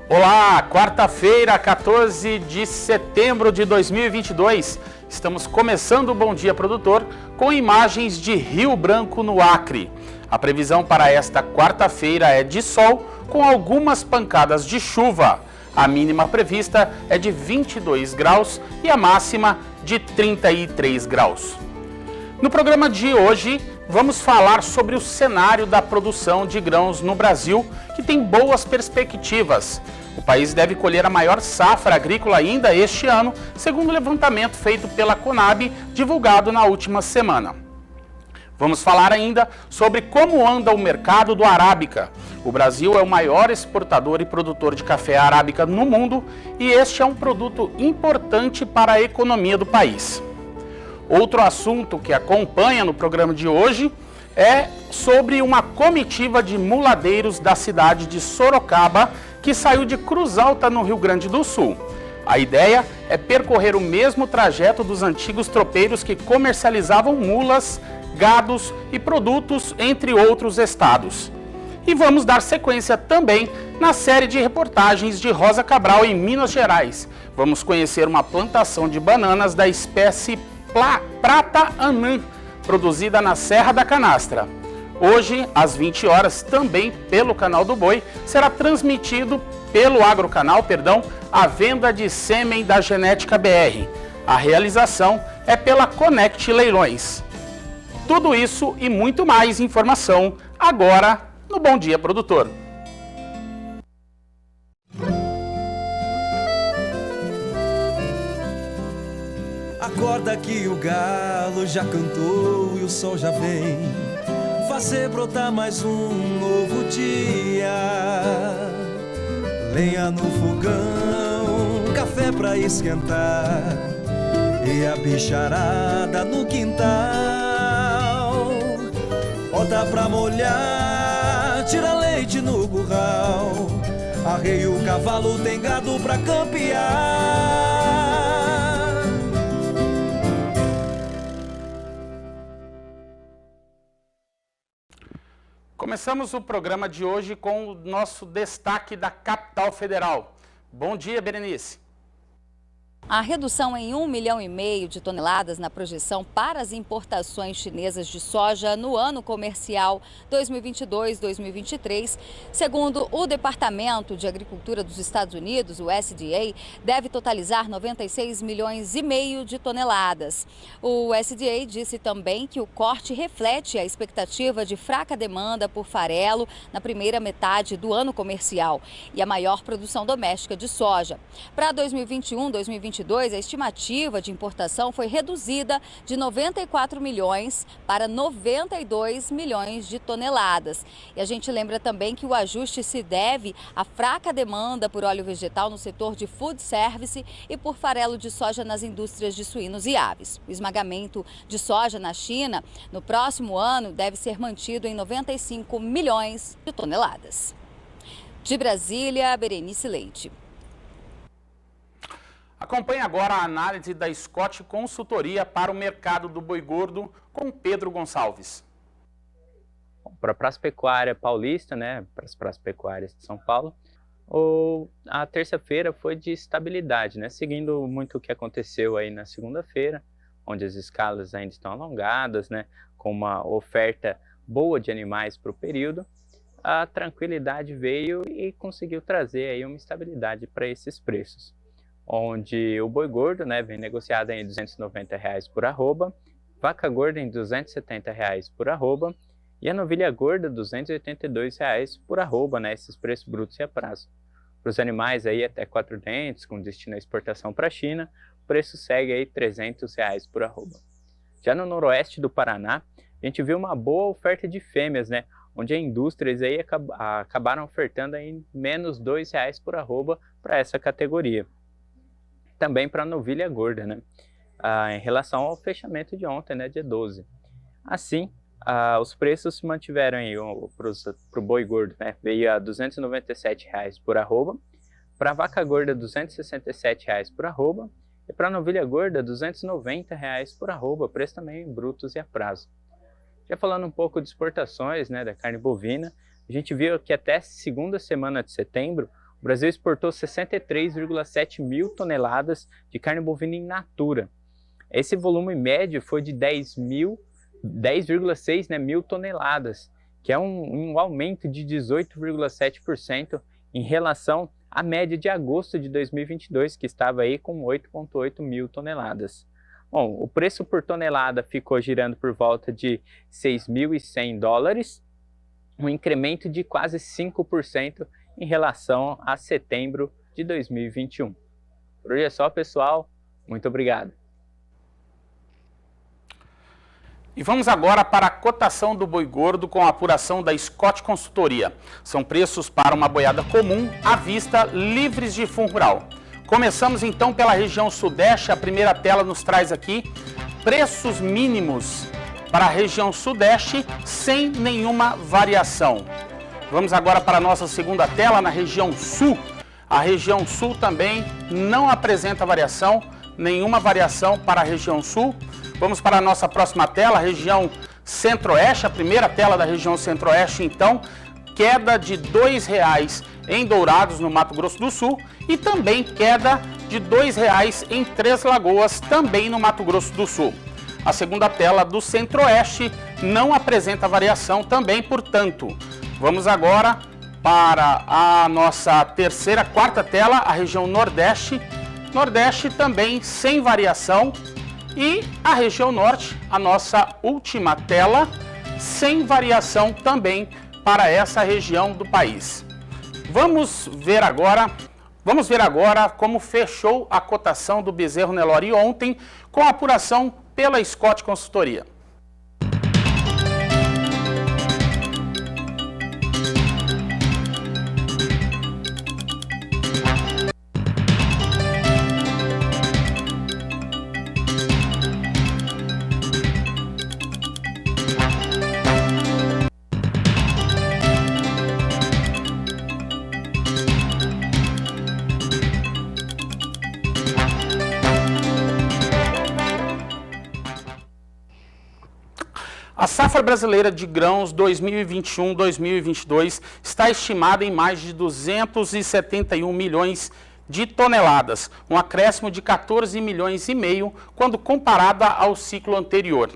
Olá, quarta-feira, 14 de setembro de 2022. Estamos começando o Bom Dia Produtor com imagens de Rio Branco, no Acre. A previsão para esta quarta-feira é de sol com algumas pancadas de chuva. A mínima prevista é de 22 graus e a máxima de 33 graus. No programa de hoje, vamos falar sobre o cenário da produção de grãos no Brasil, que tem boas perspectivas. O país deve colher a maior safra agrícola ainda este ano, segundo o levantamento feito pela Conab, divulgado na última semana. Vamos falar ainda sobre como anda o mercado do arábica. O Brasil é o maior exportador e produtor de café arábica no mundo e este é um produto importante para a economia do país. Outro assunto que acompanha no programa de hoje é sobre uma comitiva de muladeiros da cidade de Sorocaba que saiu de Cruz Alta, no Rio Grande do Sul. A ideia é percorrer o mesmo trajeto dos antigos tropeiros que comercializavam mulas, gados e produtos, entre outros estados. E vamos dar sequência também na série de reportagens de Rosa Cabral, em Minas Gerais. Vamos conhecer uma plantação de bananas da espécie Prata Anã, produzida na Serra da Canastra. Hoje, às 20 horas, também pelo canal do Boi, será transmitido pelo Agrocanal, a venda de sêmen da Genética BR. A realização é pela Connect Leilões. Tudo isso e muito mais informação agora no Bom Dia Produtor. Acorda que o galo já cantou e o sol já vem fazer brotar mais um novo dia. Lenha no fogão, café pra esquentar e a bicharada no quintal. Bota pra molhar, tira leite no curral, arreia o cavalo, tem gado pra campear. Começamos o programa de hoje com o nosso destaque da capital federal. Bom dia, Berenice. A redução em 1,5 milhão de toneladas na projeção para as importações chinesas de soja no ano comercial 2022-2023, segundo o Departamento de Agricultura dos Estados Unidos, o USDA, deve totalizar 96,5 milhões de toneladas. O USDA disse também que o corte reflete a expectativa de fraca demanda por farelo na primeira metade do ano comercial e a maior produção doméstica de soja. Para 2021-2022, a estimativa de importação foi reduzida de 94 milhões para 92 milhões de toneladas. E a gente lembra também que o ajuste se deve à fraca demanda por óleo vegetal no setor de food service e por farelo de soja nas indústrias de suínos e aves. O esmagamento de soja na China no próximo ano deve ser mantido em 95 milhões de toneladas. De Brasília, Berenice Leite. Acompanhe agora a análise da Scott Consultoria para o mercado do boi gordo com Pedro Gonçalves. Para a pecuária paulista, para as pecuárias de São Paulo, a terça-feira foi de estabilidade, seguindo muito o que aconteceu aí na segunda-feira, onde as escalas ainda estão alongadas, com uma oferta boa de animais para o período. A tranquilidade veio e conseguiu trazer aí uma estabilidade para esses preços, onde o boi gordo vem negociado em R$ 290 por arroba, vaca gorda em R$ 270 por arroba e a novilha gorda R$ 282 por arroba, esses preços brutos e a prazo. Para os animais aí até 4 dentes, com destino à exportação para a China, o preço segue aí R$ 300 por arroba. Já no noroeste do Paraná, a gente viu uma boa oferta de fêmeas, onde as indústrias aí acabaram ofertando aí menos R$ 2 por arroba para essa categoria. Também para a novilha gorda, em relação ao fechamento de ontem, dia 12. Assim, os preços se mantiveram aí para o boi gordo, veio a R$ 297 por arroba, para a vaca gorda R$ 267 por arroba E para novilha gorda, R$ 290 por arroba, preço também em brutos e a prazo. Já falando um pouco de exportações, né, da carne bovina, a gente viu que até a segunda semana de setembro, o Brasil exportou 63,7 mil toneladas de carne bovina in natura. Esse volume médio foi de 10,6 mil toneladas, que é um aumento de 18,7% em relação à média de agosto de 2022, que estava aí com 8,8 mil toneladas. Bom, o preço por tonelada ficou girando por volta de $6.100, um incremento de quase 5% em relação a setembro de 2021. Por hoje é só, pessoal. Muito obrigado. E vamos agora para a cotação do boi gordo com a apuração da Scott Consultoria. São preços para uma boiada comum, à vista, livres de fundo rural. Começamos então pela região sudeste. A primeira tela nos traz aqui preços mínimos para a região sudeste sem nenhuma variação. Vamos agora para a nossa segunda tela, na região sul. A região sul também não apresenta variação, nenhuma variação para a região sul. Vamos para a nossa próxima tela, a região centro-oeste, a primeira tela da região centro-oeste, então, queda de R$ 2,00 em Dourados, no Mato Grosso do Sul, e também queda de R$ 2,00 em Três Lagoas, também no Mato Grosso do Sul. A segunda tela do centro-oeste não apresenta variação também, portanto. Vamos agora para a nossa quarta tela, a região nordeste. Nordeste também sem variação. E a região norte, a nossa última tela, sem variação também para essa região do país. Vamos ver agora como fechou a cotação do bezerro Nelore ontem com a apuração pela Scott Consultoria. A safra brasileira de grãos 2021-2022 está estimada em mais de 271 milhões de toneladas, um acréscimo de 14 milhões e meio quando comparada ao ciclo anterior.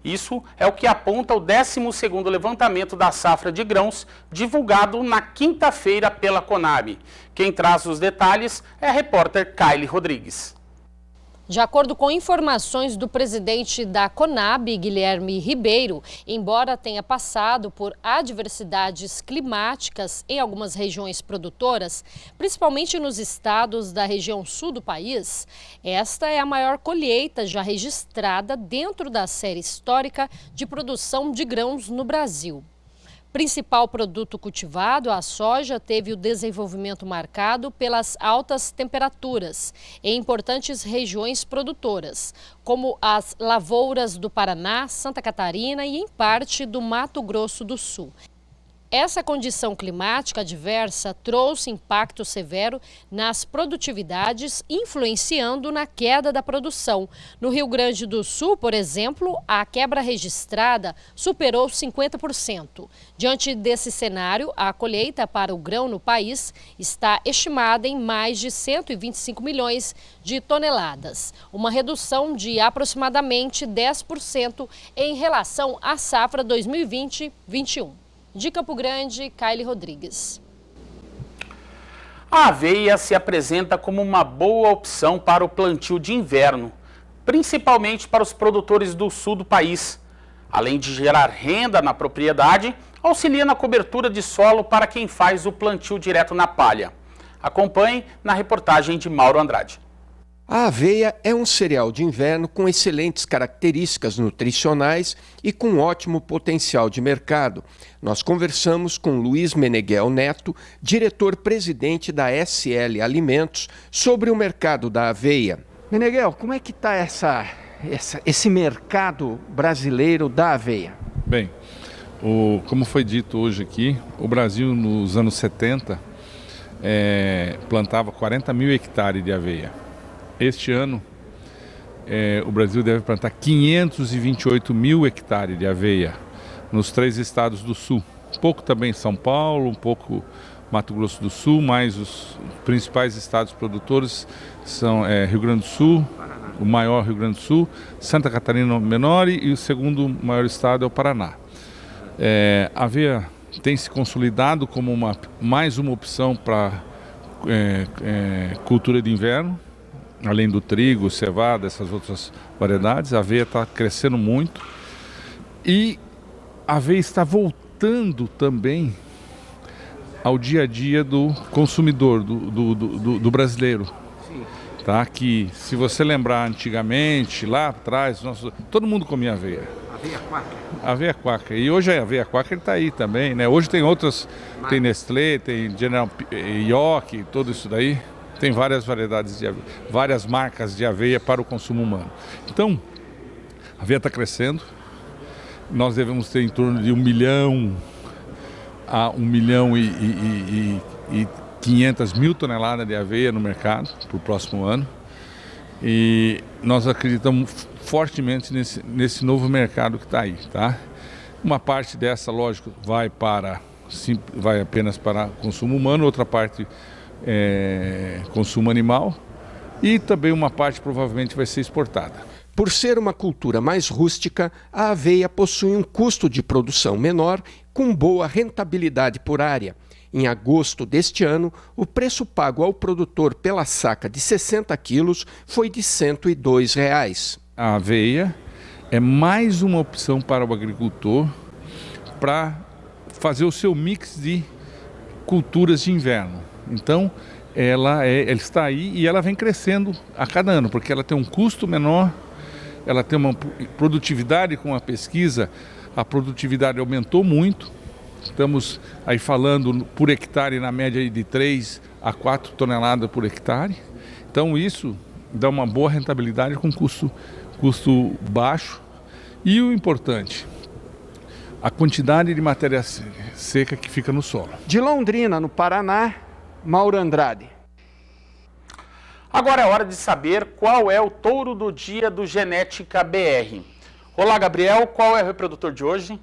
Isso é o que aponta o 12º levantamento da safra de grãos, divulgado na quinta-feira pela Conab. Quem traz os detalhes é a repórter Kylie Rodrigues. De acordo com informações do presidente da Conab, Guilherme Ribeiro, embora tenha passado por adversidades climáticas em algumas regiões produtoras, principalmente nos estados da região sul do país, esta é a maior colheita já registrada dentro da série histórica de produção de grãos no Brasil. Principal produto cultivado, a soja teve o desenvolvimento marcado pelas altas temperaturas em importantes regiões produtoras, como as lavouras do Paraná, Santa Catarina e, em parte, do Mato Grosso do Sul. Essa condição climática adversa trouxe impacto severo nas produtividades, influenciando na queda da produção. No Rio Grande do Sul, por exemplo, a quebra registrada superou 50%. Diante desse cenário, a colheita para o grão no país está estimada em mais de 125 milhões de toneladas, uma redução de aproximadamente 10% em relação à safra 2020-21. De Campo Grande, Kylie Rodrigues. A aveia se apresenta como uma boa opção para o plantio de inverno, principalmente para os produtores do sul do país. Além de gerar renda na propriedade, auxilia na cobertura de solo para quem faz o plantio direto na palha. Acompanhe na reportagem de Mauro Andrade. A aveia é um cereal de inverno com excelentes características nutricionais e com ótimo potencial de mercado. Nós conversamos com Luiz Meneghel Neto, diretor-presidente da SL Alimentos, sobre o mercado da aveia. Meneghel, como é que está esse mercado brasileiro da aveia? Bem, como foi dito hoje aqui, o Brasil nos anos 70 plantava 40 mil hectares de aveia. Este ano o Brasil deve plantar 528 mil hectares de aveia nos 3 estados do sul. Um pouco também São Paulo, um pouco Mato Grosso do Sul, mas os principais estados produtores são Rio Grande do Sul, o maior Rio Grande do Sul, Santa Catarina menor e o segundo maior estado é o Paraná. A aveia tem se consolidado como mais uma opção para cultura de inverno, além do trigo, cevada, essas outras variedades. A aveia está crescendo muito e a aveia está voltando também ao dia a dia do consumidor, do brasileiro. Tá? Que se você lembrar antigamente, lá atrás, todo mundo comia aveia. Aveia quaca. Aveia quaca. E hoje a aveia quaca está aí também, né? Hoje tem outras, tem Nestlé, tem General Yoki, tudo isso daí. Tem várias variedades de aveia, várias marcas de aveia para o consumo humano. Então, a aveia está crescendo. Nós devemos ter em torno de 1 milhão a 1 milhão e 500 mil toneladas de aveia no mercado para o próximo ano. E nós acreditamos fortemente nesse novo mercado que está aí, tá? Uma parte dessa, lógico, vai apenas para consumo humano, outra parte consumo animal e também uma parte provavelmente vai ser exportada. Por ser uma cultura mais rústica, a aveia possui um custo de produção menor, com boa rentabilidade por área. Em agosto deste ano, o preço pago ao produtor pela saca de 60 quilos foi de R$ 102. A aveia é mais uma opção para o agricultor para fazer o seu mix de culturas de inverno. Então, ela está aí e ela vem crescendo a cada ano, porque ela tem um custo menor, ela tem uma produtividade. Com a pesquisa, a produtividade aumentou muito. Estamos aí falando por hectare na média de 3 a 4 toneladas por hectare. Então isso dá uma boa rentabilidade com custo baixo. E o importante, a quantidade de matéria seca que fica no solo. De Londrina, no Paraná, Mauro Andrade. Agora é hora de saber qual é o touro do dia do Genética BR. Olá, Gabriel, qual é o reprodutor de hoje?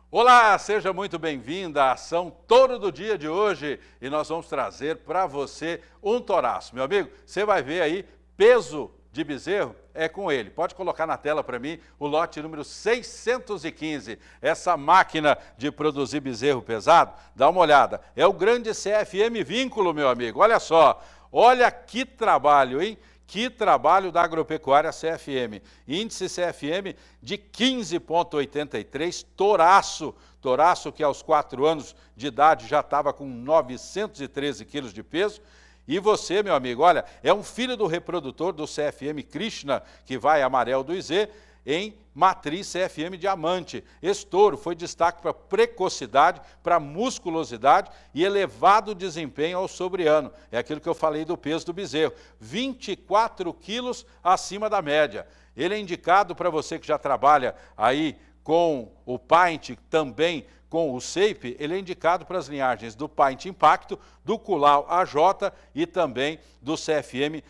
Olá, seja muito bem-vinda à ação Touro do Dia de hoje e nós vamos trazer para você um touraço. Meu amigo, você vai ver aí, peso de bezerro é com ele. Pode colocar na tela para mim o lote número 615. Essa máquina de produzir bezerro pesado, dá uma olhada. É o grande CFM Vínculo, meu amigo. Olha só, olha que trabalho, hein? Que trabalho da agropecuária CFM. Índice CFM de 15,83, touraço. Touraço que aos 4 anos de idade já estava com 913 quilos de peso. E você, meu amigo, olha, é um filho do reprodutor do CFM Krishna, que vai amarelo do IZ, em matriz CFM Diamante. Esse touro foi destaque para precocidade, para musculosidade e elevado desempenho ao sobreano. É aquilo que eu falei do peso do bezerro, 24 quilos acima da média. Ele é indicado para você que já trabalha aí com o Paint, também com o Shape, ele é indicado para as linhagens do Paint Impacto, do Culau AJ e também do CFM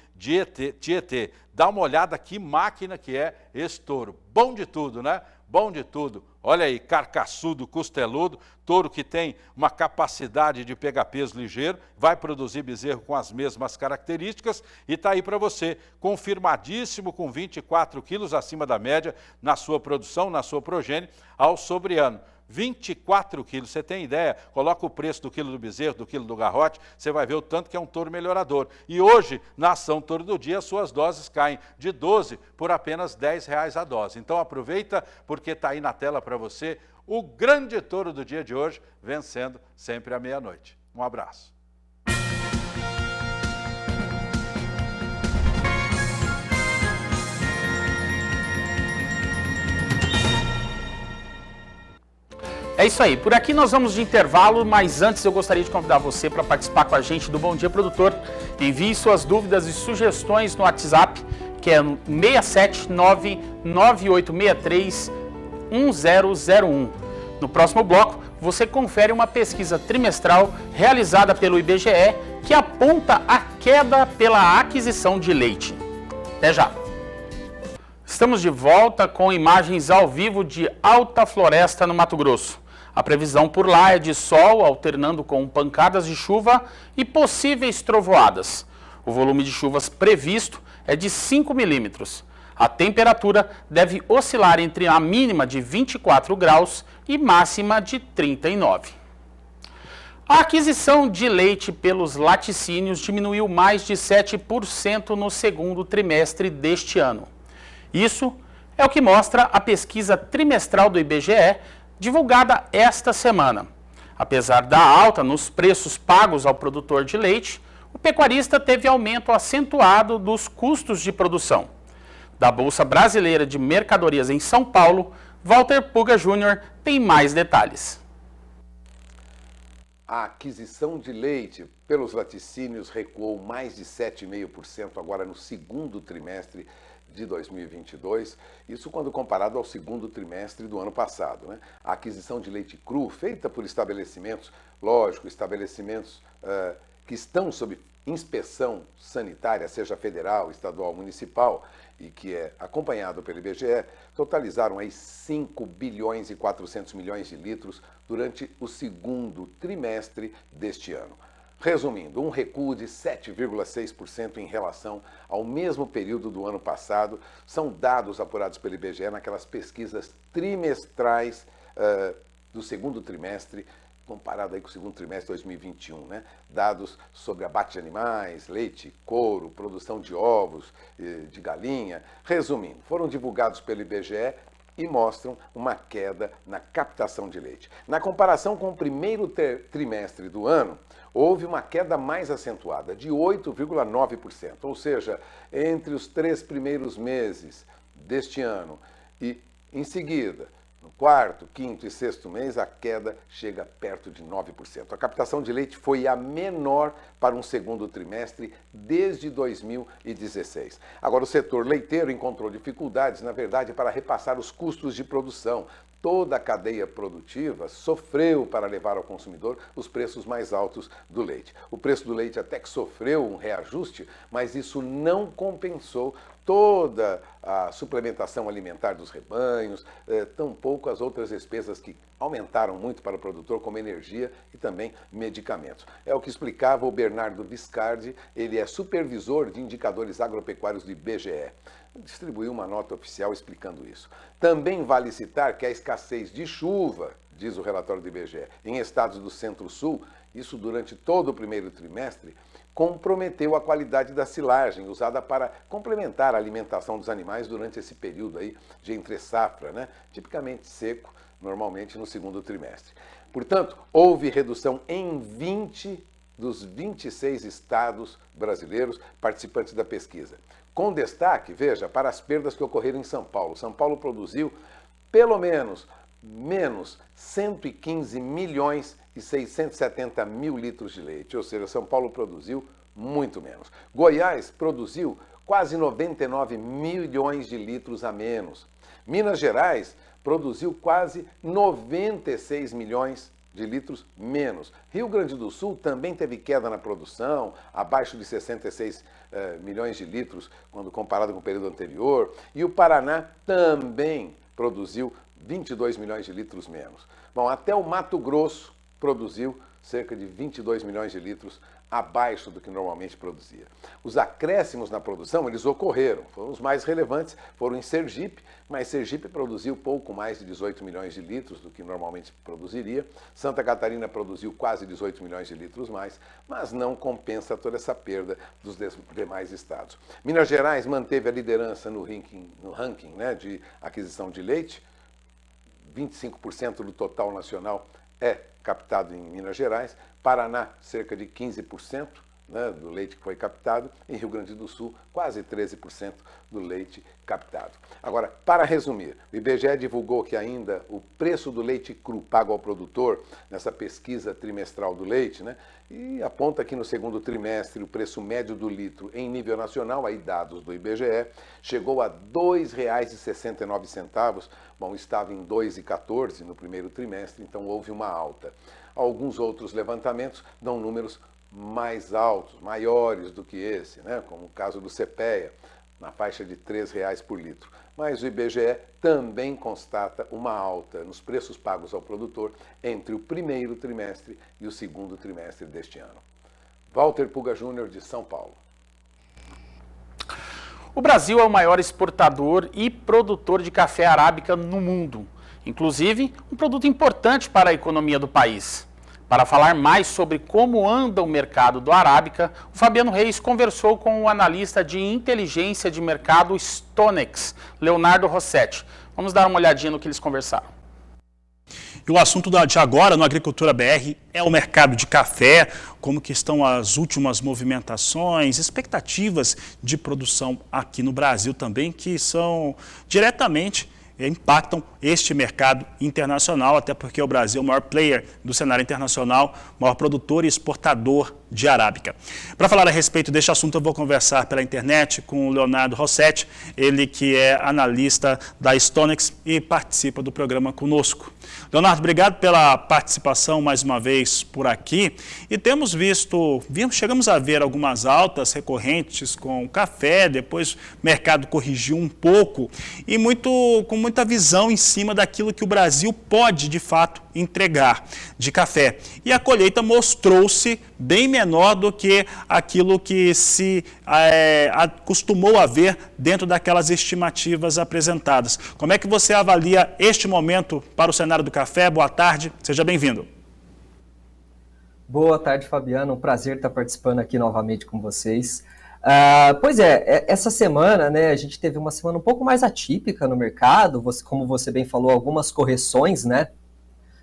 Tietê. Dá uma olhada que máquina que é esse touro. Bom de tudo, né? Bom de tudo. Olha aí, carcaçudo, costeludo, touro que tem uma capacidade de pegar peso ligeiro, vai produzir bezerro com as mesmas características e está aí para você, confirmadíssimo com 24 quilos acima da média na sua produção, na sua progênie, ao sobreano. 24 quilos, você tem ideia? Coloca o preço do quilo do bezerro, do quilo do garrote, você vai ver o tanto que é um touro melhorador. E hoje, na ação Touro do Dia, as suas doses caem de 12 por apenas R$10 a dose. Então aproveita, porque está aí na tela para você o grande touro do dia de hoje, vencendo sempre à meia-noite. Um abraço. É isso aí, por aqui nós vamos de intervalo, mas antes eu gostaria de convidar você para participar com a gente do Bom Dia Produtor. Envie suas dúvidas e sugestões no WhatsApp, que é no 6799863 1001. No próximo bloco, você confere uma pesquisa trimestral realizada pelo IBGE que aponta a queda pela aquisição de leite. Até já! Estamos de volta com imagens ao vivo de Alta Floresta, no Mato Grosso. A previsão por lá é de sol, alternando com pancadas de chuva e possíveis trovoadas. O volume de chuvas previsto é de 5 milímetros. A temperatura deve oscilar entre a mínima de 24 graus e máxima de 39. A aquisição de leite pelos laticínios diminuiu mais de 7% no segundo trimestre deste ano. Isso é o que mostra a pesquisa trimestral do IBGE, divulgada esta semana. Apesar da alta nos preços pagos ao produtor de leite, o pecuarista teve aumento acentuado dos custos de produção. Da Bolsa Brasileira de Mercadorias em São Paulo, Walter Puga Júnior tem mais detalhes. A aquisição de leite pelos laticínios recuou mais de 7,5% agora no segundo trimestre de 2022, isso quando comparado ao segundo trimestre do ano passado, né? A aquisição de leite cru, feita por estabelecimentos, lógico, estabelecimentos que estão sob inspeção sanitária, seja federal, estadual, municipal, e que é acompanhado pelo IBGE, totalizaram aí 5 bilhões e 400 milhões de litros durante o segundo trimestre deste ano. Resumindo, um recuo de 7,6% em relação ao mesmo período do ano passado. São dados apurados pelo IBGE naquelas pesquisas trimestrais do segundo trimestre, comparado aí com o segundo trimestre de 2021, né? Dados sobre abate de animais, leite, couro, produção de ovos, de galinha. Resumindo, foram divulgados pelo IBGE e mostram uma queda na captação de leite. Na comparação com o primeiro trimestre do ano, houve uma queda mais acentuada, de 8,9%. Ou seja, entre os 3 primeiros meses deste ano e, em seguida, no quarto, quinto e sexto mês, a queda chega perto de 9%. A captação de leite foi a menor para um segundo trimestre desde 2016. Agora, o setor leiteiro encontrou dificuldades, na verdade, para repassar os custos de produção. Toda a cadeia produtiva sofreu para levar ao consumidor os preços mais altos do leite. O preço do leite até que sofreu um reajuste, mas isso não compensou toda a suplementação alimentar dos rebanhos, tampouco as outras despesas que aumentaram muito para o produtor, como energia e também medicamentos. É o que explicava o Bernardo Viscardi, ele é supervisor de indicadores agropecuários do IBGE. Distribuiu uma nota oficial explicando isso. Também vale citar que a escassez de chuva, diz o relatório do IBGE, em estados do Centro-Sul, isso durante todo o primeiro trimestre, comprometeu a qualidade da silagem usada para complementar a alimentação dos animais durante esse período aí de entre-safra, né? Tipicamente seco, normalmente no segundo trimestre. Portanto, houve redução em 20 dos 26 estados brasileiros participantes da pesquisa. Com destaque, veja, para as perdas que ocorreram em São Paulo. São Paulo produziu pelo menos 115 milhões e 670 mil litros de leite, ou seja, São Paulo produziu muito menos. Goiás produziu quase 99 milhões de litros a menos. Minas Gerais produziu quase 96 milhões de litros menos. Rio Grande do Sul também teve queda na produção, abaixo de 66 milhões de litros, quando comparado com o período anterior. E o Paraná também produziu 22 milhões de litros menos. Bom, até o Mato Grosso produziu cerca de 22 milhões de litros abaixo do que normalmente produzia. Os acréscimos na produção, eles ocorreram. Foram os mais relevantes, foram em Sergipe, mas Sergipe produziu pouco mais de 18 milhões de litros do que normalmente produziria. Santa Catarina produziu quase 18 milhões de litros mais, mas não compensa toda essa perda dos demais estados. Minas Gerais manteve a liderança no ranking, né, de aquisição de leite. 25% do total nacional é captado em Minas Gerais, Paraná cerca de 15%, né, do leite que foi captado. Em Rio Grande do Sul, quase 13% do leite captado. Agora, para resumir, o IBGE divulgou que ainda o preço do leite cru pago ao produtor, nessa pesquisa trimestral do leite, né, e aponta que no segundo trimestre o preço médio do litro em nível nacional, aí dados do IBGE, chegou a R$ 2,69. Bom, estava em R$ 2,14 no primeiro trimestre, então houve uma alta. Alguns outros levantamentos dão números mais altos, maiores do que esse, né? Como o caso do CPEA, na faixa de R$ 3,00 por litro. Mas o IBGE também constata uma alta nos preços pagos ao produtor entre o primeiro trimestre e o segundo trimestre deste ano. Walter Puga Júnior, de São Paulo. O Brasil é o maior exportador e produtor de café arábica no mundo. Inclusive, um produto importante para a economia do país. Para falar mais sobre como anda o mercado do arábica, o Fabiano Reis conversou com o analista de inteligência de mercado Stonex, Leonardo Rossetti. Vamos dar uma olhadinha no que eles conversaram. E o assunto de agora no Agricultura BR é o mercado de café, como que estão as últimas movimentações, expectativas de produção aqui no Brasil também, que são diretamente impactam este mercado internacional, até porque o Brasil é o maior player do cenário internacional, maior produtor e exportador de arábica. Para falar a respeito deste assunto, eu vou conversar pela internet com o Leonardo Rossetti, ele que é analista da Stonex e participa do programa conosco. Leonardo, obrigado pela participação mais uma vez por aqui. E chegamos a ver algumas altas recorrentes com o café, depois o mercado corrigiu um pouco e com muita visão em cima daquilo que o Brasil pode, de fato, entregar de café. E a colheita mostrou-se bem menor do que aquilo que se acostumou a ver dentro daquelas estimativas apresentadas. Como é que você avalia este momento para o cenário do café? Boa tarde, seja bem-vindo. Boa tarde, Fabiano. Um prazer estar participando aqui novamente com vocês. Pois é, essa semana, né, a gente teve uma semana um pouco mais atípica no mercado, como você bem falou, algumas correções, né?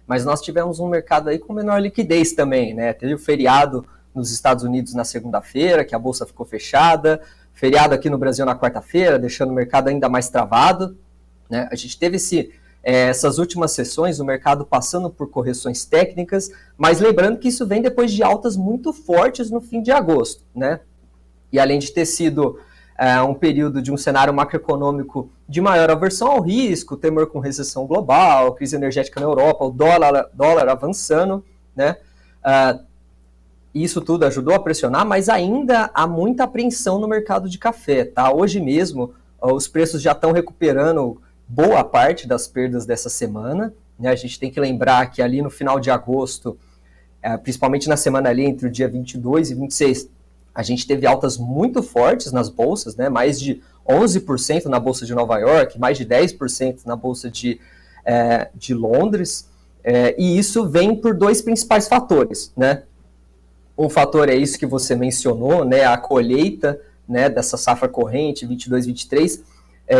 Mas nós tivemos um mercado aí com menor liquidez também, né? Teve o feriado nos Estados Unidos na segunda-feira, que a bolsa ficou fechada, feriado aqui no Brasil na quarta-feira, deixando o mercado ainda mais travado, né? A gente teve essas últimas sessões, o mercado passando por correções técnicas, mas lembrando que isso vem depois de altas muito fortes no fim de agosto, né? E além de ter sido um período de um cenário macroeconômico de maior aversão ao risco, temor com recessão global, crise energética na Europa, o dólar avançando, né? Isso tudo ajudou a pressionar, mas ainda há muita apreensão no mercado de café, tá? Hoje mesmo, os preços já estão recuperando boa parte das perdas dessa semana, né? A gente tem que lembrar que ali no final de agosto, principalmente na semana ali entre o dia 22 e 26, a gente teve altas muito fortes nas bolsas, né? Mais de 11% na Bolsa de Nova York, mais de 10% na Bolsa de Londres, e isso vem por dois principais fatores, né? Um fator é isso que você mencionou, né? A colheita, né, dessa safra corrente 22-23,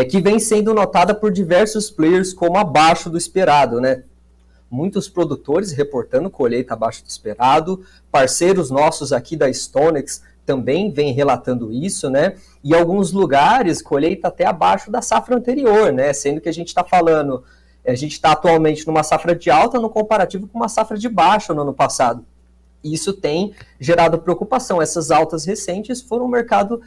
que vem sendo notada por diversos players como abaixo do esperado, né? Muitos produtores reportando colheita abaixo do esperado, parceiros nossos aqui da Stonex também vem relatando isso, né? E alguns lugares, colheita até abaixo da safra anterior, né? Sendo que a gente está falando, a gente está atualmente numa safra de alta no comparativo com uma safra de baixa no ano passado. Isso tem gerado preocupação. Essas altas recentes foram o mercado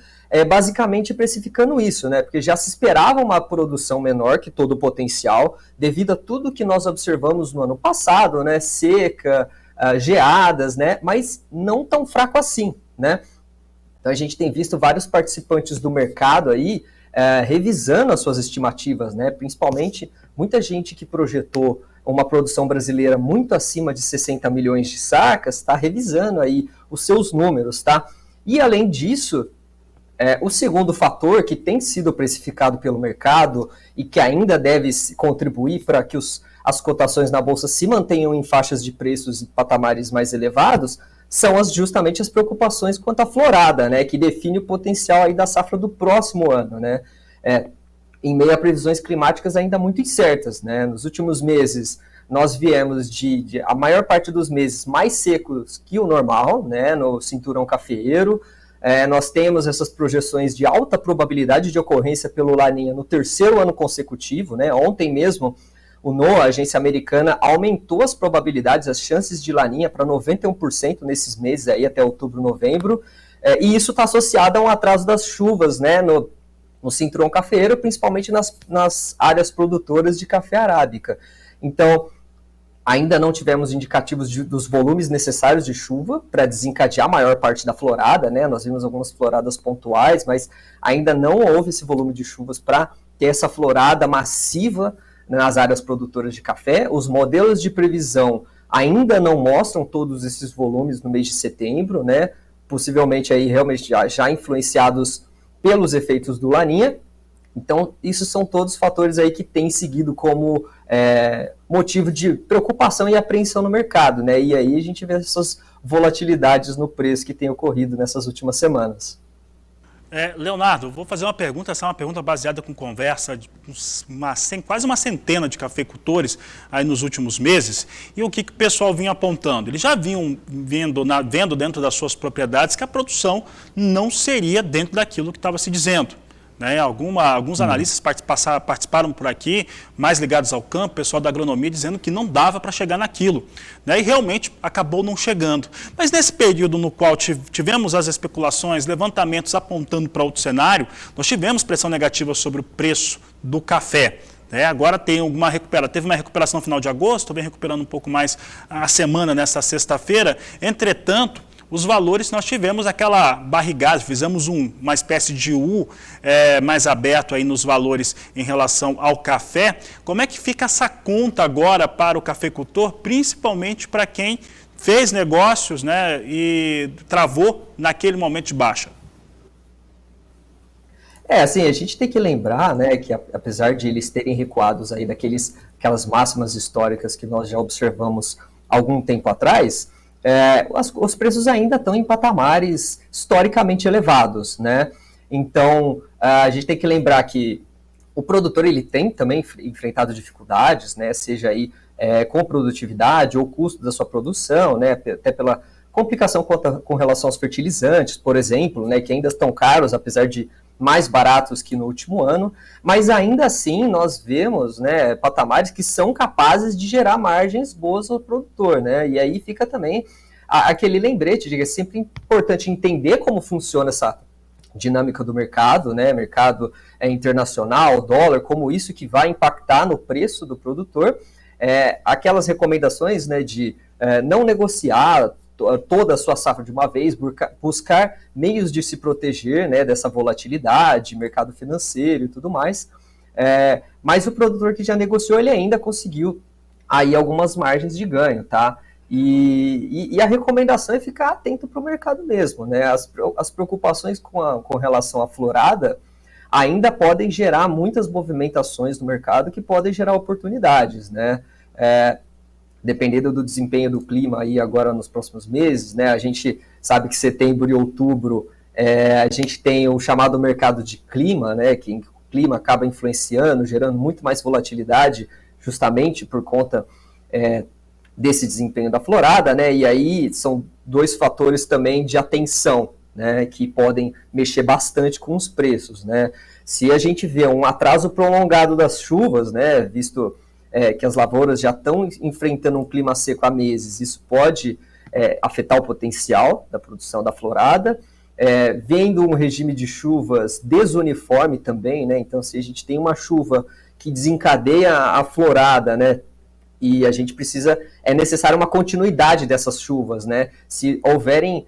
basicamente precificando isso, né? Porque já se esperava uma produção menor que todo o potencial, devido a tudo que nós observamos no ano passado, né? Seca, geadas, né? Mas não tão fraco assim, né? Então a gente tem visto vários participantes do mercado aí revisando as suas estimativas, né? Principalmente muita gente que projetou uma produção brasileira muito acima de 60 milhões de sacas está revisando aí os seus números, tá? E além disso, o segundo fator que tem sido precificado pelo mercado e que ainda deve contribuir para que as cotações na Bolsa se mantenham em faixas de preços e patamares mais elevados são justamente as preocupações quanto à florada, né, que define o potencial aí da safra do próximo ano, né, em meio a previsões climáticas ainda muito incertas, né. Nos últimos meses, nós viemos de a maior parte dos meses mais secos que o normal, né, no cinturão cafeeiro. Nós temos essas projeções de alta probabilidade de ocorrência pelo Laninha no terceiro ano consecutivo, né? Ontem mesmo, o NOAA, a agência americana, aumentou as probabilidades, as chances de Laninha para 91% nesses meses aí até outubro, novembro, e isso está associado a um atraso das chuvas, né, no cinturão cafeeiro, principalmente nas áreas produtoras de café arábica. Então, ainda não tivemos indicativos dos volumes necessários de chuva para desencadear a maior parte da florada, né? Nós vimos algumas floradas pontuais, mas ainda não houve esse volume de chuvas para ter essa florada massiva nas áreas produtoras de café. Os modelos de previsão ainda não mostram todos esses volumes no mês de setembro, né? Possivelmente aí realmente já influenciados pelos efeitos do Laninha. Então, isso são todos fatores aí que têm seguido como motivo de preocupação e apreensão no mercado, né? E aí a gente vê essas volatilidades no preço que tem ocorrido nessas últimas semanas. Leonardo, vou fazer uma pergunta, essa é uma pergunta baseada com conversa de quase uma centena de cafeicultores aí nos últimos meses, e o que o pessoal vinha apontando? Eles já vinham vendo dentro das suas propriedades que a produção não seria dentro daquilo que estava se dizendo. Né? Alguns analistas participaram por aqui, mais ligados ao campo, pessoal da agronomia, dizendo que não dava para chegar naquilo. Né? E realmente acabou não chegando. Mas nesse período no qual tivemos as especulações, levantamentos apontando para outro cenário, nós tivemos pressão negativa sobre o preço do café. Agora teve uma recuperação no final de agosto, vem recuperando um pouco mais a semana nessa sexta-feira. Entretanto, os valores, nós tivemos aquela barrigada, fizemos uma espécie de U mais aberto aí nos valores em relação ao café. Como é que fica essa conta agora para o cafeicultor, principalmente para quem fez negócios, né, e travou naquele momento de baixa? Assim, a gente tem que lembrar, né, que apesar de eles terem recuados aí aquelas máximas históricas que nós já observamos algum tempo atrás, os preços ainda estão em patamares historicamente elevados, né? Então, a gente tem que lembrar que o produtor ele tem também enfrentado dificuldades, né? Seja aí com produtividade ou custo da sua produção, né? Até pela complicação com relação aos fertilizantes, por exemplo, né? Que ainda estão caros, apesar de mais baratos que no último ano, mas ainda assim nós vemos, né, patamares que são capazes de gerar margens boas ao produtor, né, e aí fica também aquele lembrete de que é sempre importante entender como funciona essa dinâmica do mercado, né, mercado internacional, dólar, como isso que vai impactar no preço do produtor, aquelas recomendações, né, de não negociar toda a sua safra de uma vez, buscar meios de se proteger, né, dessa volatilidade, mercado financeiro e tudo mais, mas o produtor que já negociou, ele ainda conseguiu aí algumas margens de ganho, tá? E a recomendação é ficar atento para o mercado mesmo, né? As preocupações com relação à florada ainda podem gerar muitas movimentações no mercado que podem gerar oportunidades, né? Dependendo do desempenho do clima aí agora nos próximos meses, né, a gente sabe que setembro e outubro a gente tem o chamado mercado de clima, né, que o clima acaba influenciando, gerando muito mais volatilidade, justamente por conta desse desempenho da florada, né, e aí são dois fatores também de atenção, né, que podem mexer bastante com os preços, né. Se a gente vê um atraso prolongado das chuvas, né, visto que as lavouras já estão enfrentando um clima seco há meses, isso pode afetar o potencial da produção da florada, vendo um regime de chuvas desuniforme também, né? Então, se a gente tem uma chuva que desencadeia a florada, né, e a gente é necessário uma continuidade dessas chuvas, né? Se houverem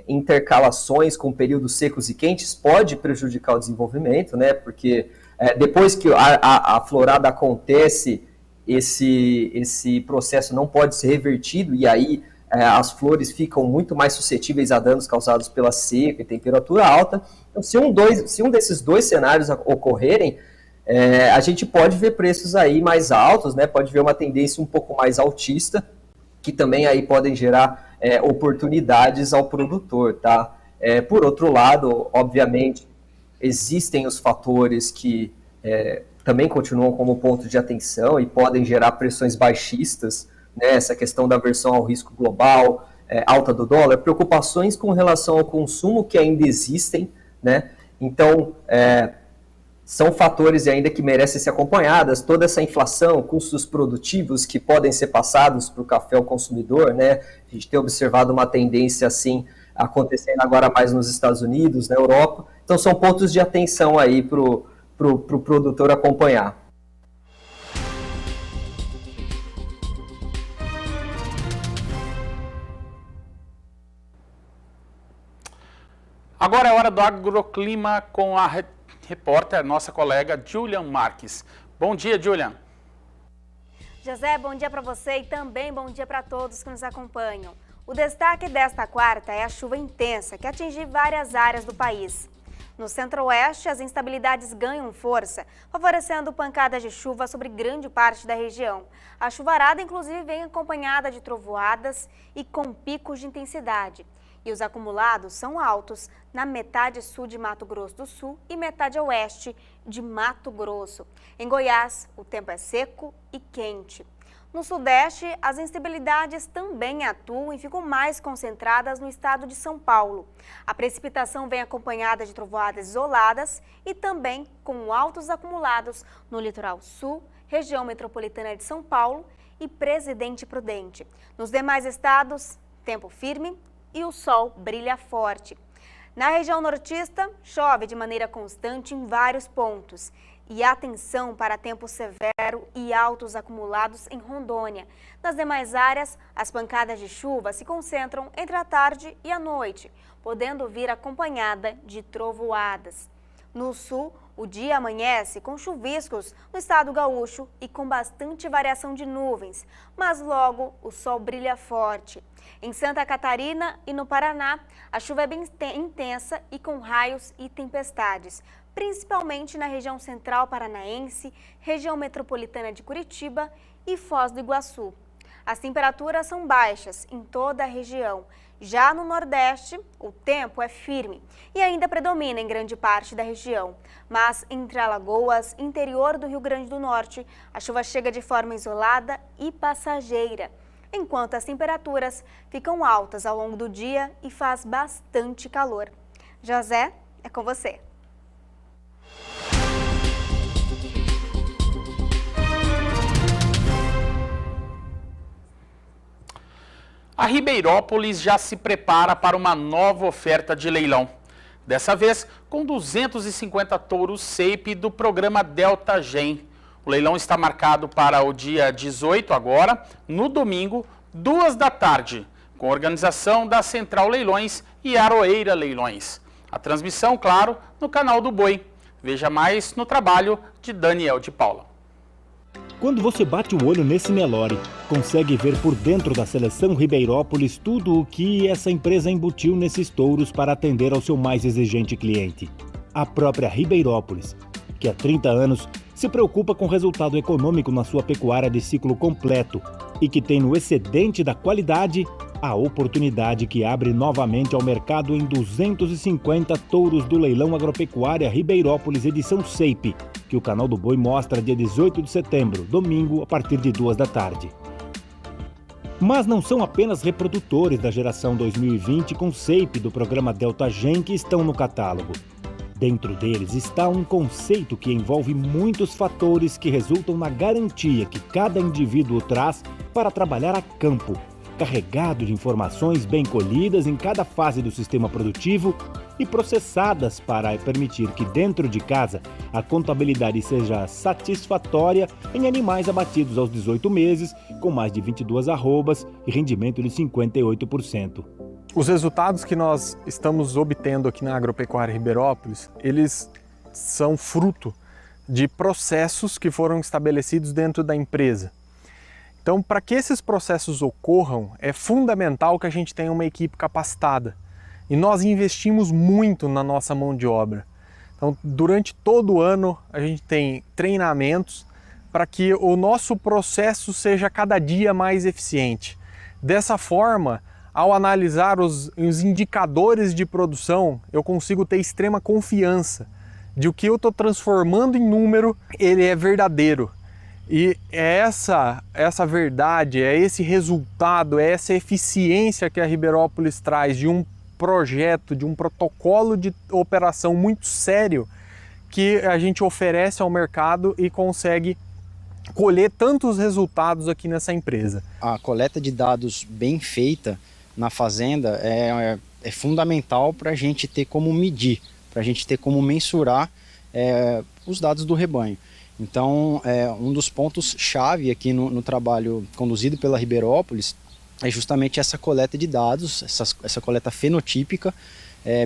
intercalações com períodos secos e quentes, pode prejudicar o desenvolvimento, né? Porque depois que a florada acontece, esse processo não pode ser revertido, e aí as flores ficam muito mais suscetíveis a danos causados pela seca e temperatura alta. Então, se um desses dois cenários ocorrerem, a gente pode ver preços aí mais altos, né? Pode ver uma tendência um pouco mais altista, que também aí podem gerar oportunidades ao produtor, tá? Por outro lado, obviamente, existem os fatores que também continuam como ponto de atenção e podem gerar pressões baixistas, né? Essa questão da aversão ao risco global, alta do dólar, preocupações com relação ao consumo que ainda existem, né? Então, são fatores ainda que merecem ser acompanhados, toda essa inflação, custos produtivos que podem ser passados para o café ao consumidor, né? A gente tem observado uma tendência assim acontecendo agora mais nos Estados Unidos, na Europa. Então são pontos de atenção aí para o produtor acompanhar. Agora é hora do agroclima com a repórter, nossa colega Julian Marques. Bom dia, Julian. José, bom dia para você e também bom dia para todos que nos acompanham. O destaque desta quarta é a chuva intensa que atingiu várias áreas do país. No centro-oeste, as instabilidades ganham força, favorecendo pancadas de chuva sobre grande parte da região. A chuvarada, inclusive, vem acompanhada de trovoadas e com picos de intensidade. E os acumulados são altos na metade sul de Mato Grosso do Sul e metade oeste de Mato Grosso. Em Goiás, o tempo é seco e quente. No Sudeste, as instabilidades também atuam e ficam mais concentradas no estado de São Paulo. A precipitação vem acompanhada de trovoadas isoladas e também com altos acumulados no litoral sul, região metropolitana de São Paulo e Presidente Prudente. Nos demais estados, tempo firme e o sol brilha forte. Na região nortista, chove de maneira constante em vários pontos. E atenção para tempo severo e altos acumulados em Rondônia. Nas demais áreas, as pancadas de chuva se concentram entre a tarde e a noite, podendo vir acompanhada de trovoadas. No sul, o dia amanhece com chuviscos no estado gaúcho e com bastante variação de nuvens, mas logo o sol brilha forte. Em Santa Catarina e no Paraná, a chuva é bem intensa e com raios e tempestades, principalmente na região central paranaense, região metropolitana de Curitiba e Foz do Iguaçu. As temperaturas são baixas em toda a região. Já no Nordeste, o tempo é firme e ainda predomina em grande parte da região. Mas entre Alagoas e interior do Rio Grande do Norte, a chuva chega de forma isolada e passageira, enquanto as temperaturas ficam altas ao longo do dia e faz bastante calor. José, é com você. A Ribeirópolis já se prepara para uma nova oferta de leilão. Dessa vez, com 250 touros SEIP do programa Delta Gen. O leilão está marcado para o dia 18 agora, no domingo, 2 da tarde, com organização da Central Leilões e Aroeira Leilões. A transmissão, claro, no canal do Boi. Veja mais no trabalho de Daniel de Paula. Quando você bate o olho nesse Nelore, consegue ver por dentro da seleção Ribeirópolis tudo o que essa empresa embutiu nesses touros para atender ao seu mais exigente cliente. A própria Ribeirópolis, que há 30 anos se preocupa com o resultado econômico na sua pecuária de ciclo completo e que tem no excedente da qualidade a oportunidade que abre novamente ao mercado em 250 touros do leilão Agropecuária Ribeirópolis edição SEIP, que o canal do Boi mostra dia 18 de setembro, domingo, a partir de 2 da tarde. Mas não são apenas reprodutores da geração 2020 com SEIP do programa Delta Gen que estão no catálogo. Dentro deles está um conceito que envolve muitos fatores que resultam na garantia que cada indivíduo traz para trabalhar a campo, carregado de informações bem colhidas em cada fase do sistema produtivo e processadas para permitir que dentro de casa a contabilidade seja satisfatória em animais abatidos aos 18 meses, com mais de 22 arrobas e rendimento de 58%. Os resultados que nós estamos obtendo aqui na Agropecuária Ribeirópolis, eles são fruto de processos que foram estabelecidos dentro da empresa. Então, para que esses processos ocorram, é fundamental que a gente tenha uma equipe capacitada. E nós investimos muito na nossa mão de obra. Então, durante todo o ano, a gente tem treinamentos para que o nosso processo seja cada dia mais eficiente. Dessa forma, ao analisar os indicadores de produção, eu consigo ter extrema confiança de o que eu estou transformando em número, ele é verdadeiro. E é essa verdade, é esse resultado, é essa eficiência que a Ribeirópolis traz de um projeto, de um protocolo de operação muito sério que a gente oferece ao mercado e consegue colher tantos resultados aqui nessa empresa. A coleta de dados bem feita na fazenda é fundamental para a gente ter como medir, para a gente ter como mensurar os dados do rebanho. Então, um dos pontos-chave aqui no trabalho conduzido pela Ribeirópolis é justamente essa coleta de dados, essa coleta fenotípica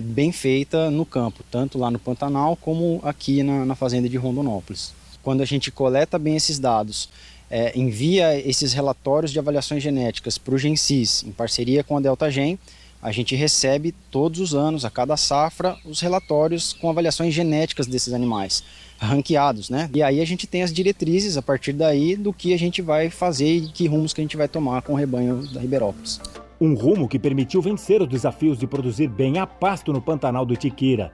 bem feita no campo, tanto lá no Pantanal como aqui na fazenda de Rondonópolis. Quando a gente coleta bem esses dados, envia esses relatórios de avaliações genéticas para o GenSys, em parceria com a DeltaGen, a gente recebe todos os anos, a cada safra, os relatórios com avaliações genéticas desses animais, ranqueados, né? E aí a gente tem as diretrizes, a partir daí, do que a gente vai fazer e que rumos que a gente vai tomar com o rebanho da Ribeirópolis. Um rumo que permitiu vencer os desafios de produzir bem a pasto no Pantanal do Itiquira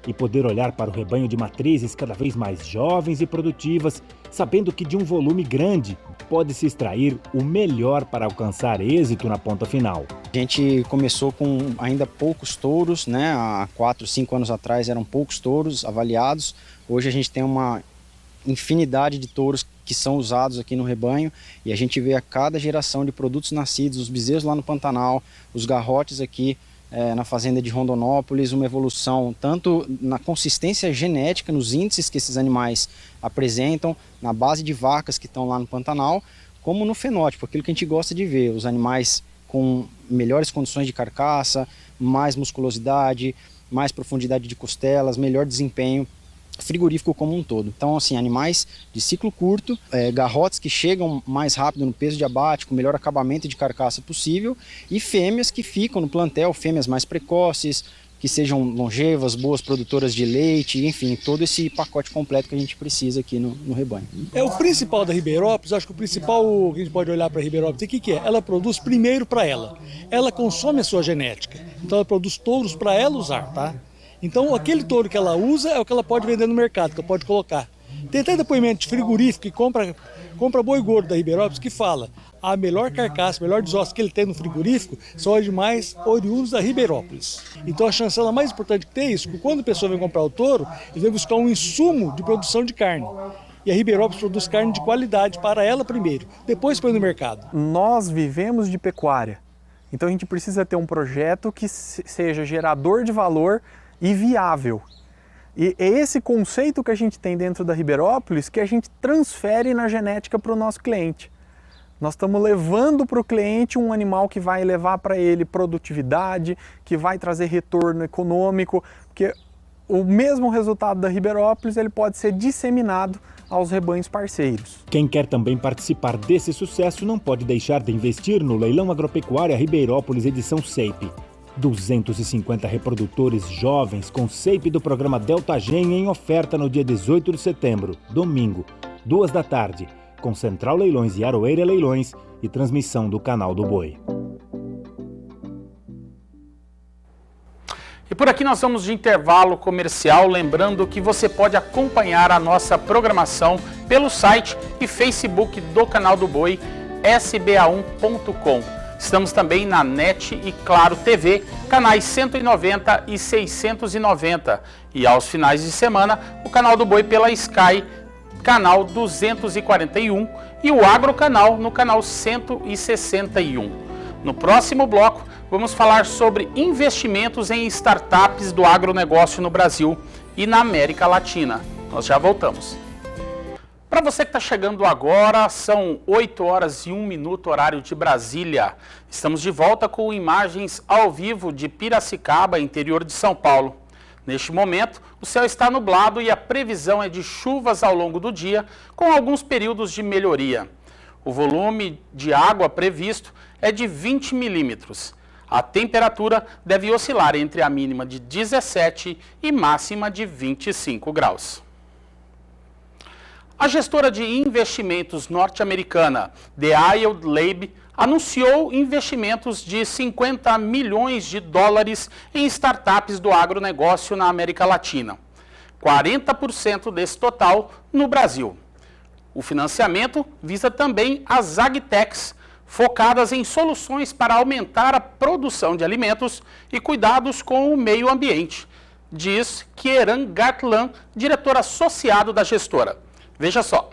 e poder olhar para o rebanho de matrizes cada vez mais jovens e produtivas, sabendo que de um volume grande pode-se extrair o melhor para alcançar êxito na ponta final. A gente começou com ainda poucos touros, né? Há 4, 5 anos atrás eram poucos touros avaliados. Hoje a gente tem uma infinidade de touros que são usados aqui no rebanho e a gente vê a cada geração de produtos nascidos, os bezerros lá no Pantanal, os garrotes aqui na fazenda de Rondonópolis, uma evolução tanto na consistência genética, nos índices que esses animais apresentam, na base de vacas que estão lá no Pantanal, como no fenótipo, aquilo que a gente gosta de ver, os animais com melhores condições de carcaça, mais musculosidade, mais profundidade de costelas, melhor desempenho frigorífico como um todo. Então, assim, animais de ciclo curto, garrotes que chegam mais rápido no peso de abate, com o melhor acabamento de carcaça possível, e fêmeas que ficam no plantel, fêmeas mais precoces, que sejam longevas, boas produtoras de leite, enfim, todo esse pacote completo que a gente precisa aqui no rebanho. O principal da Ribeirópolis, acho que o principal que a gente pode olhar para a Ribeirópolis, o que é? Ela produz primeiro para ela. Ela consome a sua genética, então ela produz touros para ela usar, tá? Então, aquele touro que ela usa é o que ela pode vender no mercado, que ela pode colocar. Tem até depoimento de frigorífico que compra boi gordo da Ribeirópolis que fala a melhor carcaça, a melhor desossa que ele tem no frigorífico são animais oriundos da Ribeirópolis. Então, a chancela mais importante que tem é isso, que quando a pessoa vem comprar o touro, ele vem buscar um insumo de produção de carne. E a Ribeirópolis produz carne de qualidade para ela primeiro, depois põe no mercado. Nós vivemos de pecuária, então a gente precisa ter um projeto que seja gerador de valor e viável. E é esse conceito que a gente tem dentro da Ribeirópolis que a gente transfere na genética para o nosso cliente. Nós estamos levando para o cliente um animal que vai levar para ele produtividade, que vai trazer retorno econômico, porque o mesmo resultado da Ribeirópolis ele pode ser disseminado aos rebanhos parceiros. Quem quer também participar desse sucesso não pode deixar de investir no Leilão Agropecuária Ribeirópolis edição SEIP. 250 reprodutores jovens com SEIP do programa DeltaGen em oferta no dia 18 de setembro, domingo, 2 da tarde, com Central Leilões e Aroeira Leilões e transmissão do Canal do Boi. E por aqui nós vamos de intervalo comercial, lembrando que você pode acompanhar a nossa programação pelo site e Facebook do Canal do Boi, sba1.com. Estamos também na NET e Claro TV, canais 190 e 690. E aos finais de semana, o Canal do Boi pela Sky, canal 241, e o Agrocanal no canal 161. No próximo bloco, vamos falar sobre investimentos em startups do agronegócio no Brasil e na América Latina. Nós já voltamos. Para você que está chegando agora, são 8 horas e 1 minuto, horário de Brasília. Estamos de volta com imagens ao vivo de Piracicaba, interior de São Paulo. Neste momento, o céu está nublado e a previsão é de chuvas ao longo do dia, com alguns períodos de melhoria. O volume de água previsto é de 20 milímetros. A temperatura deve oscilar entre a mínima de 17 e máxima de 25 graus. A gestora de investimentos norte-americana, The Yield Lab, anunciou investimentos de 50 milhões de dólares em startups do agronegócio na América Latina. 40% desse total no Brasil. O financiamento visa também as agtechs, focadas em soluções para aumentar a produção de alimentos e cuidados com o meio ambiente, diz Kieran Gatlan, diretor associado da gestora. Veja só.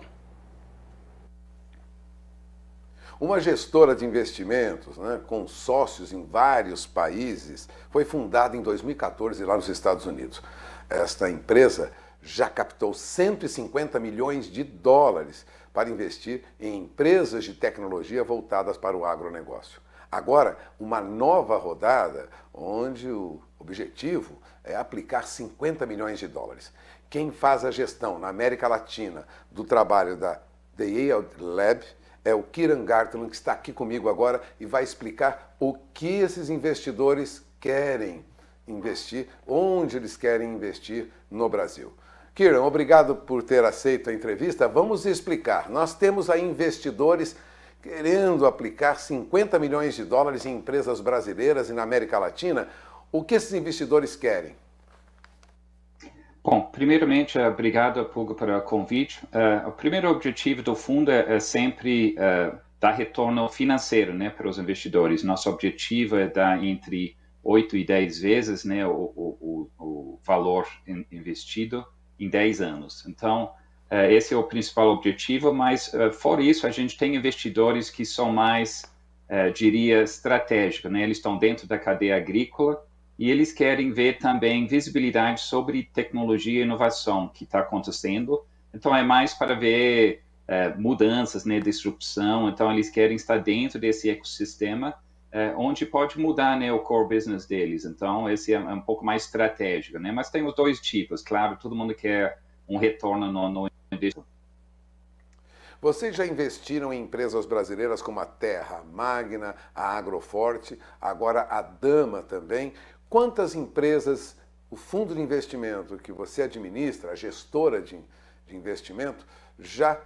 Uma gestora de investimentos, com sócios em vários países, foi fundada em 2014 lá nos Estados Unidos. Esta empresa já captou 150 milhões de dólares para investir em empresas de tecnologia voltadas para o agronegócio. Agora, uma nova rodada onde o objetivo é aplicar 50 milhões de dólares. Quem faz a gestão na América Latina do trabalho da The Yale Lab é o Kieran Gatlan, que está aqui comigo agora e vai explicar o que esses investidores querem investir, onde eles querem investir no Brasil. Kieran, obrigado por ter aceito a entrevista. Vamos explicar. Nós temos aí investidores querendo aplicar 50 milhões de dólares em empresas brasileiras e na América Latina. O que esses investidores querem? Bom, primeiramente, obrigado, Puga, pelo convite. O primeiro objetivo do fundo é sempre dar retorno financeiro, para os investidores. Nosso objetivo é dar entre 8 e 10 vezes o valor investido em 10 anos. Então, esse é o principal objetivo, mas fora isso, a gente tem investidores que são mais, diria, estratégicos, Eles estão dentro da cadeia agrícola e eles querem ver também visibilidade sobre tecnologia e inovação que está acontecendo. Então, é mais para ver mudanças, disrupção. Então, eles querem estar dentro desse ecossistema onde pode mudar o core business deles. Então, esse é um pouco mais estratégico, Mas tem os dois tipos. Claro, todo mundo quer um retorno no investimento. Vocês já investiram em empresas brasileiras como a Terra Magna, a Agroforte, agora a Dama também. Quantas empresas o fundo de investimento que você administra, a gestora de investimento, já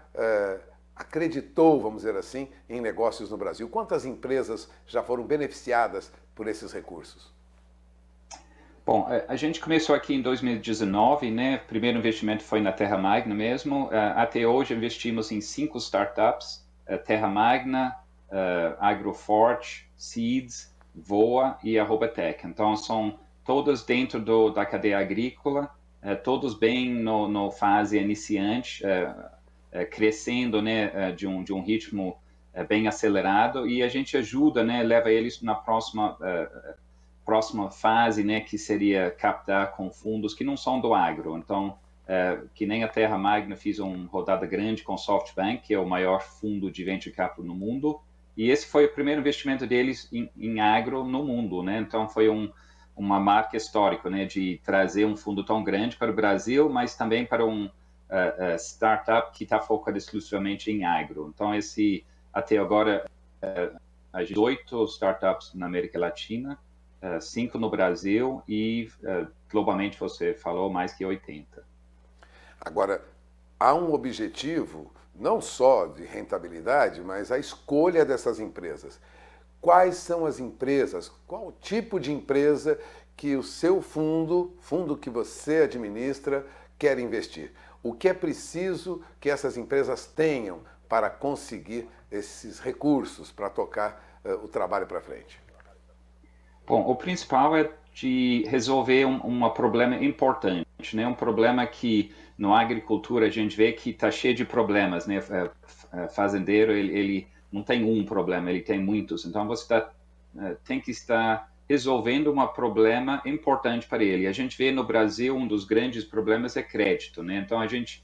acreditou, vamos dizer assim, em negócios no Brasil? Quantas empresas já foram beneficiadas por esses recursos? Bom, a gente começou aqui em 2019, O primeiro investimento foi na Terra Magna mesmo. Até hoje investimos em 5 startups, Terra Magna, Agroforte, Seeds, Voa e Arrobatec. Então, são todas dentro da cadeia agrícola, todos bem no fase iniciante, crescendo, de um ritmo bem acelerado, e a gente ajuda, leva eles na próxima fase, que seria captar com fundos que não são do agro. Então, que nem a Terra Magna fez uma rodada grande com o SoftBank, que é o maior fundo de venture capital no mundo, e esse foi o primeiro investimento deles em agro no mundo, Então, foi uma marca histórica, de trazer um fundo tão grande para o Brasil, mas também para um startup que está focado exclusivamente em agro. Então, até agora, 8 startups na América Latina, 5 no Brasil e, globalmente, você falou, mais que 80. Agora, há um objetivo não só de rentabilidade, mas a escolha dessas empresas. Quais são as empresas, qual o tipo de empresa que o seu fundo que você administra, quer investir? O que é preciso que essas empresas tenham para conseguir esses recursos para tocar o trabalho para frente? Bom, o principal é de resolver um problema importante, Um problema que na agricultura a gente vê que está cheio de problemas, Fazendeiro, ele não tem um problema, ele tem muitos. Então, você tem que estar resolvendo um problema importante para ele. A gente vê no Brasil, um dos grandes problemas é crédito, Então, a gente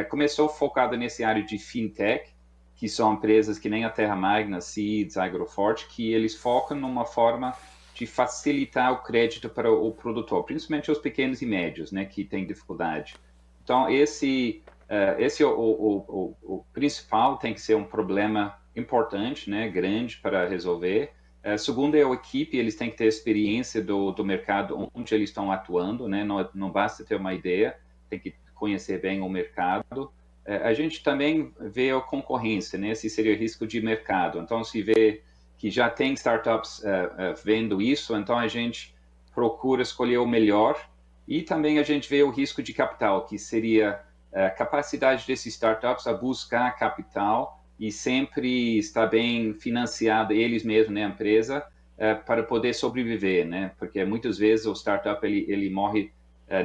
começou focado nessa área de fintech, que são empresas que nem a Terra Magna, Seeds, Agroforte, que eles focam numa forma de facilitar o crédito para o produtor, principalmente os pequenos e médios, que têm dificuldade. Então, esse é o principal, tem que ser um problema importante, grande para resolver. Segundo é a equipe, eles têm que ter experiência do mercado onde eles estão atuando, Não basta ter uma ideia, tem que conhecer bem o mercado. A gente também vê a concorrência, Esse seria o risco de mercado. Então, se vê que já tem startups vendo isso, então a gente procura escolher o melhor E também a gente vê o risco de capital, que seria a capacidade desses startups a buscar capital e sempre estar bem financiado, eles mesmos, né, a empresa, para poder sobreviver, né? Porque muitas vezes o startup ele morre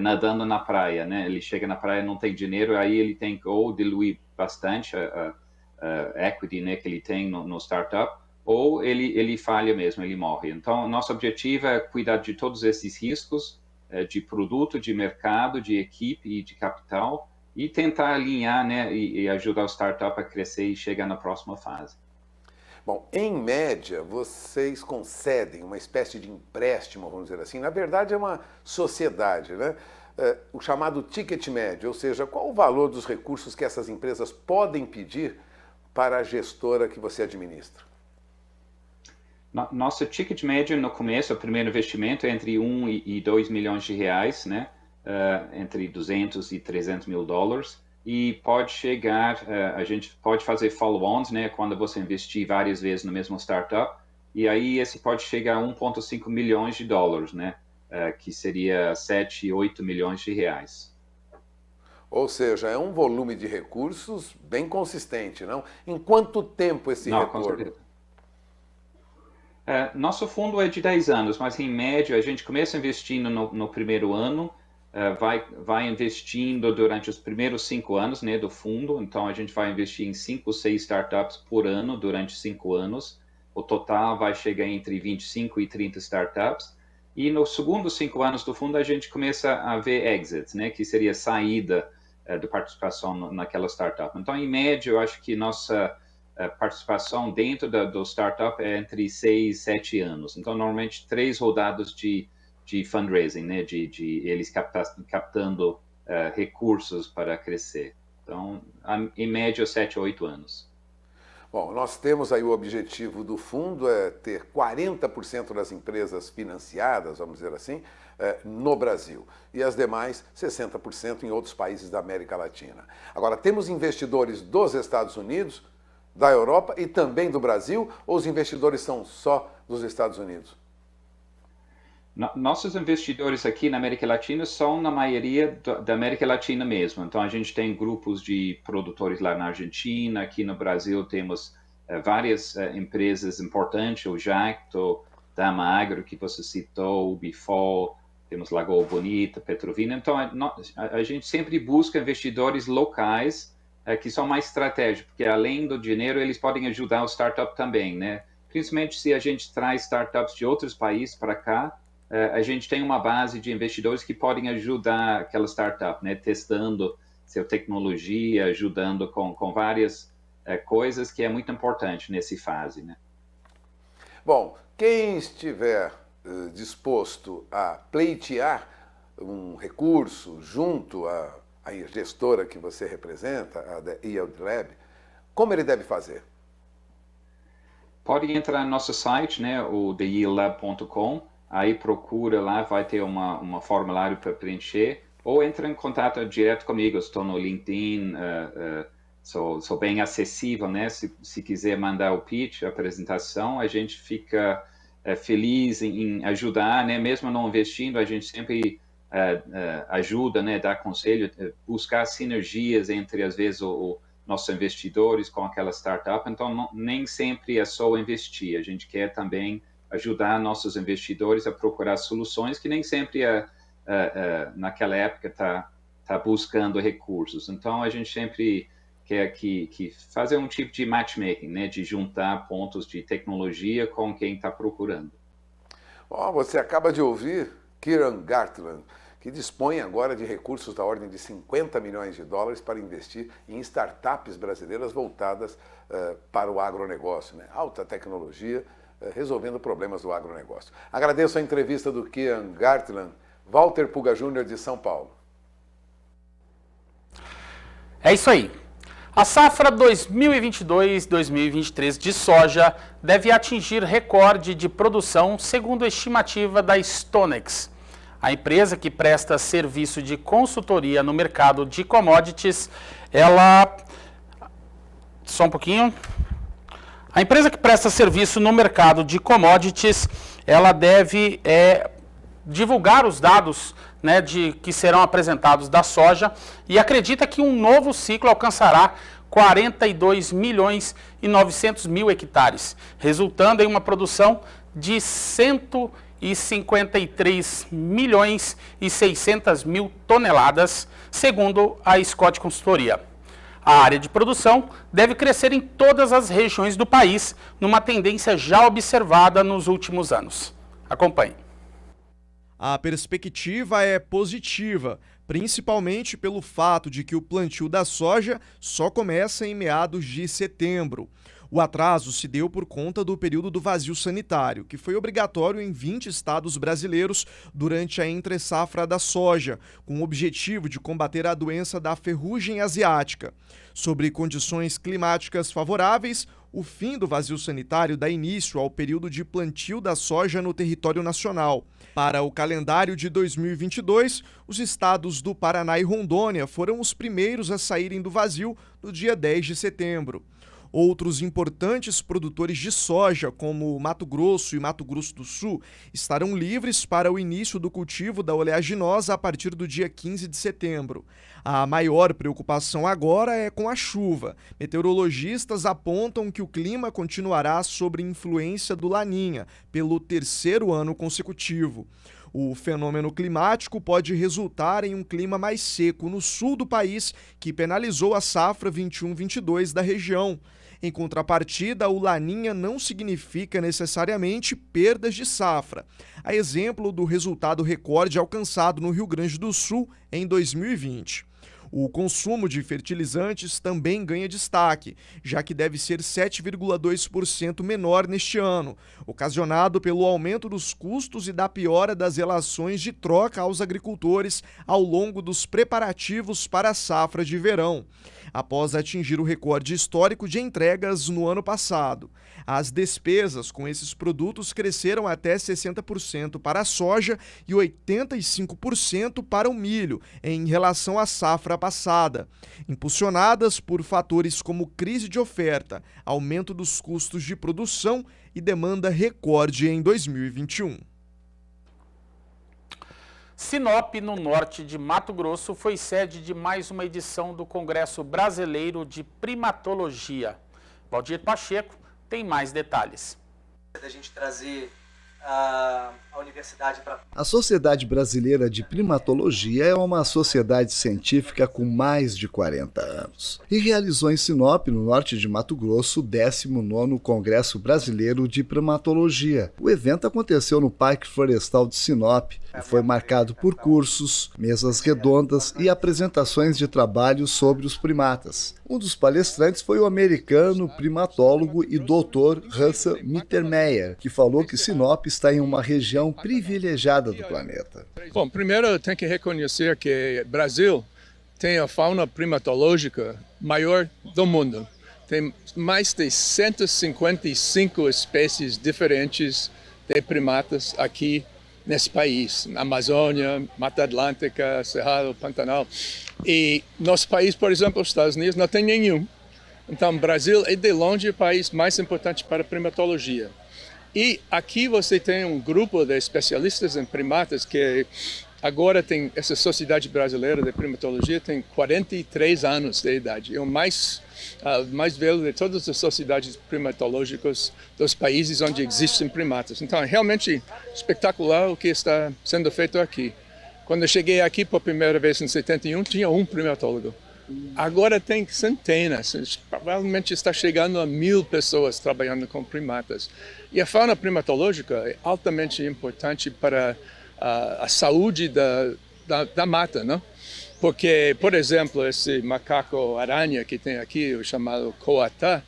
nadando na praia, né? Ele chega na praia, não tem dinheiro, aí ele tem que ou diluir bastante a equity, né, que ele tem no startup, ou ele falha mesmo, ele morre. Então, nosso objetivo é cuidar de todos esses riscos de produto, de mercado, de equipe e de capital e tentar alinhar, né, e ajudar o startup a crescer e chegar na próxima fase. Bom, em média, vocês concedem uma espécie de empréstimo, vamos dizer assim. Na verdade, é uma sociedade, né? O chamado ticket médio, ou seja, qual o valor dos recursos que essas empresas podem pedir para a gestora que você administra? Nosso ticket médio no começo, o primeiro investimento é entre 1 e 2 milhões de reais, né? Entre 200 e 300 mil dólares. E pode chegar, a gente pode fazer follow-ons, né? Quando você investir várias vezes no mesmo startup. E aí esse pode chegar a 1,5 milhões de dólares, né? Que seria 7, 8 milhões de reais. Ou seja, é um volume de recursos bem consistente, não? Em quanto tempo esse retorno? Nosso fundo é de 10 anos, mas em média a gente começa investindo no primeiro ano, vai investindo durante os primeiros 5 anos, né, do fundo. Então a gente vai investir em 5, 6 startups por ano durante 5 anos. O total vai chegar entre 25 e 30 startups. E nos segundos 5 anos do fundo a gente começa a ver exits, né, que seria saída de participação naquela startup. Então, em média, eu acho que nossa participação dentro do startup é entre 6 e 7 anos. Então, normalmente, 3 rodadas de fundraising, né? De eles captando recursos para crescer. Então, em média, 7 a 8 anos. Bom, nós temos aí o objetivo do fundo, é ter 40% das empresas financiadas, vamos dizer assim, no Brasil. E as demais, 60% em outros países da América Latina. Agora, temos investidores dos Estados Unidos, da Europa e também do Brasil, ou os investidores são só dos Estados Unidos? Nossos investidores aqui na América Latina são, na maioria, da América Latina mesmo. Então, a gente tem grupos de produtores lá na Argentina, aqui no Brasil temos várias empresas importantes, o Jacto, Dama Agro, que você citou, o Bifol, temos Lagoa Bonita, Petrovina. Então, a gente sempre busca investidores locais que são mais estratégicos, porque além do dinheiro, eles podem ajudar o startup também, né? Principalmente se a gente traz startups de outros países para cá, a gente tem uma base de investidores que podem ajudar aquela startup, né? Testando sua tecnologia, ajudando com várias coisas que é muito importante nessa fase, né? Bom, quem estiver disposto a pleitear um recurso junto à gestora que você representa, a Yield Lab, como ele deve fazer? Pode entrar no nosso site, né, o theyieldlab.com, aí procura lá, vai ter um formulário para preencher, ou entra em contato direto comigo, eu estou no LinkedIn, sou bem acessível, né, se quiser mandar o pitch, a apresentação, a gente fica feliz em ajudar, né, mesmo não investindo, a gente sempre ajuda, né, dar conselho, buscar sinergias entre, às vezes, nossos investidores com aquela startup. Então, nem sempre é só investir, a gente quer também ajudar nossos investidores a procurar soluções que nem sempre naquela época tá buscando recursos. Então, a gente sempre quer que fazer um tipo de matchmaking, né, de juntar pontos de tecnologia com quem está procurando. Você acaba de ouvir Kieran Gartland, que dispõe agora de recursos da ordem de 50 milhões de dólares para investir em startups brasileiras voltadas para o agronegócio, né? Alta tecnologia, resolvendo problemas do agronegócio. Agradeço a entrevista do Kieran Gartland, Walter Puga Júnior, de São Paulo. É isso aí. A safra 2022-2023 de soja deve atingir recorde de produção, segundo a estimativa da Stonex. A empresa que presta serviço de consultoria no mercado de commodities, A empresa que presta serviço no mercado de commodities, ela deve divulgar os dados, né, que serão apresentados da soja e acredita que um novo ciclo alcançará 42 milhões e 900 mil hectares, resultando em uma produção de 153 milhões e 600 mil toneladas, segundo a Scott Consultoria. A área de produção deve crescer em todas as regiões do país, numa tendência já observada nos últimos anos. Acompanhe. A perspectiva é positiva, principalmente pelo fato de que o plantio da soja só começa em meados de setembro. O atraso se deu por conta do período do vazio sanitário, que foi obrigatório em 20 estados brasileiros durante a entre-safra da soja, com o objetivo de combater a doença da ferrugem asiática. Sobre condições climáticas favoráveis, o fim do vazio sanitário dá início ao período de plantio da soja no território nacional. Para o calendário de 2022, os estados do Paraná e Rondônia foram os primeiros a saírem do vazio no dia 10 de setembro. Outros importantes produtores de soja, como Mato Grosso e Mato Grosso do Sul, estarão livres para o início do cultivo da oleaginosa a partir do dia 15 de setembro. A maior preocupação agora é com a chuva. Meteorologistas apontam que o clima continuará sob influência do Laninha pelo terceiro ano consecutivo. O fenômeno climático pode resultar em um clima mais seco no sul do país, que penalizou a safra 21-22 da região. Em contrapartida, o Laninha não significa necessariamente perdas de safra, a exemplo do resultado recorde alcançado no Rio Grande do Sul em 2020. O consumo de fertilizantes também ganha destaque, já que deve ser 7,2% menor neste ano, ocasionado pelo aumento dos custos e da piora das relações de troca aos agricultores ao longo dos preparativos para a safra de verão, após atingir o recorde histórico de entregas no ano passado. As despesas com esses produtos cresceram até 60% para a soja e 85% para o milho, em relação à safra passada, impulsionadas por fatores como crise de oferta, aumento dos custos de produção e demanda recorde em 2021. Sinop, no norte de Mato Grosso, foi sede de mais uma edição do Congresso Brasileiro de Primatologia. Valdir Pacheco tem mais detalhes. Da gente trazer a universidade para... A Sociedade Brasileira de Primatologia é uma sociedade científica com mais de 40 anos e realizou em Sinop, no norte de Mato Grosso, o 19º Congresso Brasileiro de Primatologia. O evento aconteceu no Parque Florestal de Sinop e foi marcado por cursos, mesas redondas e apresentações de trabalhos sobre os primatas. Um dos palestrantes foi o americano primatólogo e doutor Russell Mittermeier, que falou que Sinop está em uma região privilegiada do planeta. Bom, primeiro eu tenho que reconhecer que o Brasil tem a fauna primatológica maior do mundo. Tem mais de 155 espécies diferentes de primatas aqui nesse país, na Amazônia, Mata Atlântica, Cerrado, Pantanal. E nosso país, por exemplo, os Estados Unidos, não tem nenhum. Então, o Brasil é de longe o país mais importante para a primatologia. E aqui você tem um grupo de especialistas em primatas que agora tem, essa Sociedade Brasileira de Primatologia tem 43 anos de idade. É o mais velho de todas as sociedades primatológicas dos países onde existem primatas. Então, é realmente espetacular o que está sendo feito aqui. Quando eu cheguei aqui pela primeira vez em 71, tinha um primatólogo. Agora tem centenas, provavelmente está chegando a 1000 pessoas trabalhando com primatas. E a fauna primatológica é altamente importante para a saúde da mata, não? Porque, por exemplo, esse macaco-aranha que tem aqui, o chamado coatá,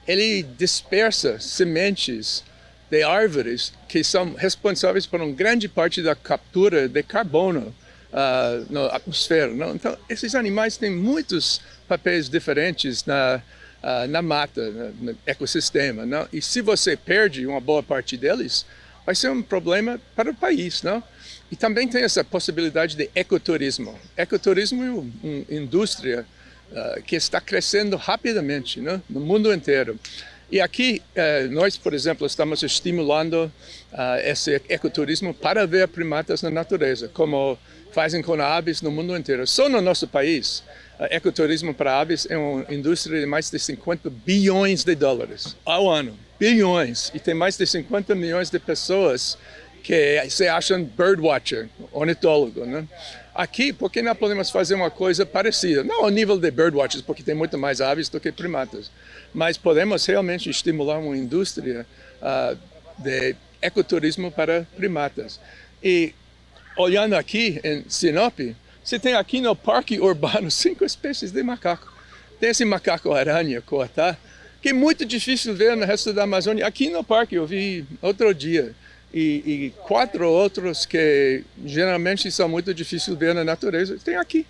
ele dispersa sementes de árvores que são responsáveis por uma grande parte da captura de carbono na atmosfera. Não? Então, esses animais têm muitos papéis diferentes na mata, no ecossistema. Não? E se você perde uma boa parte deles, vai ser um problema para o país. Não? E também tem essa possibilidade de ecoturismo. Ecoturismo é uma indústria que está crescendo rapidamente, né, no mundo inteiro. E aqui, nós, por exemplo, estamos estimulando esse ecoturismo para ver primatas na natureza, como fazem com aves no mundo inteiro. Só no nosso país, ecoturismo para aves é uma indústria de mais de 50 bilhões de dólares ao ano. Bilhões. E tem mais de 50 milhões de pessoas que se acham birdwatcher, ornitólogo, né? Aqui, por que não podemos fazer uma coisa parecida? Não ao nível de birdwatchers, porque tem muito mais aves do que primatas, mas podemos realmente estimular uma indústria de ecoturismo para primatas. E olhando aqui em Sinop, você tem aqui no Parque Urbano 5 espécies de macaco. Tem esse macaco-aranha, coatá, que é muito difícil ver no resto da Amazônia. Aqui no parque eu vi outro dia. E 4 outros que geralmente são muito difíceis de ver na natureza, tem aqui.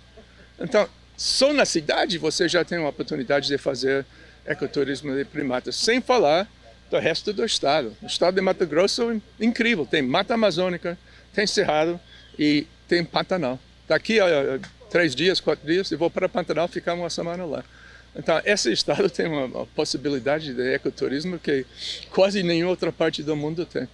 Então, só na cidade você já tem uma oportunidade de fazer ecoturismo de primatas, sem falar do resto do estado. O estado de Mato Grosso é incrível, tem Mata Amazônica, tem Cerrado e tem Pantanal. Daqui a 3 dias, 4 dias, eu vou para Pantanal ficar uma semana lá. Então, esse estado tem uma possibilidade de ecoturismo que quase nenhuma outra parte do mundo tem.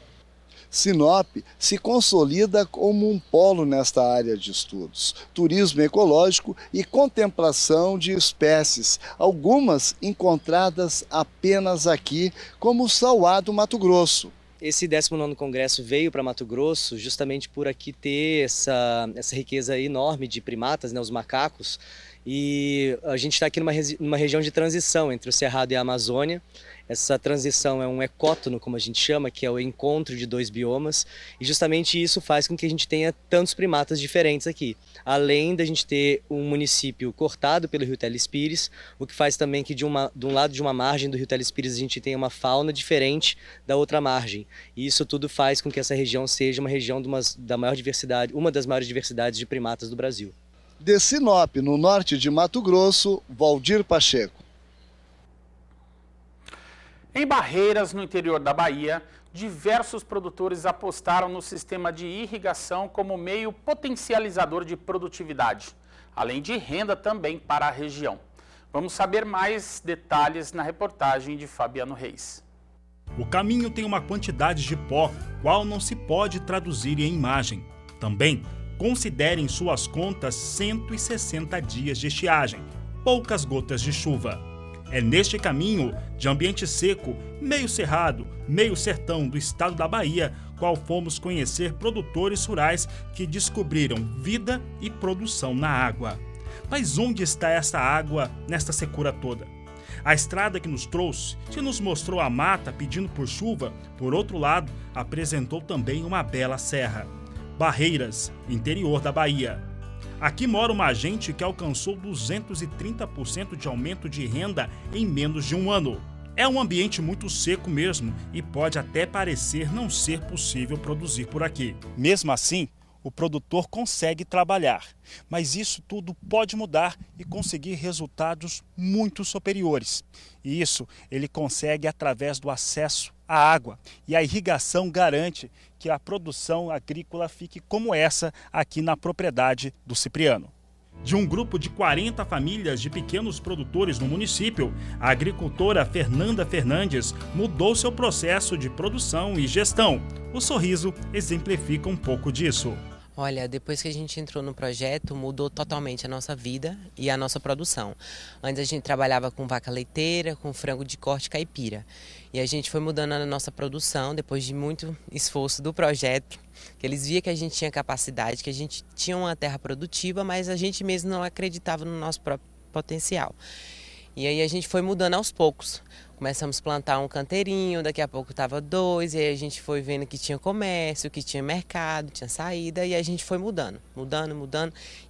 Sinop se consolida como um polo nesta área de estudos, turismo ecológico e contemplação de espécies, algumas encontradas apenas aqui, como o sauá do Mato Grosso. Esse 19º Congresso veio para Mato Grosso justamente por aqui ter essa riqueza enorme de primatas, né, os macacos, e a gente está aqui numa região de transição entre o Cerrado e a Amazônia. Essa transição é um ecótono, como a gente chama, que é o encontro de 2 biomas, e justamente isso faz com que a gente tenha tantos primatas diferentes aqui. Além da gente ter um município cortado pelo rio Telespires, o que faz também que de um lado de uma margem do rio Telespires a gente tenha uma fauna diferente da outra margem. E isso tudo faz com que essa região seja uma região uma das maiores diversidades de primatas do Brasil. De Sinop, no norte de Mato Grosso, Valdir Pacheco. Em Barreiras, no interior da Bahia, diversos produtores apostaram no sistema de irrigação como meio potencializador de produtividade, além de renda também para a região. Vamos saber mais detalhes na reportagem de Fabiano Reis. O caminho tem uma quantidade de pó, qual não se pode traduzir em imagem. Também, considere em suas contas 160 dias de estiagem, poucas gotas de chuva. É neste caminho de ambiente seco, meio cerrado, meio sertão do estado da Bahia, qual fomos conhecer produtores rurais que descobriram vida e produção na água. Mas onde está essa água nesta secura toda? A estrada que nos trouxe, que nos mostrou a mata pedindo por chuva, por outro lado, apresentou também uma bela serra. Barreiras, interior da Bahia. Aqui mora uma gente que alcançou 230% de aumento de renda em menos de um ano. É um ambiente muito seco mesmo e pode até parecer não ser possível produzir por aqui. Mesmo assim, o produtor consegue trabalhar, mas isso tudo pode mudar e conseguir resultados muito superiores. E isso ele consegue através do acesso à água, e a irrigação garante que a produção agrícola fique como essa aqui na propriedade do Cipriano. De um grupo de 40 famílias de pequenos produtores no município, a agricultora Fernanda Fernandes mudou seu processo de produção e gestão. O sorriso exemplifica um pouco disso. Olha, depois que a gente entrou no projeto, mudou totalmente a nossa vida e a nossa produção. Antes a gente trabalhava com vaca leiteira, com frango de corte caipira. E a gente foi mudando a nossa produção depois de muito esforço do projeto, que eles viam que a gente tinha capacidade, que a gente tinha uma terra produtiva, mas a gente mesmo não acreditava no nosso próprio potencial. E aí a gente foi mudando aos poucos. Começamos a plantar um canteirinho, daqui a pouco estava 2, e aí a gente foi vendo que tinha comércio, que tinha mercado, tinha saída, e a gente foi mudando,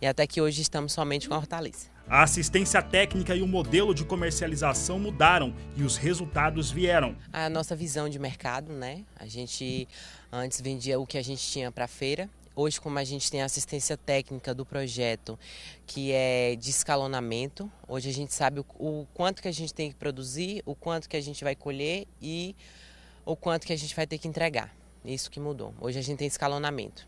e até que hoje estamos somente com a hortaliça. A assistência técnica e o modelo de comercialização mudaram e os resultados vieram. A nossa visão de mercado, né? A gente antes vendia o que a gente tinha para a feira. Hoje, como a gente tem a assistência técnica do projeto, que é de escalonamento, hoje a gente sabe o quanto que a gente tem que produzir, o quanto que a gente vai colher e o quanto que a gente vai ter que entregar. Isso que mudou. Hoje a gente tem escalonamento.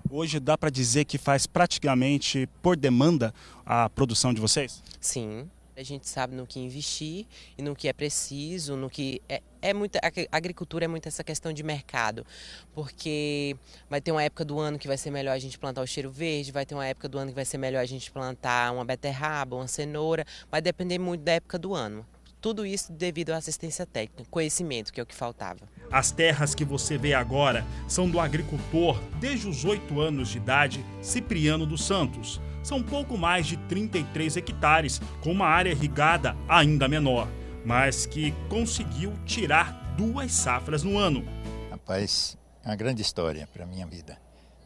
Hoje dá para dizer que faz praticamente por demanda a produção de vocês? Sim. A A gente sabe no que investir e no que é preciso, no que a agricultura é muito essa questão de mercado, porque vai ter uma época do ano que vai ser melhor a gente plantar o cheiro verde, vai ter uma época do ano que vai ser melhor a gente plantar uma beterraba, uma cenoura, vai depender muito da época do ano. Tudo isso devido à assistência técnica, conhecimento, que é o que faltava. As terras que você vê agora são do agricultor desde os 8 anos de idade, Cipriano dos Santos. São pouco mais de 33 hectares, com uma área irrigada ainda menor, mas que conseguiu tirar 2 safras no ano. Rapaz, é uma grande história para a minha vida.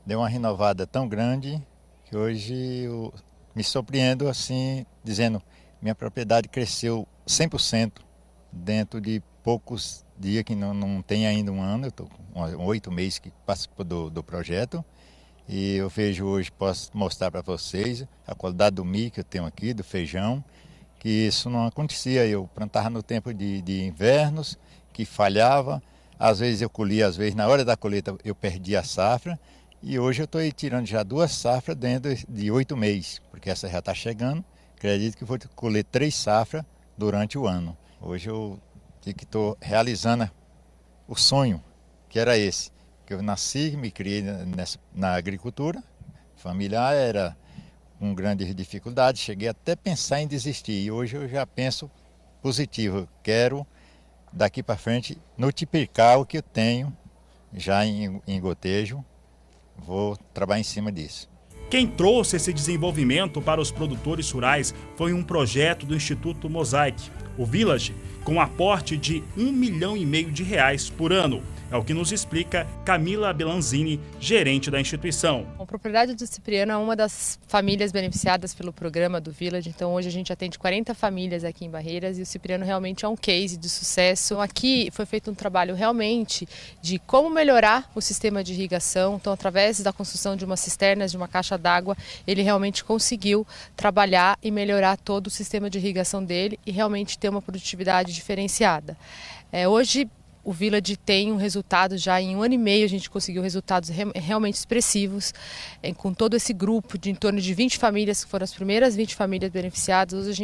Deu uma renovada tão grande que hoje eu me surpreendo assim, dizendo minha propriedade cresceu 100% dentro de poucos dias, que não tem ainda um ano. Eu estou com 8 meses que participo do projeto. E eu vejo hoje, posso mostrar para vocês a qualidade do milho que eu tenho aqui, do feijão, que isso não acontecia. Eu plantava no tempo de invernos, que falhava, às vezes eu colhia, às vezes na hora da colheita eu perdia a safra, e hoje eu estou tirando já 2 safras dentro de 8 meses, porque essa já está chegando, acredito que vou colher 3 safras durante o ano. Hoje eu estou realizando o sonho, que era esse. Que eu nasci, me criei na agricultura familiar, era com grandes dificuldades, cheguei até a pensar em desistir, e hoje eu já penso positivo, eu quero daqui para frente multiplicar o que eu tenho já em gotejo, vou trabalhar em cima disso. Quem trouxe esse desenvolvimento para os produtores rurais foi um projeto do Instituto Mosaic, o Village, com aporte de R$1,5 milhão por ano. É o que nos explica Camila Belanzini, gerente da instituição. A propriedade do Cipriano é uma das famílias beneficiadas pelo programa do Village, então hoje a gente atende 40 famílias aqui em Barreiras e o Cipriano realmente é um case de sucesso. Aqui foi feito um trabalho realmente de como melhorar o sistema de irrigação, então através da construção de umas cisternas, de uma caixa d'água, ele realmente conseguiu trabalhar e melhorar todo o sistema de irrigação dele e realmente ter uma produtividade diferenciada. Hoje o Village tem um resultado, já em 1 ano e meio a gente conseguiu resultados realmente expressivos, com todo esse grupo de em torno de 20 famílias, que foram as primeiras 20 famílias beneficiadas. Hoje a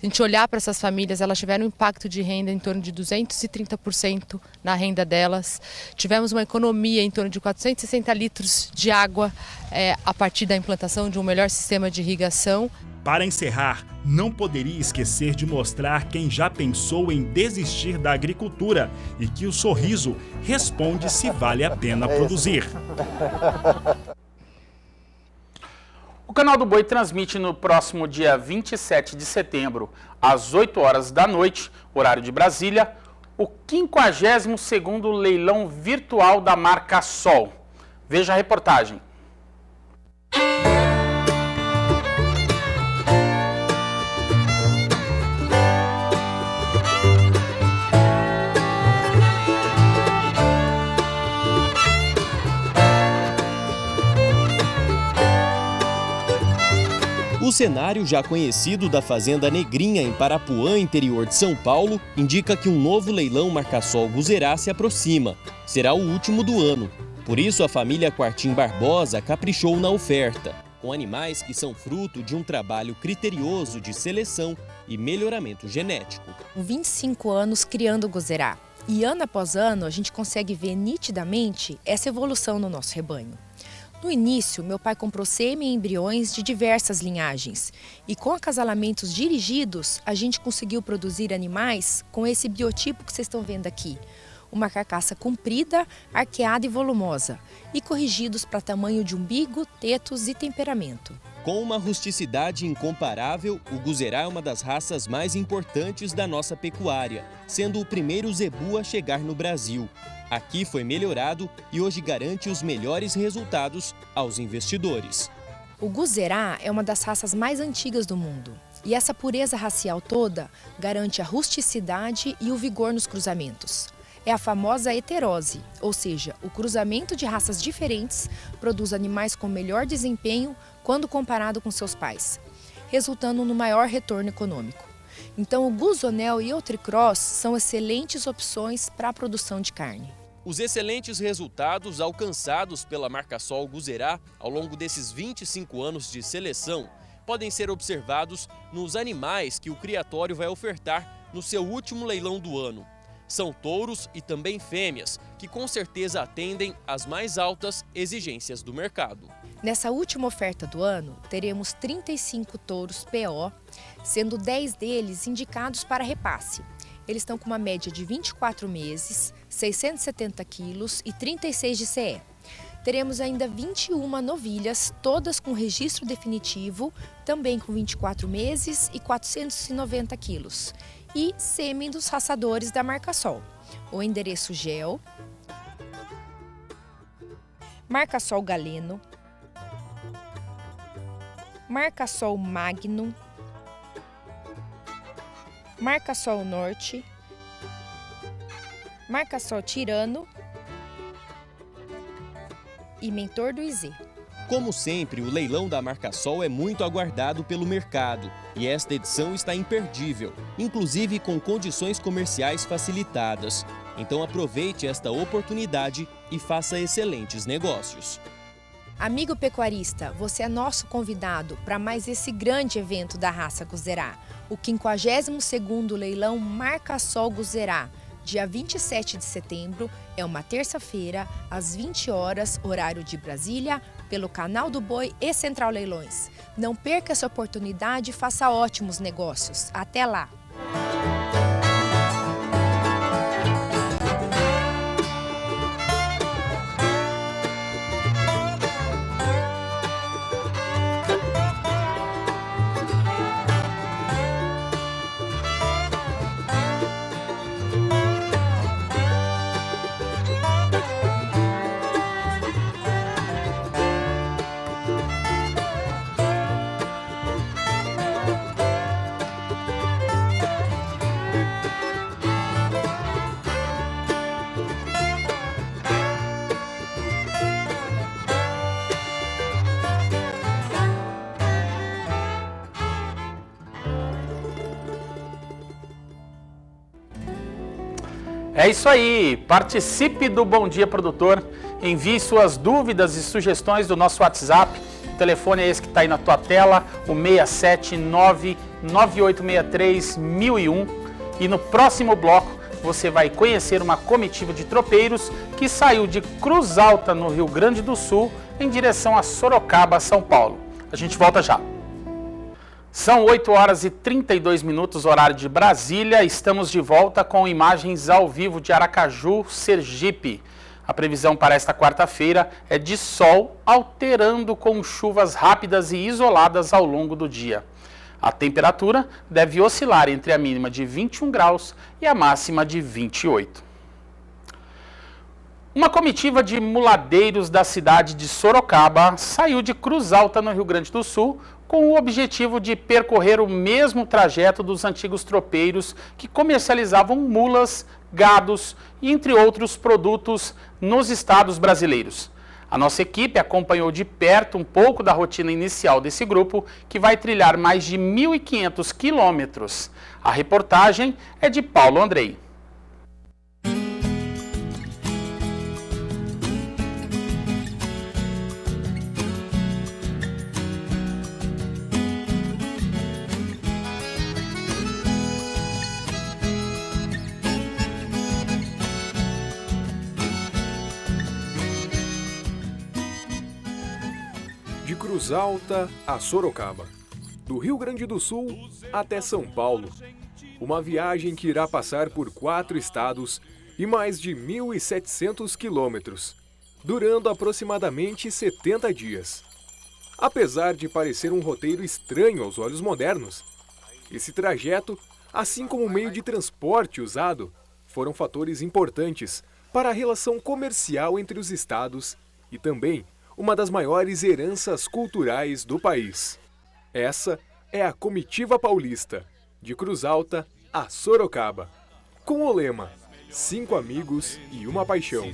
gente olhar para essas famílias, elas tiveram um impacto de renda em torno de 230% na renda delas. Tivemos uma economia em torno de 460 litros de água a partir da implantação de um melhor sistema de irrigação. Para encerrar, não poderia esquecer de mostrar quem já pensou em desistir da agricultura e que o sorriso responde se vale a pena produzir. O Canal do Boi transmite no próximo dia 27 de setembro, às 8 horas da noite, horário de Brasília, o 52º leilão virtual da marca Sol. Veja a reportagem. O cenário já conhecido da Fazenda Negrinha, em Parapuã, interior de São Paulo, indica que um novo leilão Marcasol Guzerá se aproxima. Será o último do ano. Por isso, a família Quartim Barbosa caprichou na oferta, com animais que são fruto de um trabalho criterioso de seleção e melhoramento genético. 25 anos criando o Guzerá. E ano após ano, a gente consegue ver nitidamente essa evolução no nosso rebanho. No início, meu pai comprou semi-embriões de diversas linhagens e com acasalamentos dirigidos, a gente conseguiu produzir animais com esse biotipo que vocês estão vendo aqui. Uma carcaça comprida, arqueada e volumosa e corrigidos para tamanho de umbigo, tetos e temperamento. Com uma rusticidade incomparável, o Guzerá é uma das raças mais importantes da nossa pecuária, sendo o primeiro zebu a chegar no Brasil. Aqui foi melhorado e hoje garante os melhores resultados aos investidores. O Guzerá é uma das raças mais antigas do mundo. E essa pureza racial toda garante a rusticidade e o vigor nos cruzamentos. É a famosa heterose, ou seja, o cruzamento de raças diferentes produz animais com melhor desempenho quando comparado com seus pais, resultando no maior retorno econômico. Então o Guzonel e o Tricross são excelentes opções para a produção de carne. Os excelentes resultados alcançados pela Marcasol Guzerá ao longo desses 25 anos de seleção podem ser observados nos animais que o criatório vai ofertar no seu último leilão do ano. São touros e também fêmeas, que com certeza atendem às mais altas exigências do mercado. Nessa última oferta do ano, teremos 35 touros PO, sendo 10 deles indicados para repasse. Eles estão com uma média de 24 meses, 670 quilos e 36 de CE. Teremos ainda 21 novilhas, todas com registro definitivo, também com 24 meses e 490 quilos. E sêmen dos raçadores da marca Sol. O endereço GEL, marca Sol Galeno, marca Sol Magnum, marca Sol Norte, marca Sol Tirano e Mentor do IZ. Como sempre, o leilão da marca Sol é muito aguardado pelo mercado e esta edição está imperdível, inclusive com condições comerciais facilitadas. Então aproveite esta oportunidade e faça excelentes negócios. Amigo pecuarista, você é nosso convidado para mais esse grande evento da raça Guzerá, o 52º leilão Marca Sol Guzerá. Dia 27 de setembro, é uma terça-feira, às 20 horas, horário de Brasília, pelo Canal do Boi e Central Leilões. Não perca essa oportunidade e faça ótimos negócios. Até lá! É isso aí, participe do Bom Dia Produtor, envie suas dúvidas e sugestões do nosso WhatsApp, o telefone é esse que está aí na tua tela, o 679-9863-1001, e no próximo bloco você vai conhecer uma comitiva de tropeiros que saiu de Cruz Alta, no Rio Grande do Sul, em direção a Sorocaba, São Paulo. A gente volta já. São 8 horas e 32 minutos, horário de Brasília. Estamos de volta com imagens ao vivo de Aracaju, Sergipe. A previsão para esta quarta-feira é de sol, alterando com chuvas rápidas e isoladas ao longo do dia. A temperatura deve oscilar entre a mínima de 21 graus e a máxima de 28. Uma comitiva de muladeiros da cidade de Sorocaba saiu de Cruz Alta, no Rio Grande do Sul, com o objetivo de percorrer o mesmo trajeto dos antigos tropeiros que comercializavam mulas, gados e entre outros produtos nos estados brasileiros. A nossa equipe acompanhou de perto um pouco da rotina inicial desse grupo, que vai trilhar mais de 1.500 quilômetros. A reportagem é de Paulo Andrei. De Cruz Alta a Sorocaba, do Rio Grande do Sul até São Paulo. Uma viagem que irá passar por 4 estados e mais de 1.700 quilômetros, durando aproximadamente 70 dias. Apesar de parecer um roteiro estranho aos olhos modernos, esse trajeto, assim como o meio de transporte usado, foram fatores importantes para a relação comercial entre os estados e também uma das maiores heranças culturais do país. Essa é a Comitiva Paulista, de Cruz Alta a Sorocaba, com o lema 5 amigos e uma paixão,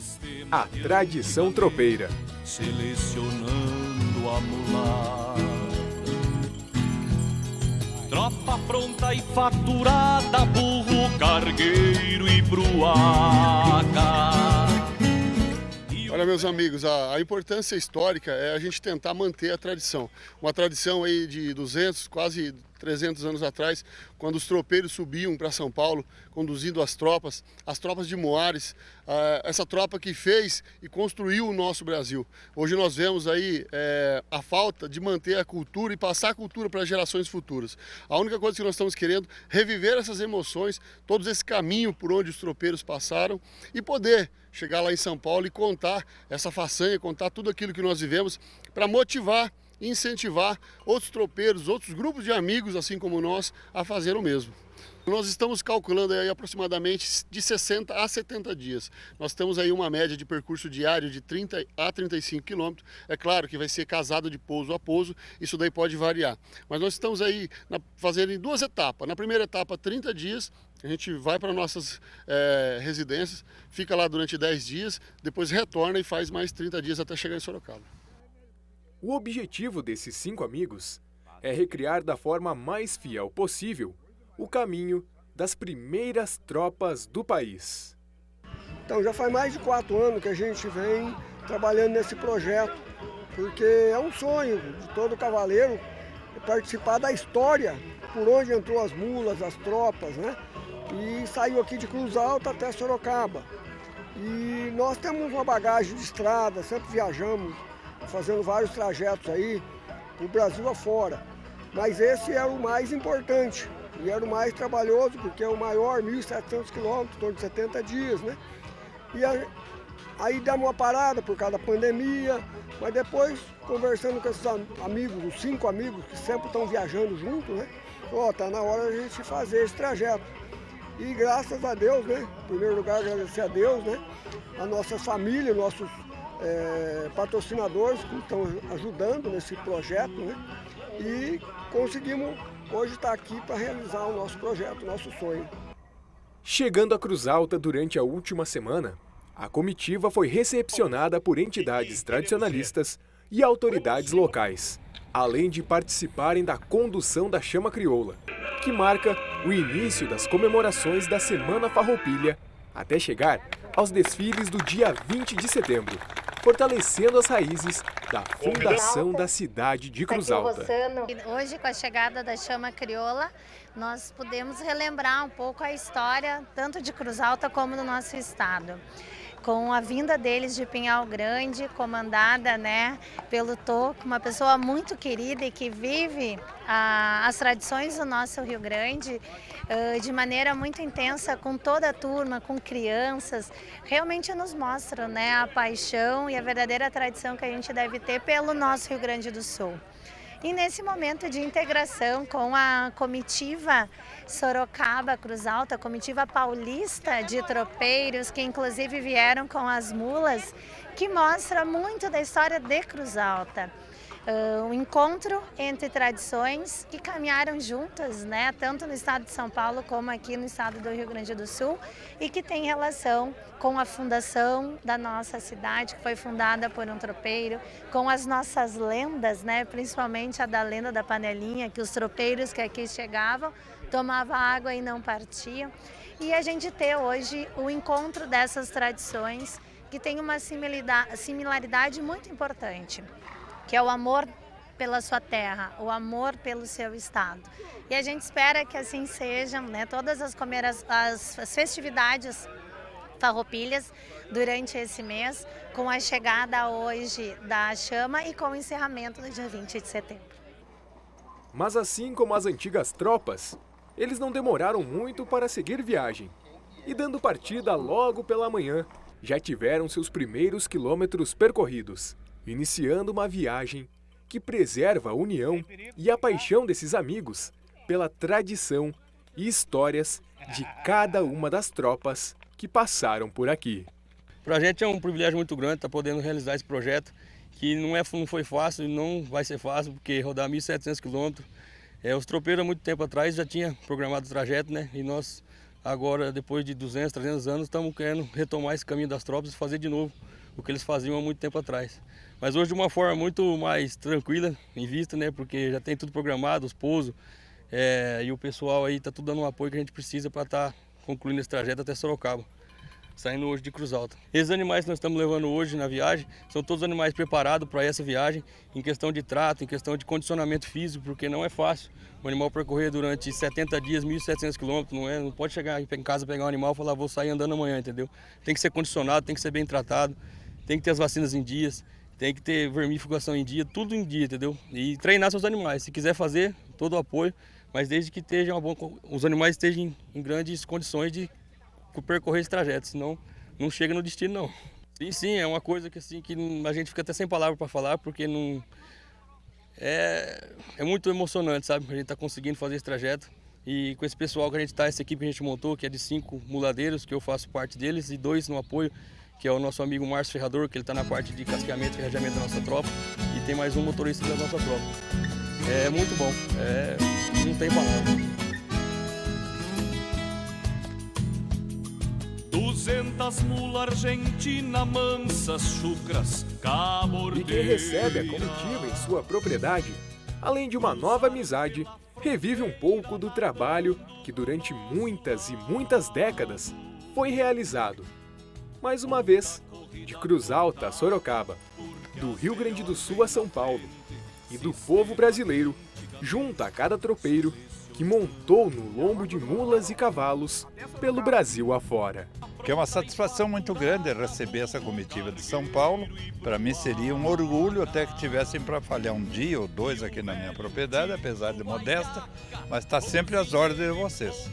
a tradição tropeira. Selecionando a mulata, tropa pronta e faturada, burro, cargueiro e bruaca. Olha, meus amigos, a importância histórica é a gente tentar manter a tradição. Uma tradição aí de 200, quase 300 anos atrás, quando os tropeiros subiam para São Paulo, conduzindo as tropas de Moares, essa tropa que fez e construiu o nosso Brasil. Hoje nós vemos aí a falta de manter a cultura e passar a cultura para gerações futuras. A única coisa que nós estamos querendo é reviver essas emoções, todo esse caminho por onde os tropeiros passaram e poder chegar lá em São Paulo e contar essa façanha, contar tudo aquilo que nós vivemos para motivar e incentivar outros tropeiros, outros grupos de amigos, assim como nós, a fazer o mesmo. Nós estamos calculando aí aproximadamente de 60 a 70 dias. Nós temos aí uma média de percurso diário de 30 a 35 quilômetros. É claro que vai ser casado de pouso a pouso, isso daí pode variar. Mas nós estamos aí fazendo em 2 etapas. Na primeira etapa, 30 dias, a gente vai para nossas residências, fica lá durante 10 dias, depois retorna e faz mais 30 dias até chegar em Sorocaba. O objetivo desses 5 amigos é recriar da forma mais fiel possível o caminho das primeiras tropas do país. Então já faz mais de 4 anos que a gente vem trabalhando nesse projeto, porque é um sonho de todo cavaleiro participar da história, por onde entrou as mulas, as tropas, né? E saiu aqui de Cruz Alta até Sorocaba. E nós temos uma bagagem de estrada, sempre viajamos, fazendo vários trajetos aí, o Brasil afora. Mas esse era o mais importante. E era o mais trabalhoso, porque é o maior, 1.700 quilômetros, em torno de 70 dias, né? E aí demos uma parada por causa da pandemia, mas depois, conversando com esses amigos, os 5 amigos que sempre estão viajando junto, né? Tá na hora de a gente fazer esse trajeto. E graças a Deus, né? Em primeiro lugar, agradecer a Deus, né? A nossa família, nossos patrocinadores que estão ajudando nesse projeto, né? E conseguimos hoje estar aqui para realizar o nosso projeto, o nosso sonho. Chegando a Cruz Alta durante a última semana, a comitiva foi recepcionada por entidades tradicionalistas e autoridades locais, além de participarem da condução da Chama Crioula, que marca o início das comemorações da Semana Farroupilha, até chegar aos desfiles do dia 20 de setembro, fortalecendo as raízes da fundação da cidade de Cruz Alta. Hoje, com a chegada da Chama Crioula, nós podemos relembrar um pouco a história tanto de Cruz Alta como do nosso estado. Com a vinda deles de Pinhal Grande, comandada, né, pelo Toco, uma pessoa muito querida e que vive as tradições do nosso Rio Grande de maneira muito intensa, com toda a turma, com crianças, realmente nos mostram, né, a paixão e a verdadeira tradição que a gente deve ter pelo nosso Rio Grande do Sul. E nesse momento de integração com a comitiva Sorocaba Cruz Alta, a comitiva paulista de tropeiros, que inclusive vieram com as mulas, que mostra muito da história de Cruz Alta. Um encontro entre tradições que caminharam juntas, né, tanto no estado de São Paulo como aqui no estado do Rio Grande do Sul, e que tem relação com a fundação da nossa cidade, que foi fundada por um tropeiro, com as nossas lendas, né, principalmente a da lenda da panelinha, que os tropeiros que aqui chegavam tomavam água e não partiam. E a gente ter hoje o encontro dessas tradições que tem uma similaridade muito importante, que é o amor pela sua terra, o amor pelo seu estado. E a gente espera que assim sejam, né, todas as festividades farroupilhas durante esse mês, com a chegada hoje da Chama e com o encerramento do dia 20 de setembro. Mas assim como as antigas tropas, eles não demoraram muito para seguir viagem. E dando partida logo pela manhã, já tiveram seus primeiros quilômetros percorridos, iniciando uma viagem que preserva a união e a paixão desses amigos pela tradição e histórias de cada uma das tropas que passaram por aqui. Para a gente é um privilégio muito grande estar podendo realizar esse projeto, que não foi fácil e não vai ser fácil, porque rodar 1.700 quilômetros, os tropeiros há muito tempo atrás já tinham programado o trajeto, né? E nós agora, depois de 200, 300 anos, estamos querendo retomar esse caminho das tropas e fazer de novo o que eles faziam há muito tempo atrás. Mas hoje de uma forma muito mais tranquila, em vista, né? Porque já tem tudo programado, os pousos, e o pessoal aí está tudo dando um apoio que a gente precisa para estar concluindo esse trajeto até Sorocaba. saindo hoje de Cruz Alta. Esses animais que nós estamos levando hoje na viagem são todos animais preparados para essa viagem, em questão de trato, em questão de condicionamento físico, porque não é fácil o animal percorrer durante 70 dias, 1.700 quilômetros, não pode chegar em casa, pegar um animal e falar, vou sair andando amanhã, entendeu? Tem que ser condicionado, tem que ser bem tratado, tem que ter as vacinas em dias, tem que ter vermifugação em dia, tudo em dia, entendeu? E treinar seus animais, se quiser fazer, todo o apoio, mas desde que os animais estejam em grandes condições de percorrer esse trajeto, senão não chega no destino não. Sim, é uma coisa que, assim, que a gente fica até sem palavras para falar, porque não é muito emocionante, sabe? A gente está conseguindo fazer esse trajeto e com esse pessoal que a gente está, essa equipe que a gente montou, que é de 5 muladeiros, que eu faço parte deles, e 2 no apoio, que é o nosso amigo Márcio Ferrador, que ele está na parte de casqueamento e ferrajamento da nossa tropa, e tem mais um motorista da nossa tropa. É muito bom, não tem palavras. 200 mulas argentina, mansas, chucras, E quem recebe a comitiva em sua propriedade, além de uma nova amizade, revive um pouco do trabalho que durante muitas e muitas décadas foi realizado. Mais uma vez, de Cruz Alta a Sorocaba, do Rio Grande do Sul a São Paulo, e do povo brasileiro, junto a cada tropeiro que montou no lombo de mulas e cavalos pelo Brasil afora. Que é uma satisfação muito grande receber essa comitiva de São Paulo. Para mim seria um orgulho até que tivessem para falhar um dia ou 2 aqui na minha propriedade, apesar de modesta, mas está sempre às ordens de vocês.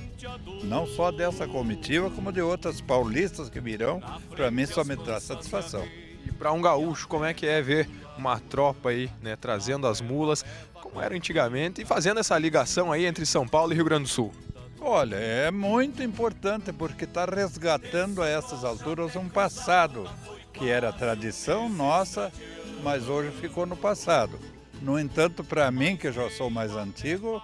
Não só dessa comitiva, como de outras paulistas que virão, para mim só me traz satisfação. E para um gaúcho, como é que é ver uma tropa aí, né, trazendo as mulas, como era antigamente, e fazendo essa ligação aí entre São Paulo e Rio Grande do Sul? Olha, é muito importante porque está resgatando a essas alturas um passado que era tradição nossa, mas hoje ficou no passado. No entanto, para mim, que já sou mais antigo,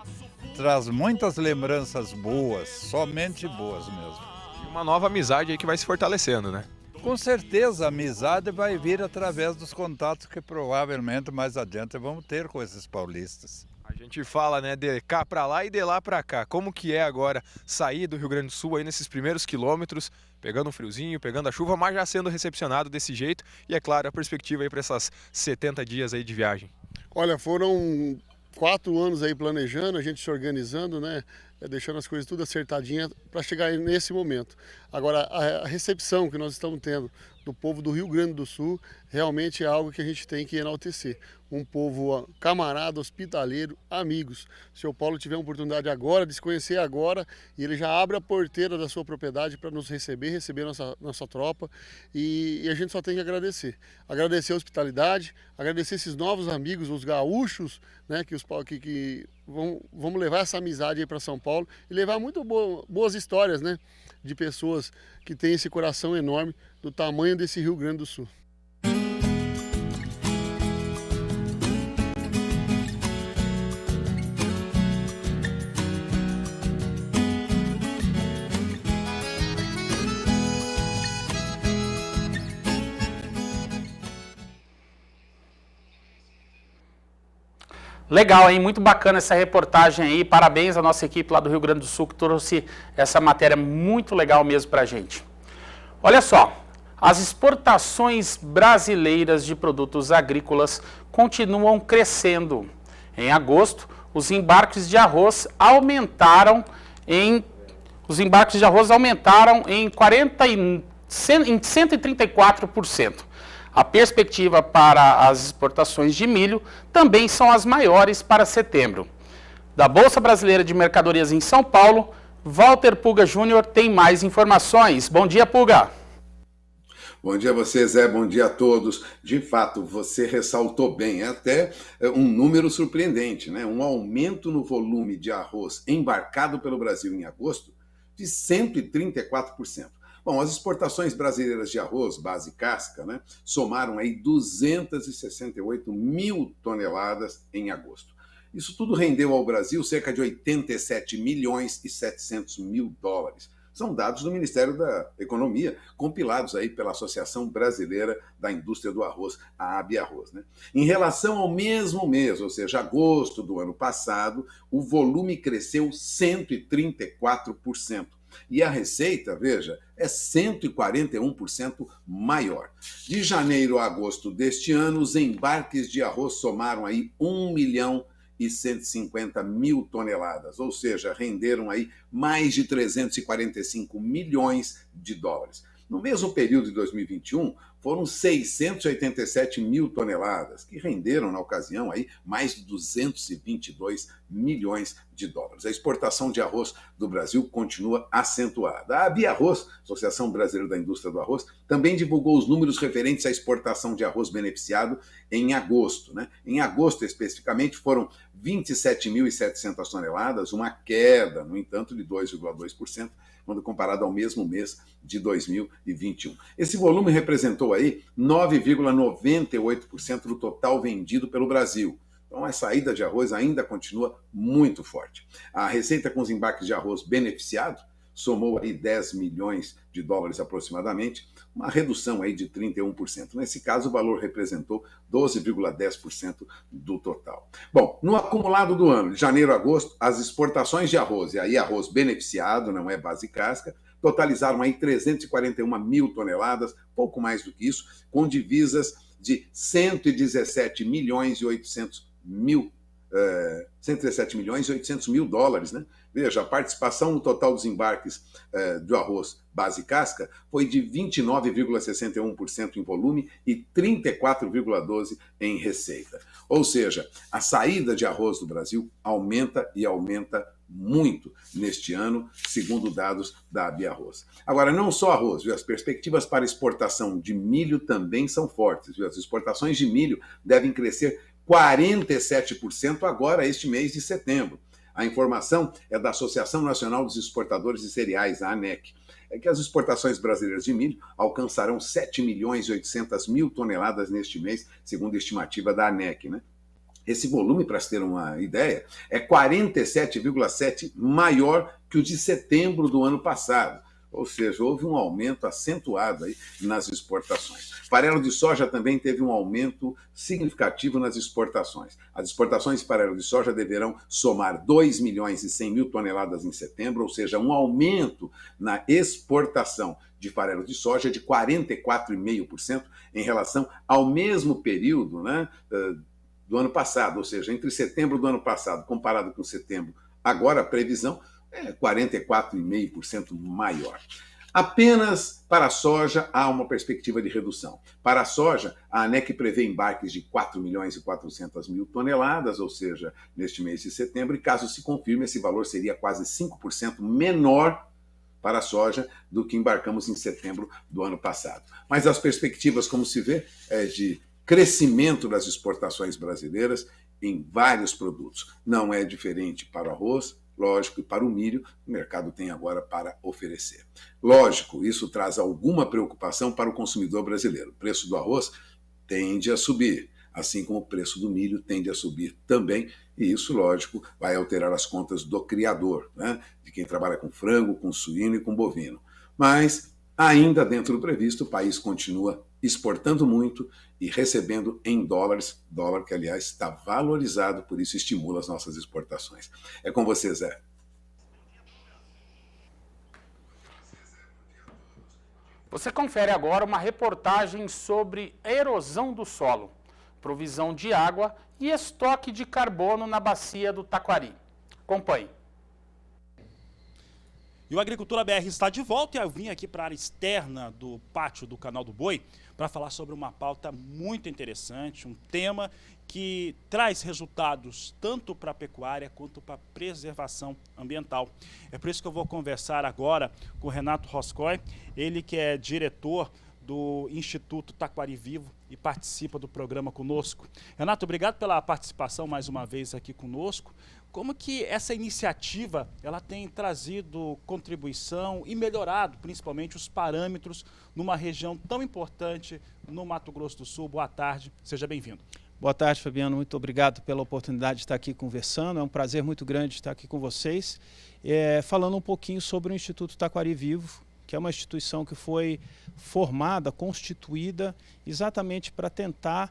traz muitas lembranças boas, somente boas mesmo. E uma nova amizade aí que vai se fortalecendo, né? Com certeza a amizade vai vir através dos contatos que provavelmente mais adiante vamos ter com esses paulistas. A gente fala, né, de cá para lá e de lá para cá. Como que é agora sair do Rio Grande do Sul aí nesses primeiros quilômetros, pegando um friozinho, pegando a chuva, mas já sendo recepcionado desse jeito e, é claro, a perspectiva aí para essas 70 dias aí de viagem? Olha, foram 4 anos aí planejando, a gente se organizando, né, deixando as coisas tudo acertadinha para chegar nesse momento. Agora, a recepção que nós estamos tendo do povo do Rio Grande do Sul realmente é algo que a gente tem que enaltecer. Um povo camarada, hospitaleiro, amigos. Se o seu Paulo tiver a oportunidade agora de se conhecer agora, e ele já abre a porteira da sua propriedade para nos receber nossa tropa, e a gente só tem que agradecer. Agradecer a hospitalidade, agradecer esses novos amigos, os gaúchos, né, que vamos levar essa amizade aí para São Paulo e levar muito boas histórias, né, de pessoas que têm esse coração enorme do tamanho desse Rio Grande do Sul. Legal, hein? Muito bacana essa reportagem aí. Parabéns à nossa equipe lá do Rio Grande do Sul que trouxe essa matéria muito legal mesmo pra gente. Olha só, as exportações brasileiras de produtos agrícolas continuam crescendo. Em agosto, os embarques de arroz aumentaram em 134%. A perspectiva para as exportações de milho também são as maiores para setembro. Da Bolsa Brasileira de Mercadorias em São Paulo, Walter Puga Júnior tem mais informações. Bom dia, Puga. Bom dia a você, Zé. Bom dia a todos. De fato, você ressaltou bem, é até um número surpreendente, né? Um aumento no volume de arroz embarcado pelo Brasil em agosto de 134%. Bom, as exportações brasileiras de arroz, base casca, né, somaram aí 268 mil toneladas em agosto. Isso tudo rendeu ao Brasil cerca de 87 milhões e 700 mil dólares. São dados do Ministério da Economia, compilados aí pela Associação Brasileira da Indústria do Arroz, a Abiarroz, né? Em relação ao mesmo mês, ou seja, agosto do ano passado, o volume cresceu 134%. E a receita, veja, é 141% maior. De janeiro a agosto deste ano, os embarques de arroz somaram aí 1.150.000 toneladas, ou seja, renderam aí mais de 345 milhões de dólares. No mesmo período de 2021, foram 687 mil toneladas, que renderam, na ocasião, aí, mais de 222 milhões de dólares. A exportação de arroz do Brasil continua acentuada. A Abiarroz, Associação Brasileira da Indústria do Arroz, também divulgou os números referentes à exportação de arroz beneficiado em agosto. Em agosto, especificamente, foram 27.700 toneladas, uma queda, no entanto, de 2,2%, quando comparado ao mesmo mês de 2021. Esse volume representou aí 9,98% do total vendido pelo Brasil. Então, a saída de arroz ainda continua muito forte. A receita com os embarques de arroz beneficiado somou aí 10 milhões de dólares aproximadamente, uma redução aí de 31%. Nesse caso, o valor representou 12,10% do total. Bom, no acumulado do ano, de janeiro a agosto, as exportações de arroz, e aí arroz beneficiado, não é base casca, totalizaram aí 341 mil toneladas, pouco mais do que isso, com divisas de 117 milhões e 800 mil dólares, né? Veja, a participação no total dos embarques do arroz base casca foi de 29,61% em volume e 34,12% em receita. Ou seja, a saída de arroz do Brasil aumenta e aumenta muito neste ano, segundo dados da Abiarroz. Agora, não só arroz, viu? As perspectivas para exportação de milho também são fortes, viu? As exportações de milho devem crescer 47% agora, este mês de setembro. A informação é da Associação Nacional dos Exportadores de Cereais, a ANEC. É que as exportações brasileiras de milho alcançarão 7.800.000 toneladas neste mês, segundo a estimativa da ANEC, né? Esse volume, para se ter uma ideia, é 47,7% maior que o de setembro do ano passado. Ou seja, houve um aumento acentuado aí nas exportações. Farelo de soja também teve um aumento significativo nas exportações. As exportações de farelo de soja deverão somar 2.100.000 toneladas em setembro, ou seja, um aumento na exportação de farelo de soja de 44,5% em relação ao mesmo período, né, do ano passado, ou seja, entre setembro do ano passado comparado com setembro, agora a previsão é 44,5% maior. Apenas para a soja há uma perspectiva de redução. Para a soja, a ANEC prevê embarques de 4.400.000 toneladas, ou seja, neste mês de setembro, e caso se confirme, esse valor seria quase 5% menor para a soja do que embarcamos em setembro do ano passado. Mas as perspectivas, como se vê, é de crescimento das exportações brasileiras em vários produtos. Não é diferente para o arroz, lógico, e para o milho, o mercado tem agora para oferecer. Lógico, isso traz alguma preocupação para o consumidor brasileiro. O preço do arroz tende a subir, assim como o preço do milho tende a subir também, e isso, lógico, vai alterar as contas do criador, né? De quem trabalha com frango, com suíno e com bovino. Mas, ainda dentro do previsto, o país continua exportando muito e recebendo em dólares, dólar que, aliás, está valorizado, por isso estimula as nossas exportações. É com você, Zé. Você confere agora uma reportagem sobre erosão do solo, provisão de água e estoque de carbono na bacia do Taquari. Acompanhe. E o Agricultura BR está de volta e eu vim aqui para a área externa do pátio do Canal do Boi para falar sobre uma pauta muito interessante, um tema que traz resultados tanto para a pecuária quanto para a preservação ambiental. É por isso que eu vou conversar agora com o Renato Roscoe, ele que é diretor do Instituto Taquari Vivo e participa do programa conosco. Renato, obrigado pela participação mais uma vez aqui conosco. Como que essa iniciativa ela tem trazido contribuição e melhorado principalmente os parâmetros numa região tão importante no Mato Grosso do Sul? Boa tarde, seja bem-vindo. Boa tarde, Fabiano. Muito obrigado pela oportunidade de estar aqui conversando. É um prazer muito grande estar aqui com vocês, falando um pouquinho sobre o Instituto Taquari Vivo, que é uma instituição que foi formada, constituída exatamente para tentar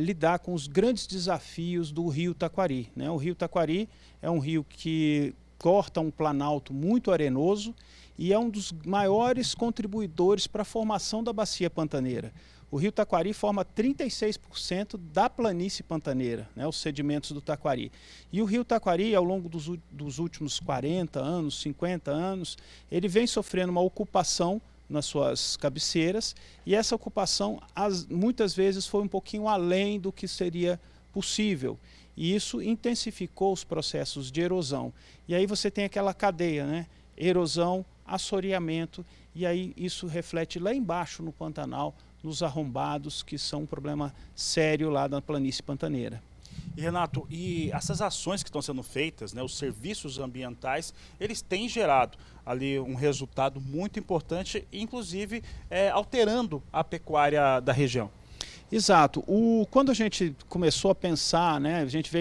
lidar com os grandes desafios do rio Taquari, né? O rio Taquari é um rio que corta um planalto muito arenoso e é um dos maiores contribuidores para a formação da bacia pantaneira. O rio Taquari forma 36% da planície pantaneira, né, os sedimentos do Taquari. E o rio Taquari, ao longo dos últimos 40 anos, 50 anos, ele vem sofrendo uma ocupação nas suas cabeceiras, e essa ocupação muitas vezes foi um pouquinho além do que seria possível. E isso intensificou os processos de erosão. E aí você tem aquela cadeia, né? Erosão, assoreamento, e aí isso reflete lá embaixo no Pantanal, nos arrombados, que são um problema sério lá na planície pantaneira. E Renato, e essas ações que estão sendo feitas, né, os serviços ambientais, eles têm gerado ali um resultado muito importante, inclusive alterando a pecuária da região. Exato. Quando a gente começou a pensar, né, a gente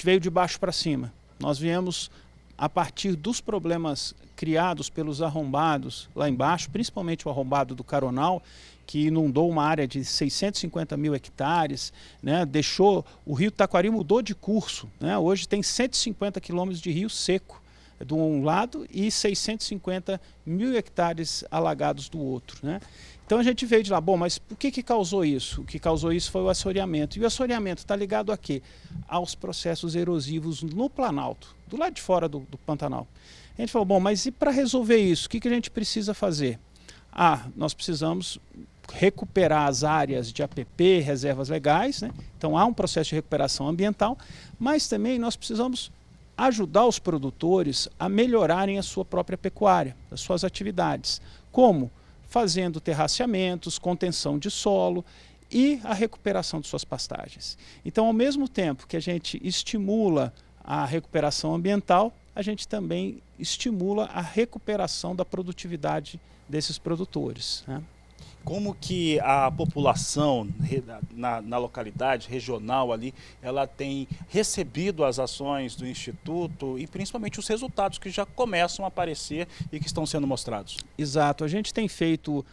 veio de baixo para cima. Nós viemos a partir dos problemas criados pelos arrombados lá embaixo, principalmente o arrombado do Caronal, que inundou uma área de 650 mil hectares, né, o rio Taquari mudou de curso, né, hoje tem 150 quilômetros de rio seco de um lado e 650 mil hectares alagados do outro, né. Então a gente veio de lá, bom, mas o que causou isso? O que causou isso foi o assoreamento. E o assoreamento está ligado a quê? Aos processos erosivos no Planalto, do lado de fora do Pantanal. A gente falou, bom, mas e para resolver isso, o que a gente precisa fazer? Nós precisamos recuperar as áreas de APP, reservas legais, né? Então há um processo de recuperação ambiental, mas também nós precisamos ajudar os produtores a melhorarem a sua própria pecuária, as suas atividades. Como? Fazendo terraceamentos, contenção de solo e a recuperação de suas pastagens. Então, ao mesmo tempo que a gente estimula a recuperação ambiental, a gente também estimula a recuperação da produtividade desses produtores, né? Como que a população na localidade regional ali, ela tem recebido as ações do Instituto e principalmente os resultados que já começam a aparecer e que estão sendo mostrados? Exato, a gente tem feito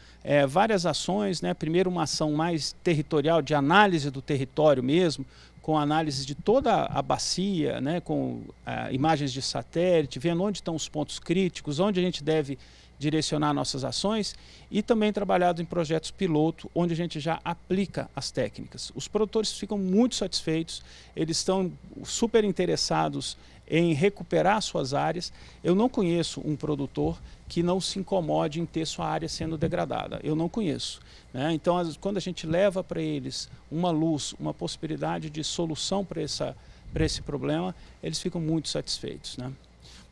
várias ações, né? Primeiro uma ação mais territorial, de análise do território mesmo, com análise de toda a bacia, né? Com imagens de satélite, vendo onde estão os pontos críticos, onde a gente deve direcionar nossas ações, e também trabalhado em projetos piloto, onde a gente já aplica as técnicas. Os produtores ficam muito satisfeitos, eles estão super interessados em recuperar suas áreas. Eu não conheço um produtor que não se incomode em ter sua área sendo degradada. Eu não conheço, né? Então, quando a gente leva para eles uma luz, uma possibilidade de solução para esse problema, eles ficam muito satisfeitos, né?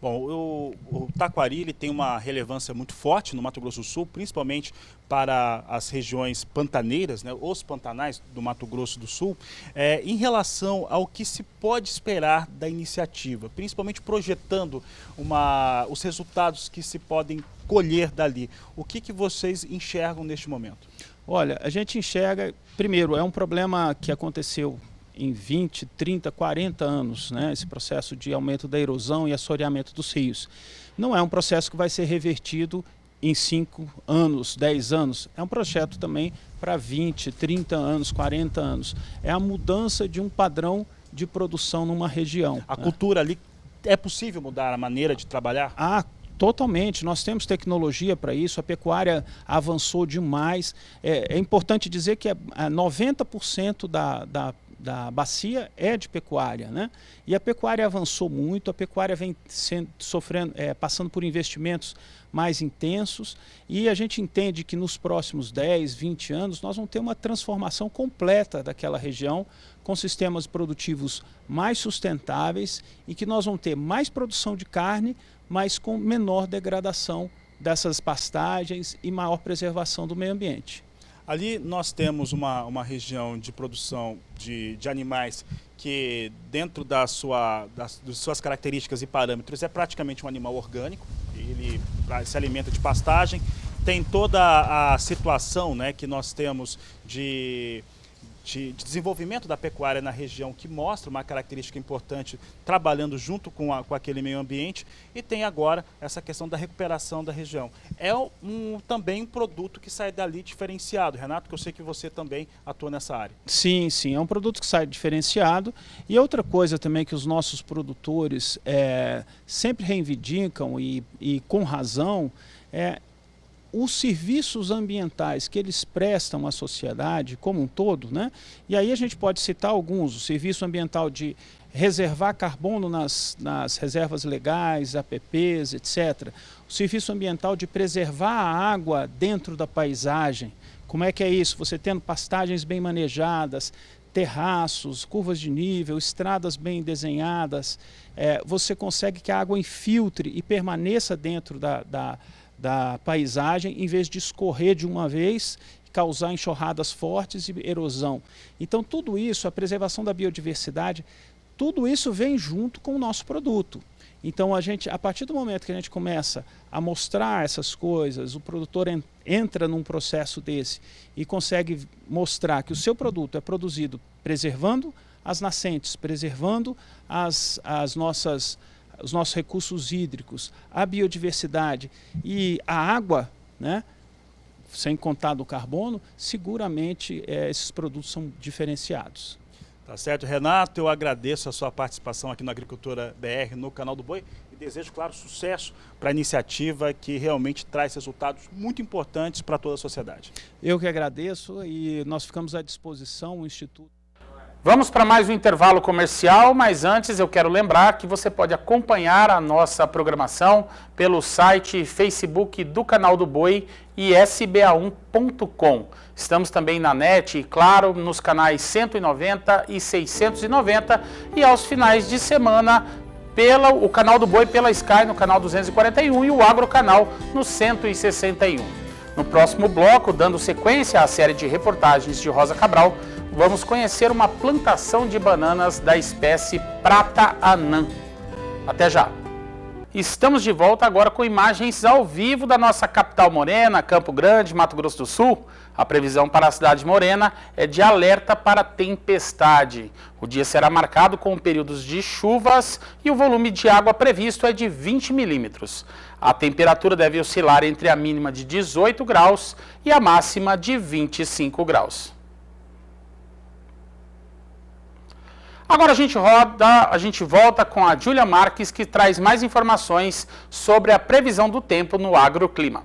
Bom, o Taquari ele tem uma relevância muito forte no Mato Grosso do Sul, principalmente para as regiões pantaneiras, né, os pantanais do Mato Grosso do Sul. Em relação ao que se pode esperar da iniciativa, principalmente projetando os resultados que se podem colher dali, o que vocês enxergam neste momento? Olha, a gente enxerga, primeiro, é um problema que aconteceu em 20, 30, 40 anos, né, esse processo de aumento da erosão e assoreamento dos rios. Não é um processo que vai ser revertido em 5 anos, 10 anos. É um projeto também para 20, 30 anos, 40 anos. É a mudança de um padrão de produção numa região. A cultura ali, é possível mudar a maneira de trabalhar? Totalmente, nós temos tecnologia para isso, a pecuária avançou demais. É importante dizer que 90% da bacia é de pecuária, né? E a pecuária avançou muito, a pecuária vem passando por investimentos mais intensos, e a gente entende que nos próximos 10, 20 anos nós vamos ter uma transformação completa daquela região, com sistemas produtivos mais sustentáveis, e que nós vamos ter mais produção de carne, mas com menor degradação dessas pastagens e maior preservação do meio ambiente. Ali nós temos uma região de produção de animais que, dentro das suas características e parâmetros, é praticamente um animal orgânico. Ele se alimenta de pastagem. Tem toda a situação, né, que nós temos de de desenvolvimento da pecuária na região, que mostra uma característica importante, trabalhando junto com aquele meio ambiente, e tem agora essa questão da recuperação da região. É também um produto que sai dali diferenciado, Renato, que eu sei que você também atua nessa área. Sim, sim, é um produto que sai diferenciado. E outra coisa também que os nossos produtores sempre reivindicam, e com razão, os serviços ambientais que eles prestam à sociedade como um todo, né? E aí a gente pode citar alguns: o serviço ambiental de reservar carbono nas reservas legais, APPs, etc. O serviço ambiental de preservar a água dentro da paisagem. Como é que é isso? Você tendo pastagens bem manejadas, terraços, curvas de nível, estradas bem desenhadas, você consegue que a água infiltre e permaneça dentro da paisagem, em vez de escorrer de uma vez, causar enxurradas fortes e erosão. Então tudo isso, a preservação da biodiversidade, tudo isso vem junto com o nosso produto. Então a partir do momento que a gente começa a mostrar essas coisas, o produtor entra num processo desse e consegue mostrar que o seu produto é produzido preservando as nascentes, preservando os nossos recursos hídricos, a biodiversidade e a água, né, sem contar do carbono, seguramente esses produtos são diferenciados. Tá certo, Renato, eu agradeço a sua participação aqui no Agricultura BR, no Canal do Boi, e desejo, claro, sucesso para a iniciativa que realmente traz resultados muito importantes para toda a sociedade. Eu que agradeço, e nós ficamos à disposição, o Instituto. Vamos para mais um intervalo comercial, mas antes eu quero lembrar que você pode acompanhar a nossa programação pelo site e Facebook do Canal do Boi e sba1.com. Estamos também na net e, claro, nos canais 190 e 690 e aos finais de semana o Canal do Boi pela Sky no canal 241 e o Agrocanal no 161. No próximo bloco, dando sequência à série de reportagens de Rosa Cabral, vamos conhecer uma plantação de bananas da espécie Prata Anã. Até já! Estamos de volta agora com imagens ao vivo da nossa capital morena, Campo Grande, Mato Grosso do Sul. A previsão para a cidade morena é de alerta para tempestade. O dia será marcado com períodos de chuvas e o volume de água previsto é de 20 milímetros. A temperatura deve oscilar entre a mínima de 18 graus e a máxima de 25 graus. Agora a gente volta com a Júlia Marques, que traz mais informações sobre a previsão do tempo no agroclima.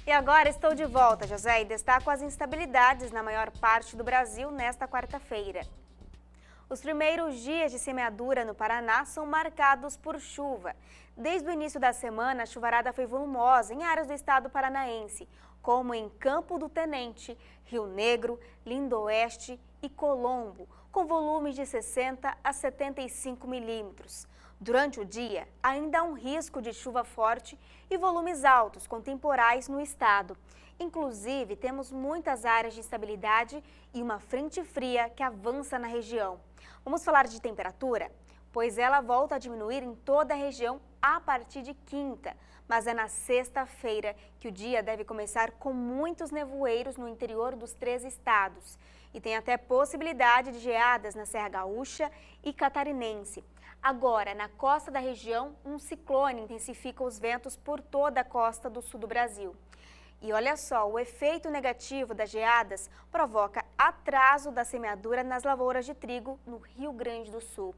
E agora estou de volta, José, e destaco as instabilidades na maior parte do Brasil nesta quarta-feira. Os primeiros dias de semeadura no Paraná são marcados por chuva. Desde o início da semana, a chuvarada foi volumosa em áreas do estado paranaense, como em Campo do Tenente, Rio Negro, Lindoeste e Colombo, com volumes de 60 a 75 milímetros. Durante o dia, ainda há um risco de chuva forte e volumes altos, com temporais no estado. Inclusive, temos muitas áreas de instabilidade e uma frente fria que avança na região. Vamos falar de temperatura? Pois ela volta a diminuir em toda a região a partir de quinta, mas é na sexta-feira que o dia deve começar com muitos nevoeiros no interior dos 3 estados. E tem até possibilidade de geadas na Serra Gaúcha e Catarinense. Agora, na costa da região, um ciclone intensifica os ventos por toda a costa do sul do Brasil. E olha só, o efeito negativo das geadas provoca atraso da semeadura nas lavouras de trigo no Rio Grande do Sul.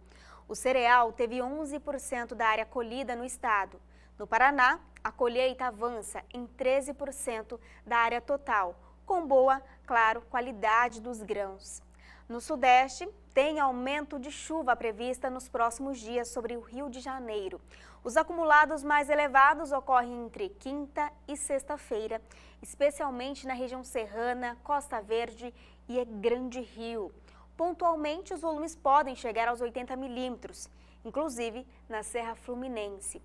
O cereal teve 11% da área colhida no estado. No Paraná, a colheita avança em 13% da área total, com boa, claro, qualidade dos grãos. No Sudeste, tem aumento de chuva prevista nos próximos dias sobre o Rio de Janeiro. Os acumulados mais elevados ocorrem entre quinta e sexta-feira, especialmente na região serrana, Costa Verde e Grande Rio. Pontualmente, os volumes podem chegar aos 80 milímetros, inclusive na Serra Fluminense.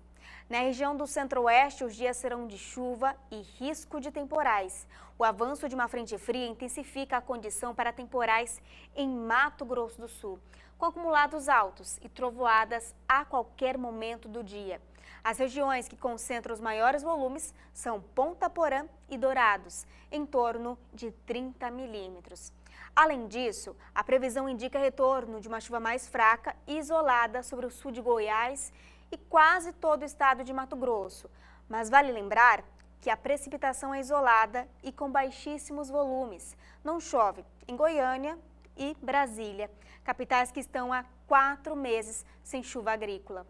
Na região do centro-oeste, os dias serão de chuva e risco de temporais. O avanço de uma frente fria intensifica a condição para temporais em Mato Grosso do Sul, com acumulados altos e trovoadas a qualquer momento do dia. As regiões que concentram os maiores volumes são Ponta Porã e Dourados, em torno de 30 milímetros. Além disso, a previsão indica retorno de uma chuva mais fraca e isolada sobre o sul de Goiás e quase todo o estado de Mato Grosso. Mas vale lembrar que a precipitação é isolada e com baixíssimos volumes. Não chove em Goiânia e Brasília, capitais que estão há 4 meses sem chuva agrícola.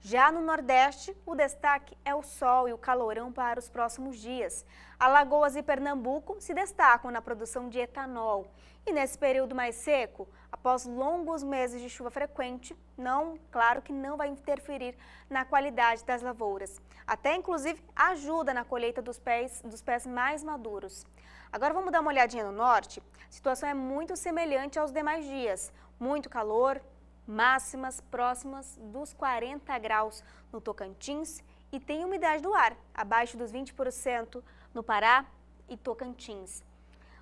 Já no Nordeste, o destaque é o sol e o calorão para os próximos dias. Alagoas e Pernambuco se destacam na produção de etanol. E nesse período mais seco, após longos meses de chuva frequente, claro que não vai interferir na qualidade das lavouras. Até, inclusive, ajuda na colheita dos pés mais maduros. Agora vamos dar uma olhadinha no norte. A situação é muito semelhante aos demais dias. Muito calor, máximas próximas dos 40 graus no Tocantins e tem umidade do ar, abaixo dos 20% no Pará e Tocantins.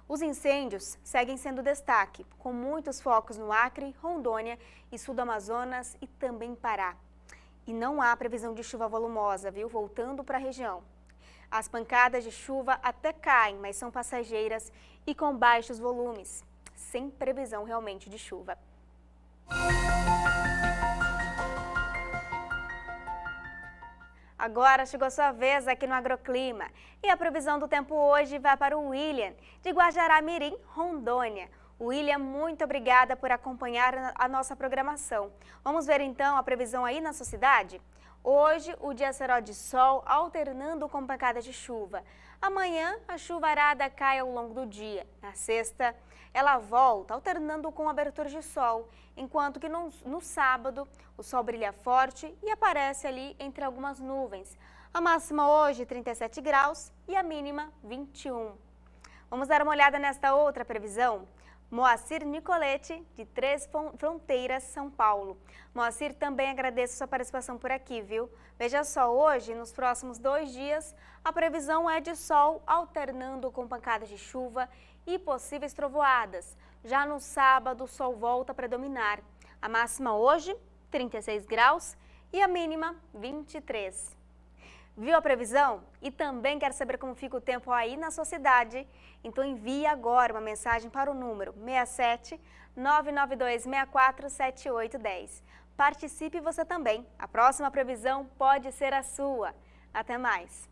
Os incêndios seguem sendo destaque, com muitos focos no Acre, Rondônia e sul do Amazonas e também Pará. E não há previsão de chuva volumosa, viu? Voltando para a região. As pancadas de chuva até caem, mas são passageiras e com baixos volumes, sem previsão realmente de chuva. Agora chegou a sua vez aqui no Agroclima. E a previsão do tempo hoje vai para o William, de Guajará-Mirim, Rondônia. William, muito obrigada por acompanhar a nossa programação. Vamos ver então a previsão aí na sua cidade? Hoje o dia será de sol, alternando com pancadas de chuva. Amanhã a chuvarada cai ao longo do dia. Na sexta, ela volta, alternando com abertura de sol, enquanto que no sábado o sol brilha forte e aparece ali entre algumas nuvens. A máxima hoje 37 graus e a mínima 21. Vamos dar uma olhada nesta outra previsão? Moacir Nicolete, de Três Fronteiras, São Paulo. Moacir, também agradeço sua participação por aqui, viu? Veja só, hoje, nos próximos 2 dias, a previsão é de sol, alternando com pancadas de chuva e possíveis trovoadas. Já no sábado, o sol volta a predominar. A máxima hoje, 36 graus e a mínima, 23. Viu a previsão? E também quer saber como fica o tempo aí na sua cidade? Então envie agora uma mensagem para o número 67 992 64 7810. Participe você também. A próxima previsão pode ser a sua. Até mais!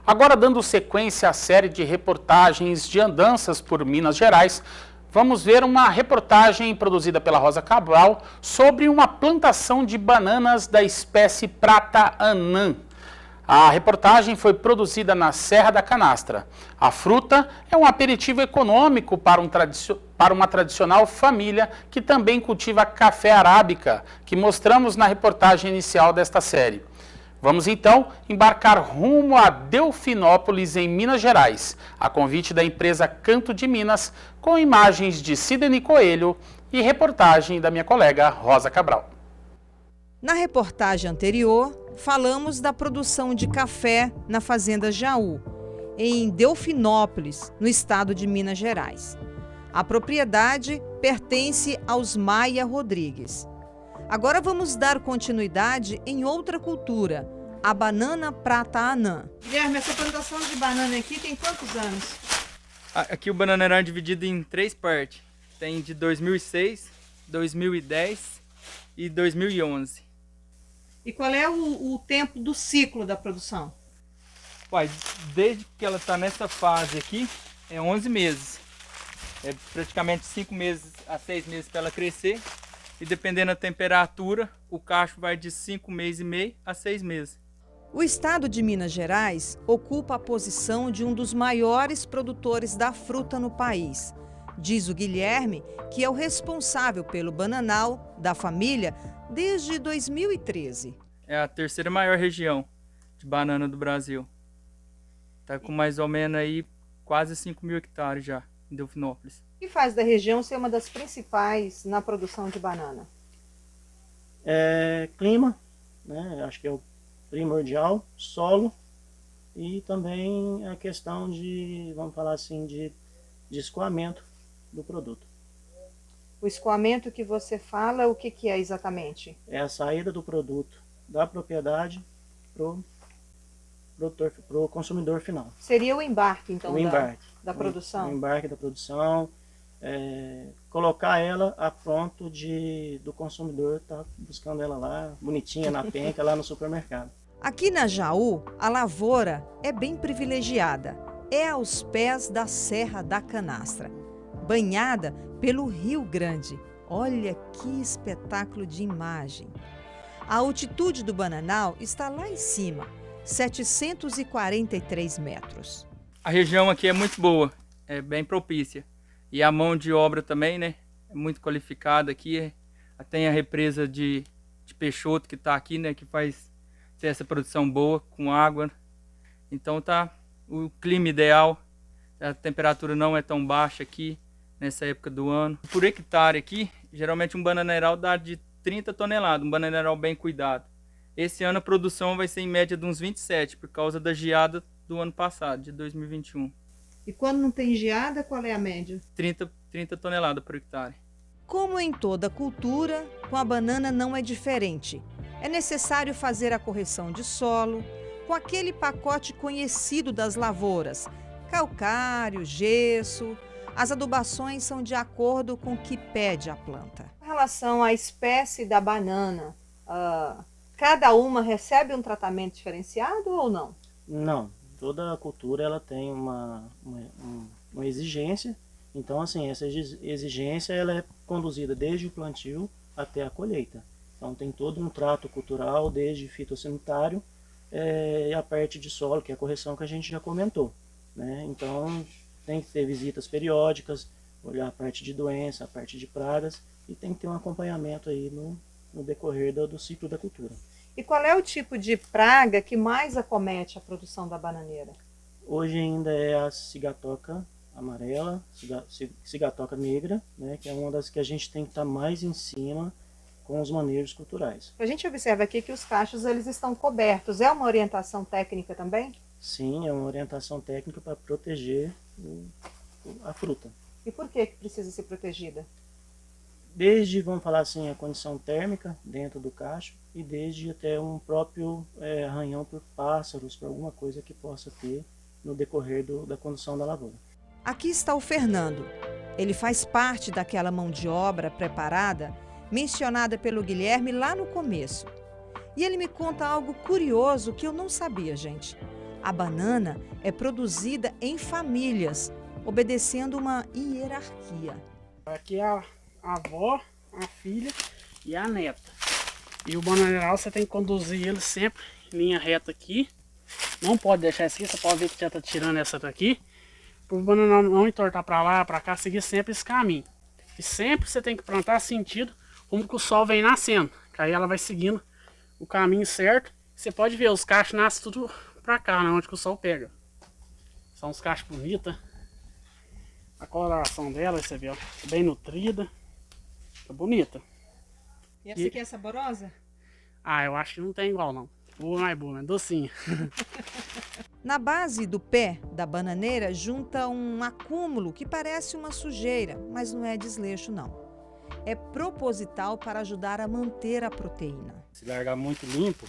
Agora, dando sequência à série de reportagens de andanças por Minas Gerais, vamos ver uma reportagem produzida pela Rosa Cabral sobre uma plantação de bananas da espécie Prata Anã. A reportagem foi produzida na Serra da Canastra. A fruta é um aperitivo econômico para uma tradicional família que também cultiva café arábica, que mostramos na reportagem inicial desta série. Vamos então embarcar rumo a Delfinópolis, em Minas Gerais, a convite da empresa Canto de Minas, com imagens de Sidney Coelho e reportagem da minha colega Rosa Cabral. Na reportagem anterior, falamos da produção de café na Fazenda Jaú, em Delfinópolis, no estado de Minas Gerais. A propriedade pertence aos Maia Rodrigues. Agora vamos dar continuidade em outra cultura, a banana Prata Anã. Guilherme, essa plantação de banana aqui tem quantos anos? Aqui o Bananeirão é dividido em 3 partes. Tem de 2006, 2010 e 2011. E qual é o tempo do ciclo da produção? Pai, desde que ela está nessa fase aqui, é 11 meses. É praticamente 5 meses a 6 meses para ela crescer. E dependendo da temperatura, o cacho vai de 5 meses e meio a 6 meses. O estado de Minas Gerais ocupa a posição de um dos maiores produtores da fruta no país. Diz o Guilherme que é o responsável pelo bananal da família desde 2013. É a 3ª maior região de banana do Brasil. Está com mais ou menos aí quase 5 mil hectares já. em Delfinópolis. O que faz da região ser uma das principais na produção de banana? Clima, né? Acho que é o primordial, solo e também a questão de, vamos falar assim, de escoamento do produto. O escoamento que você fala, o que é exatamente? É a saída do produto da propriedade pro consumidor final. Seria o embarque, então, o embarque, da produção? O embarque da produção, colocar ela a pronto do consumidor estar buscando ela lá, bonitinha, na penca, lá no supermercado. Aqui na Jaú, a lavoura é bem privilegiada. É aos pés da Serra da Canastra, banhada pelo Rio Grande. Olha que espetáculo de imagem. A altitude do Bananal está lá em cima, 743 metros. A região aqui é muito boa, é bem propícia. E a mão de obra também, né? É muito qualificada aqui. Tem a represa de Peixoto que está aqui, né? Que faz ter essa produção boa, com água. Então tá o clima ideal. A temperatura não é tão baixa aqui, nessa época do ano. Por hectare aqui, geralmente um bananeiral dá de 30 toneladas, um bananeiral bem cuidado. Esse ano a produção vai ser em média de uns 27, por causa da geada do ano passado, de 2021. E quando não tem geada, qual é a média? 30 toneladas por hectare. Como em toda cultura, com a banana não é diferente. É necessário fazer a correção de solo com aquele pacote conhecido das lavouras, calcário, gesso. As adubações são de acordo com o que pede a planta. Em relação à espécie da banana, cada uma recebe um tratamento diferenciado ou não? Não, toda cultura ela tem uma exigência. Então, assim, essa exigência ela é conduzida desde o plantio até a colheita. Então, tem todo um trato cultural, desde fitossanitário e a parte de solo, que é a correção que a gente já comentou, né? Então, tem que ter visitas periódicas, olhar a parte de doença, a parte de pragas, e tem que ter um acompanhamento aí no decorrer do ciclo da cultura. E qual é o tipo de praga que mais acomete a produção da bananeira? Hoje ainda é a cigatoca amarela, cigatoca negra, né, que é uma das que a gente tem que estar mais em cima com os manejos culturais. A gente observa aqui que os cachos eles estão cobertos. É uma orientação técnica também? Sim, é uma orientação técnica para proteger a fruta. E por que precisa ser protegida? Desde, vamos falar assim, a condição térmica dentro do cacho e desde até um próprio arranhão por pássaros, por alguma coisa que possa ter no decorrer da condução da lavoura. Aqui está o Fernando. Ele faz parte daquela mão de obra preparada mencionada pelo Guilherme lá no começo. E ele me conta algo curioso que eu não sabia, gente. A banana é produzida em famílias, obedecendo uma hierarquia. Aqui é a avó, a filha e a neta. E o bananeiral você tem que conduzir ele sempre em linha reta aqui. Não pode deixar isso aqui, você pode ver que já está tirando essa daqui. Para o bananeiral não entortar para lá, para cá, seguir sempre esse caminho. E sempre você tem que plantar sentido como que o sol vem nascendo. Que aí ela vai seguindo o caminho certo. Você pode ver, os cachos nascem tudo para cá, né, onde que o sol pega. São uns cachos bonitos. A coloração dela, você vê, ó, bem nutrida. Tá bonita. E essa aqui é saborosa? Ah, eu acho que não tem igual não. Boa, não é boa, é docinha. Na base do pé da bananeira junta um acúmulo que parece uma sujeira, mas não é desleixo não. É proposital para ajudar a manter a proteína. Se largar muito limpo,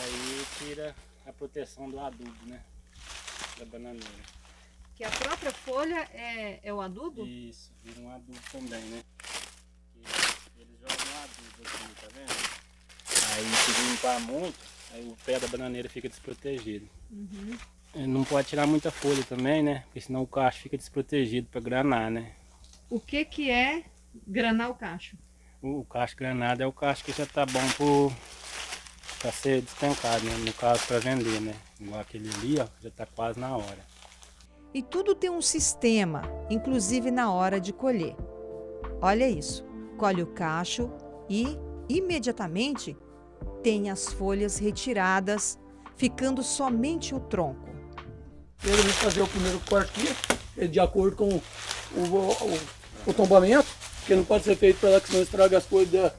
aí tira a proteção do adubo, né, da bananeira. Que a própria folha é o adubo? Isso, vira um adubo também, né? Eles jogam um adubo aqui, tá vendo? Aí se limpar muito, aí o pé da bananeira fica desprotegido. Uhum. Não pode tirar muita folha também, né? Porque senão o cacho fica desprotegido para granar, né? O que é granar o cacho? O cacho granado é o cacho que já tá bom para ser despencado, né? No caso para vender, né? Igual aquele ali, ó, já tá quase na hora. E tudo tem um sistema, inclusive na hora de colher. Olha isso, colhe o cacho e, imediatamente, tem as folhas retiradas, ficando somente o tronco. Primeiro a gente fazer o primeiro corte aqui, de acordo com o tombamento, que não pode ser feito para lá, que senão estraga as coisas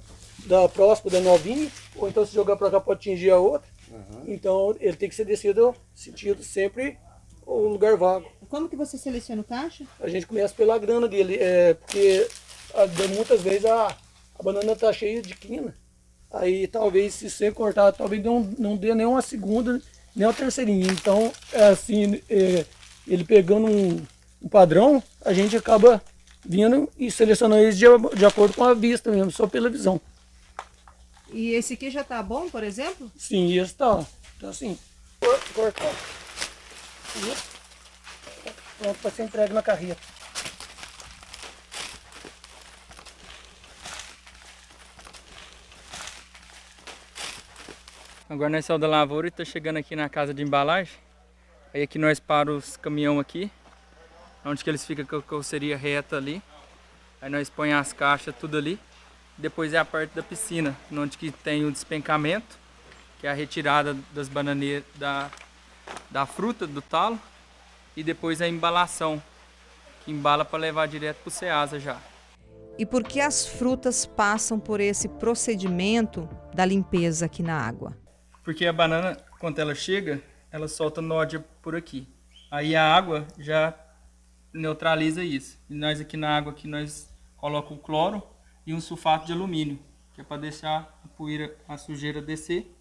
da próxima, da novinha, ou então se jogar para cá pode atingir a outra. Então ele tem que ser descido sentido sempre o lugar vago. Como que você seleciona o cacho? A gente começa pela grana dele, porque muitas vezes a banana está cheia de quina. Aí talvez se você cortar, talvez não dê nem uma segunda, nem uma terceirinha. Então, assim, ele pegando um padrão, a gente acaba vindo e selecionando eles de acordo com a vista mesmo, só pela visão. E esse aqui já tá bom, por exemplo? Sim, esse tá assim. Cortar. Pronto para ser entregue na carreta. Agora nós saímos da lavoura e está chegando aqui na casa de embalagem. Aí aqui nós paramos os caminhão aqui, onde que eles ficam com a carroceria reta ali. Aí nós põe as caixas tudo ali. Depois é a parte da piscina, onde que tem o despencamento, que é a retirada das bananeiras da fruta, do talo. E depois a embalação, que embala para levar direto para o Ceasa já. E por que as frutas passam por esse procedimento da limpeza aqui na água? Porque a banana, quando ela chega, ela solta nódia por aqui. Aí a água já neutraliza isso. E nós aqui na água aqui nós colocamos o cloro e um sulfato de alumínio, que é para deixar a poeira, a sujeira descer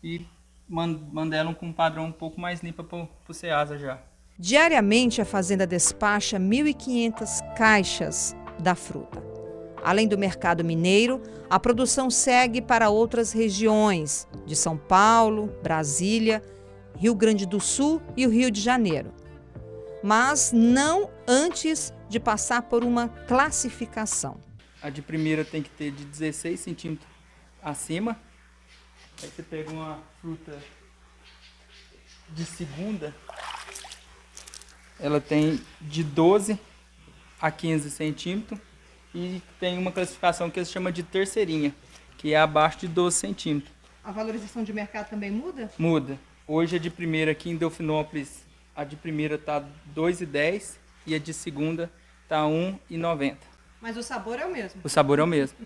e mandar ela com um padrão um pouco mais limpa para o Ceasa já. Diariamente a fazenda despacha 1.500 caixas da fruta. Além do mercado mineiro, a produção segue para outras regiões de São Paulo, Brasília, Rio Grande do Sul e o Rio de Janeiro. Mas não antes de passar por uma classificação. A de primeira tem que ter de 16 centímetros acima. Aí você pega uma fruta de segunda, ela tem de 12 a 15 centímetros. E tem uma classificação que se chama de terceirinha, que é abaixo de 12 centímetros. A valorização de mercado também muda? Muda. Hoje a de primeira aqui em Delfinópolis, a de primeira está R$ 2,10 e a de segunda está R$ 1,90. Mas o sabor é o mesmo? O sabor é o mesmo.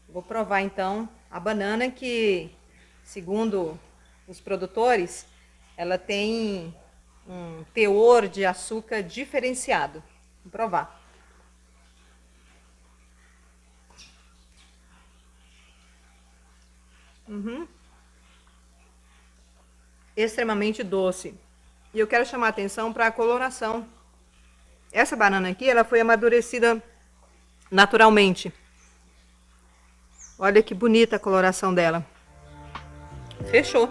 Vou provar então a banana que, segundo os produtores, ela tem um teor de açúcar diferenciado. Vou provar. Extremamente doce. E eu quero chamar a atenção para a coloração. Essa banana aqui, ela foi amadurecida naturalmente. Olha que bonita a coloração dela. Fechou.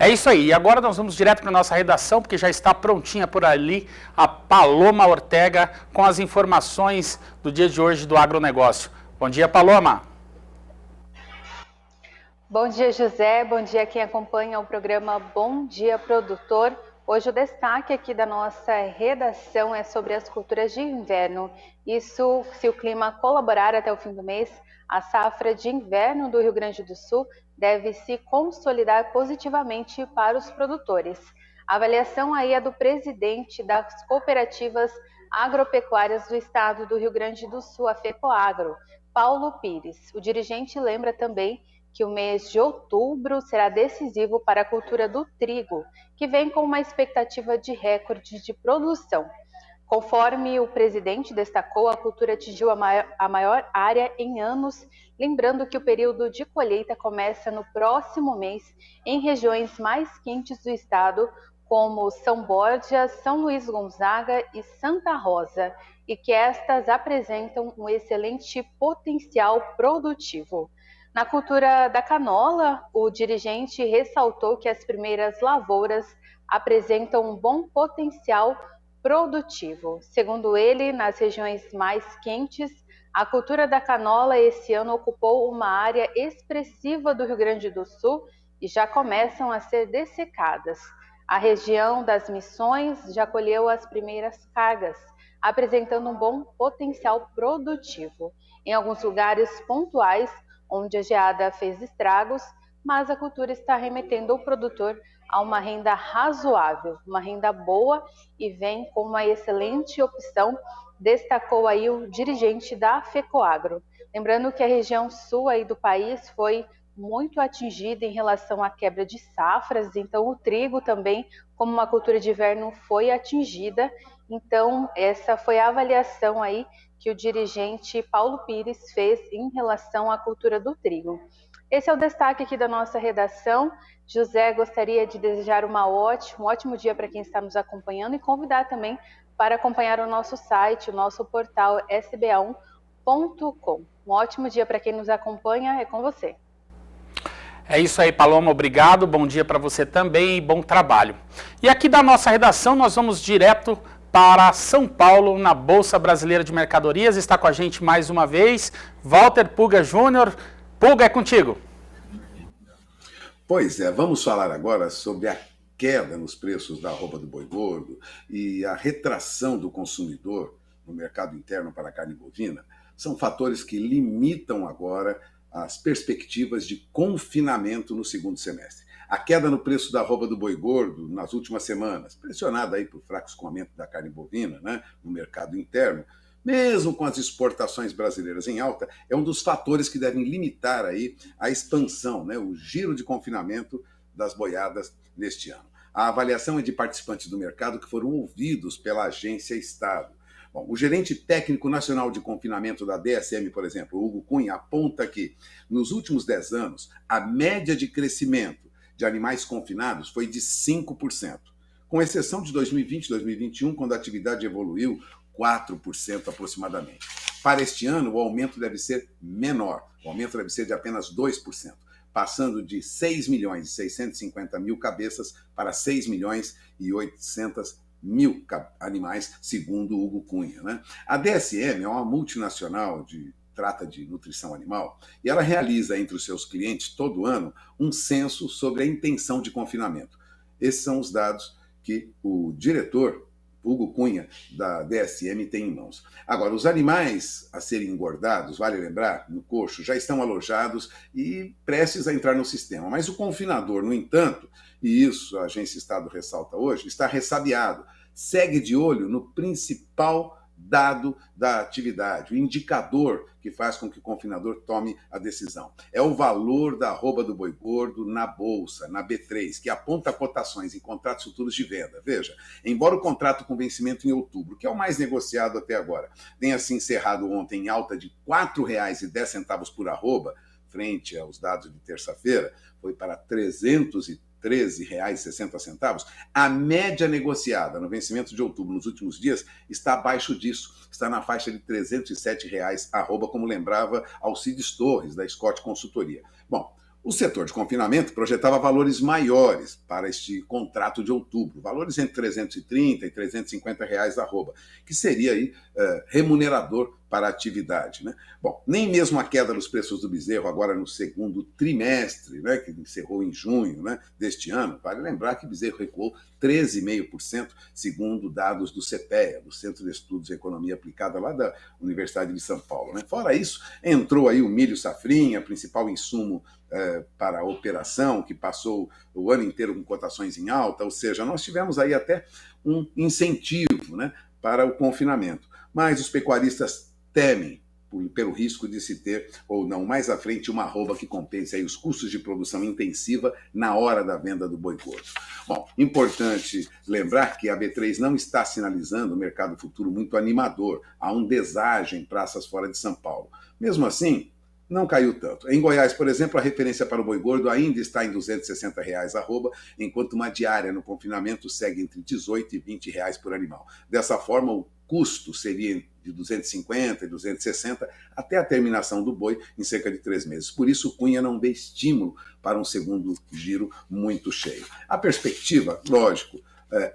É isso aí, e agora nós vamos direto para a nossa redação, porque já está prontinha por ali a Paloma Ortega com as informações do dia de hoje do agronegócio. Bom dia, Paloma. Bom dia, José. Bom dia quem acompanha o programa Bom Dia Produtor. Hoje o destaque aqui da nossa redação é sobre as culturas de inverno. Isso, se o clima colaborar até o fim do mês, a safra de inverno do Rio Grande do Sul deve se consolidar positivamente para os produtores. A avaliação aí é do presidente das cooperativas agropecuárias do estado do Rio Grande do Sul, a FECOAGRO, Paulo Pires. O dirigente lembra também que o mês de outubro será decisivo para a cultura do trigo, que vem com uma expectativa de recorde de produção. Conforme o presidente destacou, a cultura atingiu a maior área em anos, lembrando que o período de colheita começa no próximo mês em regiões mais quentes do estado, como São Borja, São Luís Gonzaga e Santa Rosa, e que estas apresentam um excelente potencial produtivo. Na cultura da canola, o dirigente ressaltou que as primeiras lavouras apresentam um bom potencial produtivo. Segundo ele, nas regiões mais quentes, a cultura da canola esse ano ocupou uma área expressiva do Rio Grande do Sul e já começam a ser dessecadas. A região das Missões já colheu as primeiras cargas, apresentando um bom potencial produtivo. Em alguns lugares pontuais, onde a geada fez estragos, mas a cultura está remetendo o produtor a uma renda razoável, uma renda boa e vem com uma excelente opção, destacou aí o dirigente da FECOAGRO. Lembrando que a região sul aí do país foi muito atingida em relação à quebra de safras, então o trigo também, como uma cultura de inverno, foi atingida. Então essa foi a avaliação aí que o dirigente Paulo Pires fez em relação à cultura do trigo. Esse é o destaque aqui da nossa redação. José, gostaria de desejar um ótimo dia para quem está nos acompanhando e convidar também para acompanhar o nosso site, o nosso portal sba1.com. Um ótimo dia para quem nos acompanha, é com você. É isso aí, Paloma, obrigado, bom dia para você também e bom trabalho. E aqui da nossa redação nós vamos direto para São Paulo, na Bolsa Brasileira de Mercadorias. Está com a gente mais uma vez Walter Puga Júnior. Puga, é contigo. Pois é, vamos falar agora sobre a queda nos preços da arroba do boi gordo e a retração do consumidor no mercado interno para a carne bovina. São fatores que limitam agora as perspectivas de confinamento no segundo semestre. A queda no preço da arroba do boi gordo nas últimas semanas, pressionada aí por fraco escoamento da carne bovina, né, no mercado interno, mesmo com as exportações brasileiras em alta, é um dos fatores que devem limitar aí a expansão, né, o giro de confinamento das boiadas neste ano. A avaliação é de participantes do mercado que foram ouvidos pela agência Estado. Bom, o gerente técnico nacional de confinamento da DSM, por exemplo, Hugo Cunha, aponta que, nos últimos 10 anos, a média de crescimento de animais confinados foi de 5%, com exceção de 2020 e 2021, quando a atividade evoluiu 4% aproximadamente. Para este ano, o aumento deve ser menor, o aumento deve ser de apenas 2%, passando de 6 milhões e 650 mil cabeças para 6 milhões e 800 mil animais, segundo Hugo Cunha, né? A DSM é uma multinacional que trata de nutrição animal e ela realiza entre os seus clientes todo ano um censo sobre a intenção de confinamento. Esses são os dados que o diretor Hugo Cunha, da DSM, tem em mãos. Agora, os animais a serem engordados, vale lembrar, no coxo, já estão alojados e prestes a entrar no sistema. Mas o confinador, no entanto, e isso a Agência Estado ressalta hoje, está ressabiado. Segue de olho no principal dado da atividade, o indicador que faz com que o confinador tome a decisão. É o valor da arroba do boi gordo na Bolsa, na B3, que aponta cotações em contratos futuros de venda. Veja, embora o contrato com vencimento em outubro, que é o mais negociado até agora, tenha se encerrado ontem em alta de R$ 4,10 por arroba, frente aos dados de terça-feira, foi para R$ 313,60, a média negociada no vencimento de outubro nos últimos dias está abaixo disso, está na faixa de R$ 307 arroba, como lembrava Alcides Torres, da Scott Consultoria. Bom, o setor de confinamento projetava valores maiores para este contrato de outubro, valores entre R$ 330 e R$ 350 arroba, que seria aí, remunerador para a atividade, né? Bom, nem mesmo a queda dos preços do bezerro agora no segundo trimestre, né, que encerrou em junho, né, deste ano, vale lembrar que o bezerro recuou 13,5%, segundo dados do CPEA, do Centro de Estudos em Economia Aplicada lá da Universidade de São Paulo, né? Fora isso, entrou aí o milho safrinha, principal insumo para a operação, que passou o ano inteiro com cotações em alta, ou seja, nós tivemos aí até um incentivo, né, para o confinamento. Mas os pecuaristas temem pelo risco de se ter, ou não, mais à frente, uma arroba que compense aí os custos de produção intensiva na hora da venda do boi gordo. Bom, importante lembrar que a B3 não está sinalizando um mercado futuro muito animador. Há um deságio em praças fora de São Paulo. Mesmo assim, não caiu tanto. Em Goiás, por exemplo, a referência para o boi gordo ainda está em R$ 260 arroba, enquanto uma diária no confinamento segue entre R$ 18 e R$ 20 por animal. Dessa forma, o custo seria de 250 e 260 até a terminação do boi em cerca de 3 meses. Por isso, o Cunha não vê estímulo para um segundo giro muito cheio. A perspectiva, lógico,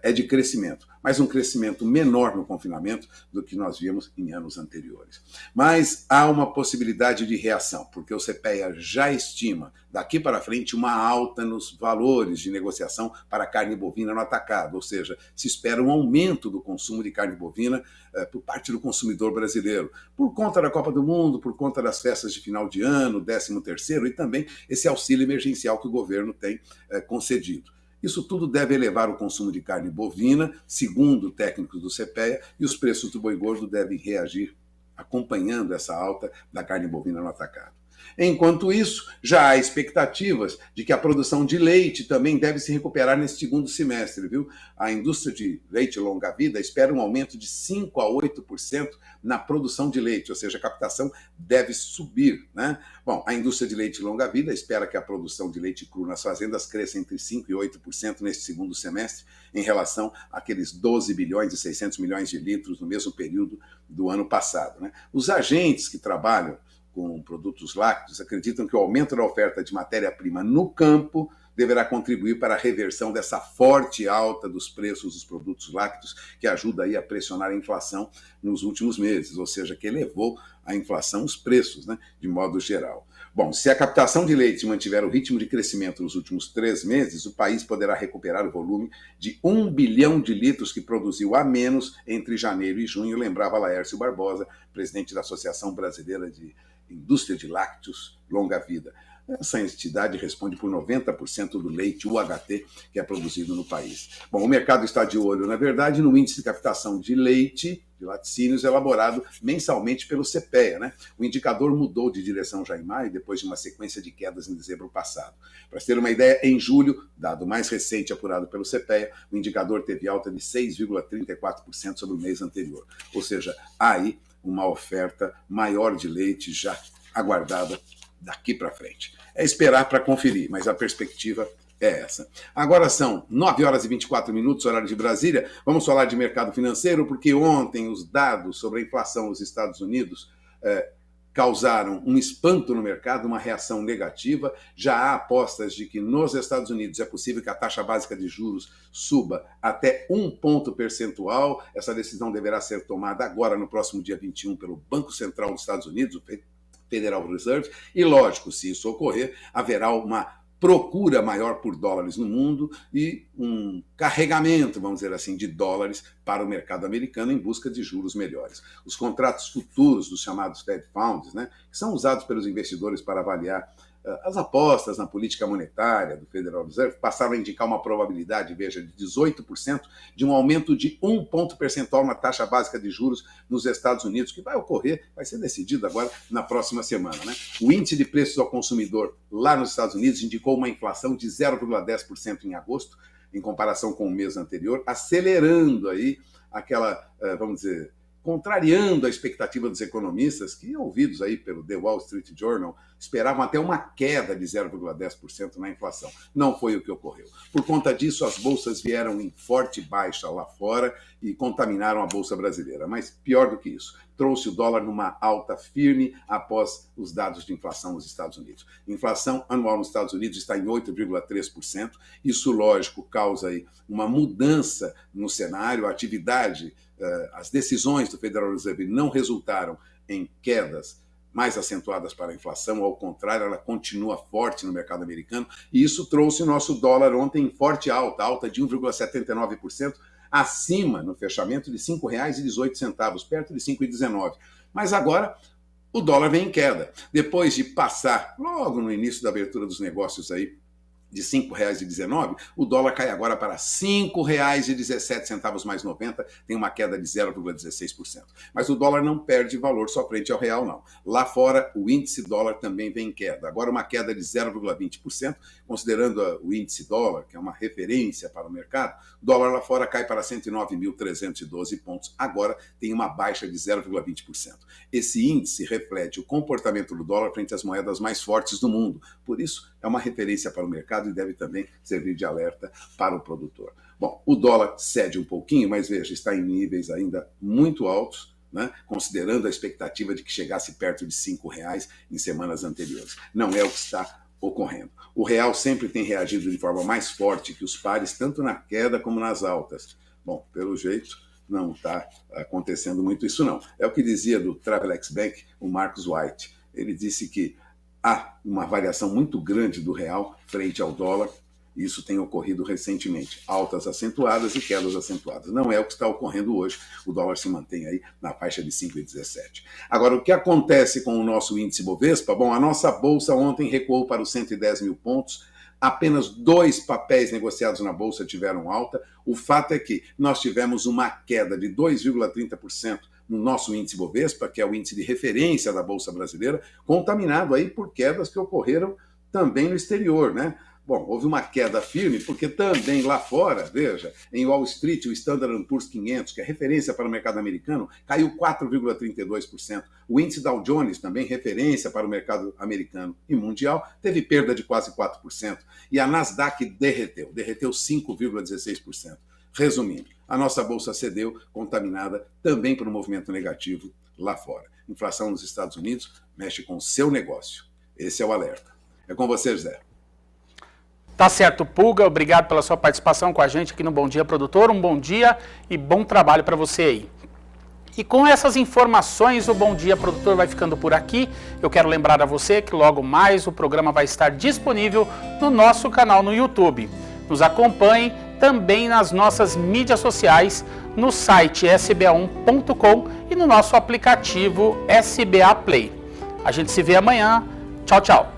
é de crescimento, mas um crescimento menor no confinamento do que nós vimos em anos anteriores. Mas há uma possibilidade de reação, porque o CPEA já estima, daqui para frente, uma alta nos valores de negociação para a carne bovina no atacado, ou seja, se espera um aumento do consumo de carne bovina por parte do consumidor brasileiro, por conta da Copa do Mundo, por conta das festas de final de ano, 13º, e também esse auxílio emergencial que o governo tem concedido. Isso tudo deve elevar o consumo de carne bovina, segundo técnicos do CPEA, e os preços do boi gordo devem reagir acompanhando essa alta da carne bovina no atacado. Enquanto isso, já há expectativas de que a produção de leite também deve se recuperar nesse segundo semestre, viu? A indústria de leite longa-vida espera um aumento de 5% a 8% na produção de leite, ou seja, a captação deve subir, né? Bom, a indústria de leite longa-vida espera que a produção de leite cru nas fazendas cresça entre 5% e 8% neste segundo semestre, em relação àqueles 12 bilhões e 600 milhões de litros no mesmo período do ano passado, né? Os agentes que trabalham com produtos lácteos acreditam que o aumento da oferta de matéria-prima no campo deverá contribuir para a reversão dessa forte alta dos preços dos produtos lácteos, que ajuda aí a pressionar a inflação nos últimos meses, ou seja, que elevou a inflação, os preços, né, de modo geral. Bom, se a captação de leite mantiver o ritmo de crescimento nos últimos 3 meses, o país poderá recuperar o volume de 1 bilhão de litros que produziu a menos entre janeiro e junho, lembrava Laércio Barbosa, presidente da Associação Brasileira de Indústria de Lácteos Longa-Vida. Essa entidade responde por 90% do leite UHT que é produzido no país. Bom, o mercado está de olho, na verdade, no índice de captação de leite, de laticínios, elaborado mensalmente pelo CPEA, né? O indicador mudou de direção já em maio, depois de uma sequência de quedas em dezembro passado. Para se ter uma ideia, em julho, dado mais recente apurado pelo CPEA, o indicador teve alta de 6,34% sobre o mês anterior. Ou seja, há aí uma oferta maior de leite já aguardada daqui para frente. É esperar para conferir, mas a perspectiva é essa. Agora são 9h24, horário de Brasília. Vamos falar de mercado financeiro, porque ontem os dados sobre a inflação nos Estados Unidos causaram um espanto no mercado, uma reação negativa. Já há apostas de que nos Estados Unidos é possível que a taxa básica de juros suba até 1 ponto percentual. Essa decisão deverá ser tomada agora, no próximo dia 21, pelo Banco Central dos Estados Unidos, o Federal Reserve, e lógico, se isso ocorrer, haverá uma procura maior por dólares no mundo e um carregamento, vamos dizer assim, de dólares para o mercado americano em busca de juros melhores. Os contratos futuros dos chamados Fed Funds, né, que são usados pelos investidores para avaliar as apostas na política monetária do Federal Reserve, passaram a indicar uma probabilidade, veja, de 18% de um aumento de 1 ponto percentual na taxa básica de juros nos Estados Unidos, que vai ocorrer, vai ser decidido agora na próxima semana, né? O índice de preços ao consumidor lá nos Estados Unidos indicou uma inflação de 0,10% em agosto, em comparação com o mês anterior, acelerando aí aquela, vamos dizer, contrariando a expectativa dos economistas, que, ouvidos aí pelo The Wall Street Journal, esperavam até uma queda de 0,10% na inflação. Não foi o que ocorreu. Por conta disso, as bolsas vieram em forte baixa lá fora e contaminaram a bolsa brasileira. Mas, pior do que isso, trouxe o dólar numa alta firme após os dados de inflação nos Estados Unidos. A inflação anual nos Estados Unidos está em 8,3%. Isso, lógico, causa aí uma mudança no cenário, a atividade, as decisões do Federal Reserve não resultaram em quedas mais acentuadas para a inflação, ao contrário, ela continua forte no mercado americano, e isso trouxe o nosso dólar ontem em forte alta de 1,79%, acima no fechamento de R$ 5,18, perto de 5,19. Mas agora o dólar vem em queda. Depois de passar, logo no início da abertura dos negócios aí, de R$ 5,19, o dólar cai agora para R$ 5,17 mais 90, tem uma queda de 0,16%. Mas o dólar não perde valor só frente ao real, não. Lá fora, o índice dólar também vem em queda. Agora uma queda de 0,20%, considerando o índice dólar, que é uma referência para o mercado, o dólar lá fora cai para 109.312 pontos. Agora tem uma baixa de 0,20%. Esse índice reflete o comportamento do dólar frente às moedas mais fortes do mundo. Por isso, é uma referência para o mercado e deve também servir de alerta para o produtor. Bom, o dólar cede um pouquinho, mas veja, está em níveis ainda muito altos, né, considerando a expectativa de que chegasse perto de R$ 5 em semanas anteriores. Não é o que está ocorrendo. O real sempre tem reagido de forma mais forte que os pares, tanto na queda como nas altas. Bom, pelo jeito, não está acontecendo muito isso não. É o que dizia do Travelex Bank, o Marcus White. Ele disse que há uma variação muito grande do real frente ao dólar. Isso tem ocorrido recentemente, altas acentuadas e quedas acentuadas. Não é o que está ocorrendo hoje, o dólar se mantém aí na faixa de 5,17. Agora, o que acontece com o nosso índice Bovespa? Bom, a nossa bolsa ontem recuou para os 110 mil pontos, apenas 2 papéis negociados na bolsa tiveram alta. O fato é que nós tivemos uma queda de 2,30% no nosso índice Bovespa, que é o índice de referência da Bolsa Brasileira, contaminado aí por quedas que ocorreram também no exterior, né? Bom, houve uma queda firme, porque também lá fora, veja, em Wall Street, o Standard & Poor's 500, que é referência para o mercado americano, caiu 4,32%. O índice Dow Jones, também referência para o mercado americano e mundial, teve perda de quase 4%. E a Nasdaq derreteu 5,16%. Resumindo, a nossa bolsa cedeu, contaminada também por um movimento negativo lá fora. Inflação nos Estados Unidos mexe com o seu negócio. Esse é o alerta. É com você, Zé. Tá certo, Pulga. Obrigado pela sua participação com a gente aqui no Bom Dia Produtor. Um bom dia e bom trabalho para você aí. E com essas informações, o Bom Dia Produtor vai ficando por aqui. Eu quero lembrar a você que logo mais o programa vai estar disponível no nosso canal no YouTube. Nos acompanhe também nas nossas mídias sociais, no site sba1.com e no nosso aplicativo SBA Play. A gente se vê amanhã. Tchau, tchau.